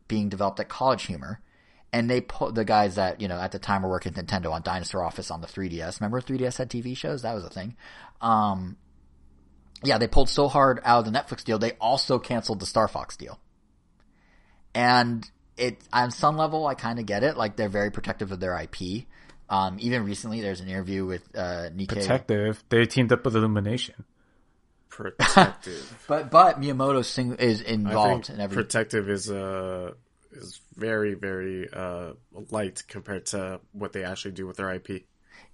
being developed at College Humor. And they put the guys that, at the time were working at Nintendo on Dinosaur Office on the 3DS. Remember 3DS had TV shows? That was a thing. They pulled so hard out of the Netflix deal, they also canceled the Star Fox deal. And on some level, I kind of get it. Like, they're very protective of their IP. Even recently, there's an interview with Nikkei. Protective? They teamed up with Illumination. Protective. but Miyamoto is involved in everything. Protective is very, very light compared to what they actually do with their IP.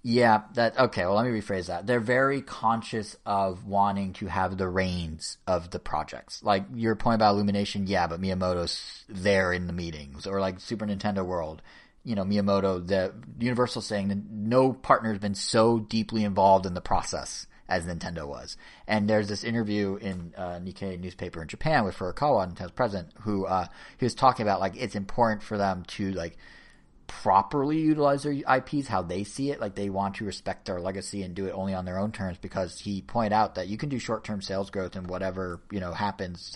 Yeah, okay, well, let me rephrase that. They're very conscious of wanting to have the reins of the projects. Like, your point about Illumination, yeah, but Miyamoto's there in the meetings. Or like Super Nintendo World, Miyamoto, the Universal saying that no partner has been so deeply involved in the process as Nintendo was. And there's this interview in Nikkei newspaper in Japan with Furukawa, Nintendo's president, who he was talking about, like, it's important for them to, like, properly utilize their IPs how they see it. Like, they want to respect their legacy and do it only on their own terms, because he pointed out that you can do short-term sales growth and whatever, happens.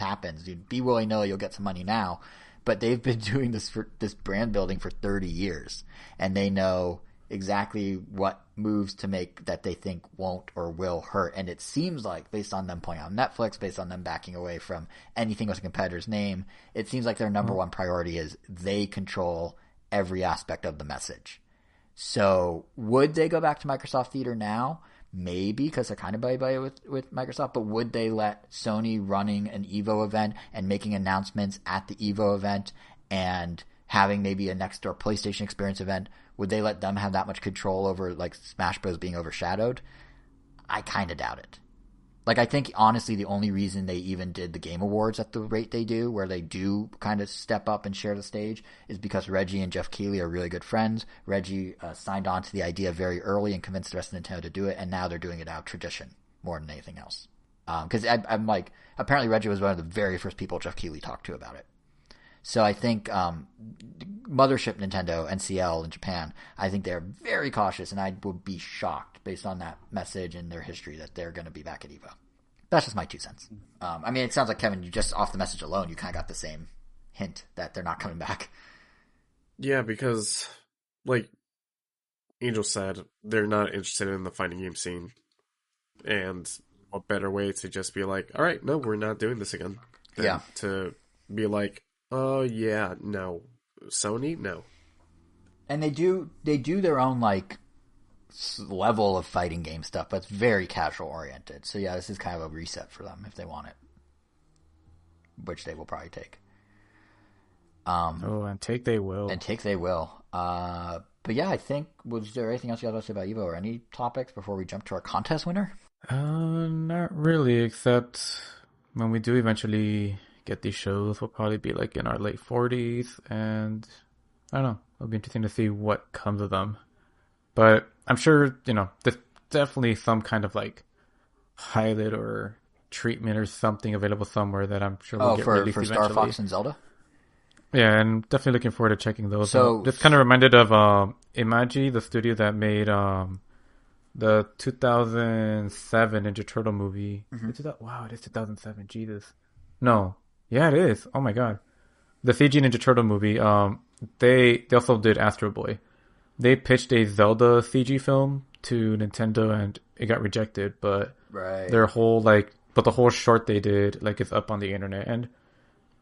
You'd be willy-nilly, you'll get some money now. But they've been doing this brand building for 30 years, and they know exactly what moves to make that they think won't or will hurt. And it seems like, based on them pointing out Netflix, based on them backing away from anything with a competitor's name, it seems like their number one priority is they control every aspect of the message. So would they go back to Microsoft Theater now? Maybe, because they're kind of buddy-buddy with Microsoft, but would they let Sony running an Evo event and making announcements at the Evo event and having maybe a next door PlayStation Experience event, would they let them have that much control over, like, Smash Bros. Being overshadowed? I kind of doubt it. Like, I think, honestly, the only reason they even did the Game Awards at the rate they do, where they do kind of step up and share the stage, is because Reggie and Jeff Keighley are really good friends. Reggie signed on to the idea very early and convinced the rest of Nintendo to do it, and now they're doing it out of tradition more than anything else. Because I'm like, apparently Reggie was one of the very first people Jeff Keighley talked to about it. So I think Mothership Nintendo, NCL in Japan, I think they're very cautious, and I would be shocked based on that message and their history that they're going to be back at Evo. That's just my 2 cents. I mean, it sounds like, Kevin, you just off the message alone, you kind of got the same hint that they're not coming back. Yeah, because, like Angel said, they're not interested in the fighting game scene. And a better way to just be like, all right, no, we're not doing this again. Than to be like, oh, yeah, no. Sony? No. And they do their own, like, level of fighting game stuff, but it's very casual oriented. So yeah, this is kind of a reset for them if they want it, which they will probably take. And take they will. But yeah, I think, was there anything else you had to say about Evo, or any topics before we jump to our contest winner? Not really, except when we do eventually get these shows, we'll probably be like in our late 40s, and I don't know, it'll be interesting to see what comes of them. But I'm sure, there's definitely some kind of like pilot or treatment or something available somewhere that I'm sure will get released for eventually. Star Fox and Zelda? Yeah, and definitely looking forward to checking those out. Just kind of reminded of Imagi, the studio that made the 2007 Ninja Turtle movie. Mm-hmm. Wow, it is 2007. Jesus. No. Yeah, it is. Oh my god. The CG Ninja Turtle movie, they also did Astro Boy. They pitched a Zelda CG film to Nintendo and it got rejected, but their whole the whole short they did is up on the internet, and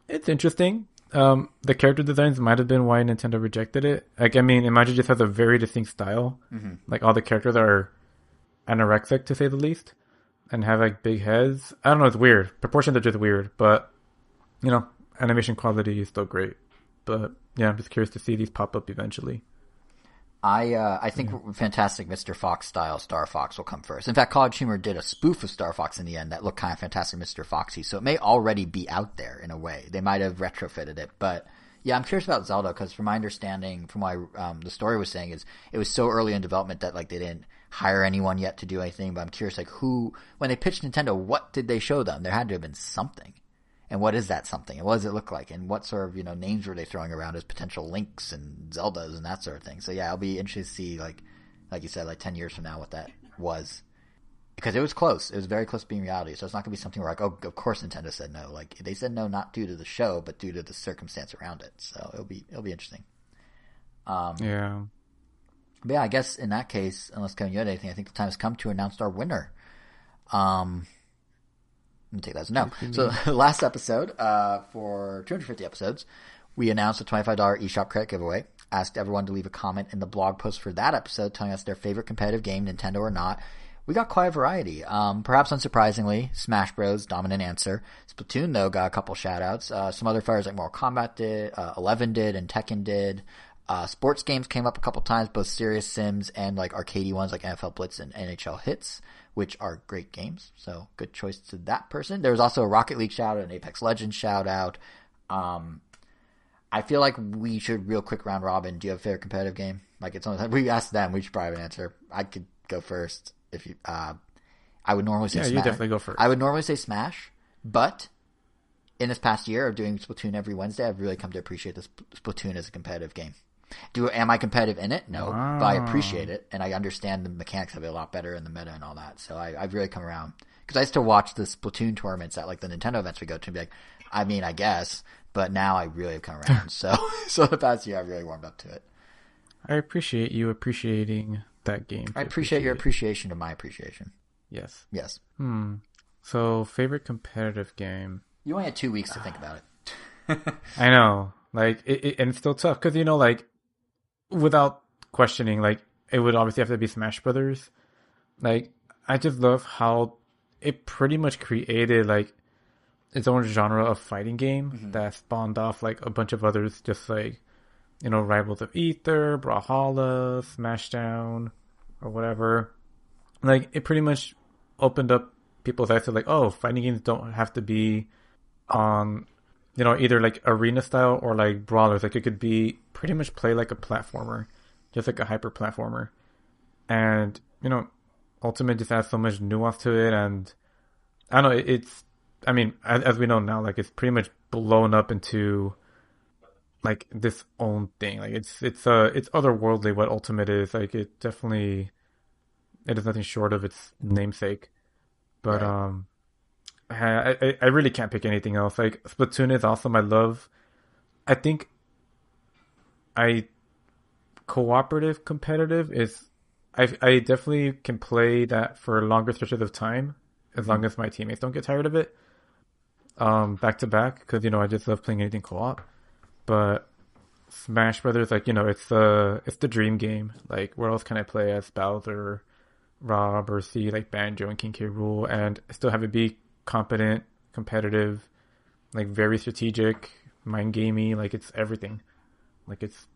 it's interesting. The character designs might have been why Nintendo rejected it. Like, I mean, Imagine just has a very distinct style. Mm-hmm. Like, all the characters are anorexic, to say the least, and have, like, big heads. I don't know, it's weird. Proportions are just weird, but, you know, animation quality is still great. But, yeah, I'm just curious to see these pop up eventually. I think Fantastic Mr. Fox style Star Fox will come first. In fact, College Humor did a spoof of Star Fox in the end that looked kind of Fantastic Mr. Foxy, so it may already be out there in a way. They might have retrofitted it, but yeah, I'm curious about Zelda because from my understanding, from what the story was saying, is it was so early in development that like they didn't hire anyone yet to do anything. But I'm curious, like when they pitched Nintendo, what did they show them? There had to have been something. And what is that something? And what does it look like? And what sort of, names were they throwing around as potential Links and Zeldas and that sort of thing? So yeah, I'll be interested to see, like you said, like 10 years from now what that was. Because it was close. It was very close to being reality. So it's not going to be something where like, oh, of course Nintendo said no. Like they said no not due to the show, but due to the circumstance around it. So it'll be interesting. Yeah. But yeah, I guess in that case, unless Kevin, you had anything, I think the time has come to announce our winner. Let me take that as a no. So last episode, for 250 episodes, we announced a $25 eShop credit giveaway. Asked everyone to leave a comment in the blog post for that episode telling us their favorite competitive game, Nintendo or not. We got quite a variety. Perhaps unsurprisingly, Smash Bros. Dominant answer. Splatoon, though, got a couple shout-outs. Some other fighters like Mortal Kombat did, 11 did, and Tekken did. Sports games came up a couple times, both serious sims and like arcadey ones like NFL Blitz and NHL Hits, which are great games. So good choice to that person. There was also a Rocket League shout out, an Apex Legends shout out. I feel like we should real quick round robin. Do you have a favorite competitive game? Like it's only we asked them. We should probably have an answer. I could go first if you. I would normally say Smash. You definitely go first. I would normally say Smash, but in this past year of doing Splatoon every Wednesday, I've really come to appreciate this Splatoon as a competitive game. Am I competitive in it? No, but I appreciate it, and I understand the mechanics of it a lot better and the meta and all that. So I've really come around because I used to watch the Splatoon tournaments at like the Nintendo events we go to and be like, I mean, I guess, but now I really have come around. So the past year I've really warmed up to it. I appreciate you appreciating that game. I appreciate your appreciation of my appreciation. Yes. Yes. So favorite competitive game. You only had 2 weeks to think about it. I know, like and it's still tough because like. Without questioning, like, it would obviously have to be Smash Brothers. Like, I just love how it pretty much created, like, its own genre of fighting game that spawned off, like, a bunch of others, just like, Rivals of Aether, Brawlhalla, Smashdown, or whatever. Like, it pretty much opened up people's eyes to, like, oh, fighting games don't have to be on... either like arena style or like brawlers. Like it could be pretty much play like a platformer, just like a hyper platformer. And, Ultimate just adds so much nuance to it. And I don't know, as we know now, like it's pretty much blown up into like this own thing. Like it's otherworldly what Ultimate is. Like it is nothing short of its namesake. But, right. I really can't pick anything else. Like Splatoon is awesome. I love. I think cooperative competitive is. I definitely can play that for longer stretches of time as long as my teammates don't get tired of it. Back to back because I just love playing anything co-op. But Smash Brothers, like it's the dream game. Like where else can I play as Bowser, Rob, or see like Banjo and King K. Rool and still have it be competent, competitive, like very strategic, mind gamey, like it's everything. Like it's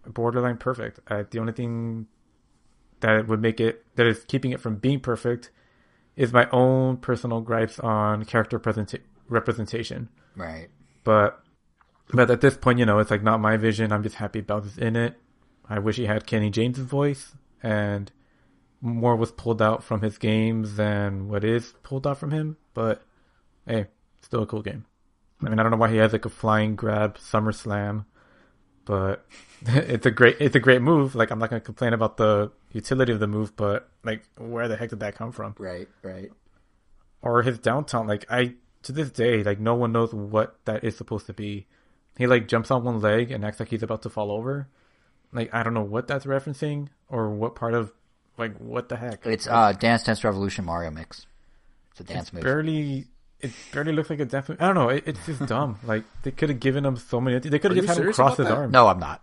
borderline perfect. The only thing that would make it, that is keeping it from being perfect, is my own personal gripes on character representation. Right. But at this point, it's like not my vision. I'm just happy Bowser's in it. I wish he had Kenny James' voice and more was pulled out from his games than what is pulled out from him, but hey, still a cool game. I mean, I don't know why he has like a flying grab SummerSlam, but it's a great move. Like I'm not gonna complain about the utility of the move, but like where the heck did that come from? Right. Or his downtown, like to this day, like no one knows what that is supposed to be. He like jumps on one leg and acts like he's about to fall over. Like I don't know what that's referencing or what part of. Like, what the heck? It's Dance Dance Revolution Mario mix. It's a dance move. it barely looks like a dance move. I don't know. It's just dumb. Like they could have given him so many. They could Are have you just had him serious cross about his that? arms. No, I'm not.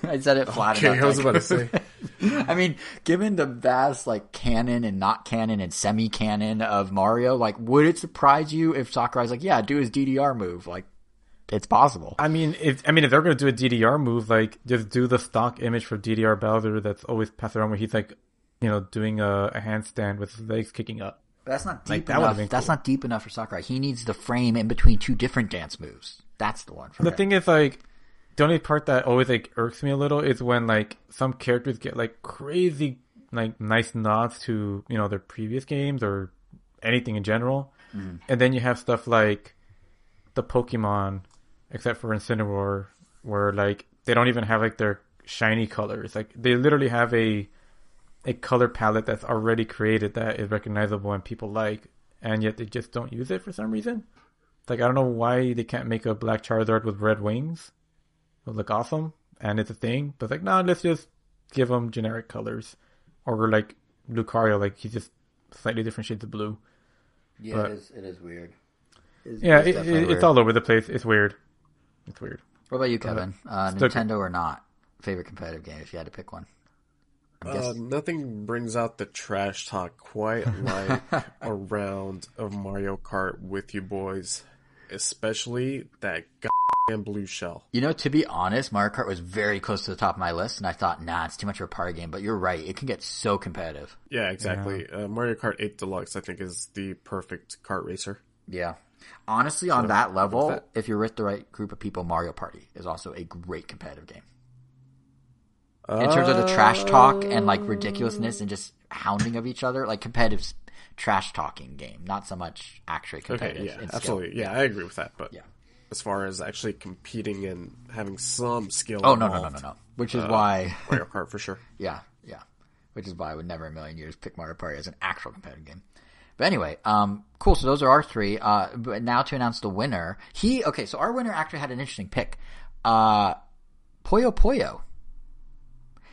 I said it flat Okay, enough. I was about to say. I mean, given the vast like canon and not canon and semi-canon of Mario, like, would it surprise you if Sakurai's like, yeah, do his DDR move? Like, it's possible. I mean, if they're gonna do a DDR move, like just do the stock image for DDR Bowser that's always passed around, where he's like, doing a handstand with his legs kicking up. But that's not Like, deep that would've enough. been That's cool. not deep enough for Sakurai. He needs the frame in between two different dance moves. That's the one for The him. thing is, like, the only part that always like irks me a little is when like some characters get like crazy like nice nods to their previous games or anything in general, and then you have stuff like the Pokemon, except for Incineroar, where like they don't even have like their shiny colors. Like they literally have a color palette that's already created that is recognizable and people like, and yet they just don't use it for some reason. Like I don't know why they can't make a black Charizard with red wings. It would look awesome, and it's a thing. But it's like, no, let's just give them generic colors, or like Lucario, like he's just slightly different shades of blue. Yeah, but- it is weird. It's all over the place. It's weird. It's weird. What about you, Kevin? still- Nintendo or not? Favorite competitive game, if you had to pick one? Nothing brings out the trash talk quite like a round of Mario Kart with you boys, especially that goddamn blue shell. To be honest, Mario Kart was very close to the top of my list, and I thought, nah, it's too much of a party game. But you're right; it can get so competitive. Yeah, exactly. Mario Kart 8 Deluxe, I think, is the perfect kart racer. Yeah, honestly, on that level, that. if you're with the right group of people, Mario Party is also a great competitive game. In terms of the trash talk and like ridiculousness and just hounding of each other, like competitive trash talking game, not so much actually competitive. Okay, yeah, in skill. absolutely. Yeah, I agree with that. But Yeah. as far as actually competing and having some skill, Oh no. involved, Which is why, Mario Kart for sure. yeah. Which is why I would never in a million years pick Mario Party as an actual competitive game. But anyway, cool. So those are our three. But now to announce the winner, so our winner actually had an interesting pick. Puyo Puyo.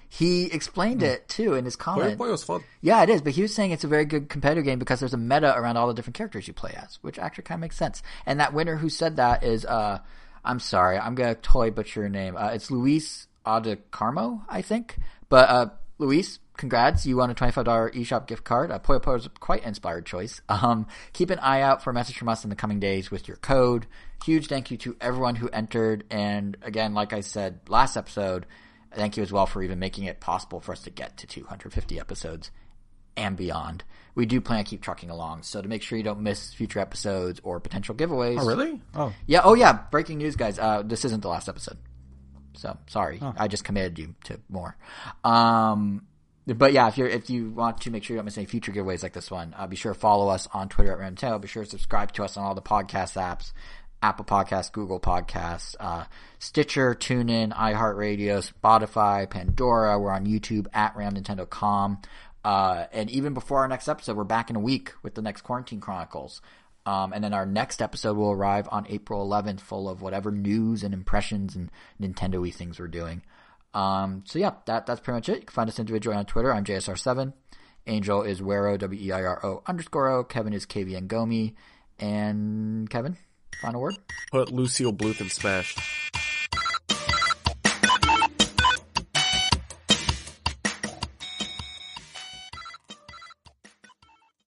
He explained it too in his comment. Puyo was fun. Yeah, it is, but he was saying it's a very good competitive game because there's a meta around all the different characters you play as, which actually kind of makes sense. And that winner who said that is, I'm sorry, I'm going to totally butcher your name. It's Luis Adecarmo, I think. But, Luis, congrats. You won a $25 eShop gift card. Puyo Puyo is a quite inspired choice. Keep an eye out for a message from us in the coming days with your code. Huge thank you to everyone who entered. And again, like I said last episode, thank you as well for even making it possible for us to get to 250 episodes and beyond. We do plan to keep trucking along, so to make sure you don't miss future episodes or potential giveaways. Oh, really? Oh, Yeah. Oh, yeah. Breaking news, guys. This isn't the last episode, so sorry. I just committed you to more. But yeah, if you want to make sure you don't miss any future giveaways like this one, be sure to follow us on Twitter at Random. Be sure to subscribe to us on all the podcast apps. Apple Podcasts, Google Podcasts, Stitcher, TuneIn, iHeartRadio, Spotify, Pandora. We're on YouTube at RamNintendo.com. And even before our next episode, we're back in a week with the next Quarantine Chronicles. And then our next episode will arrive on April 11th, full of whatever news and impressions and Nintendo-y things we're doing. So yeah, that's pretty much it. You can find us individually on Twitter. I'm JSR7. Angel is Wero, WEIRO_O. Kevin is KVN Gomi. And Kevin? Final word? Put Lucille Bluth in Smash.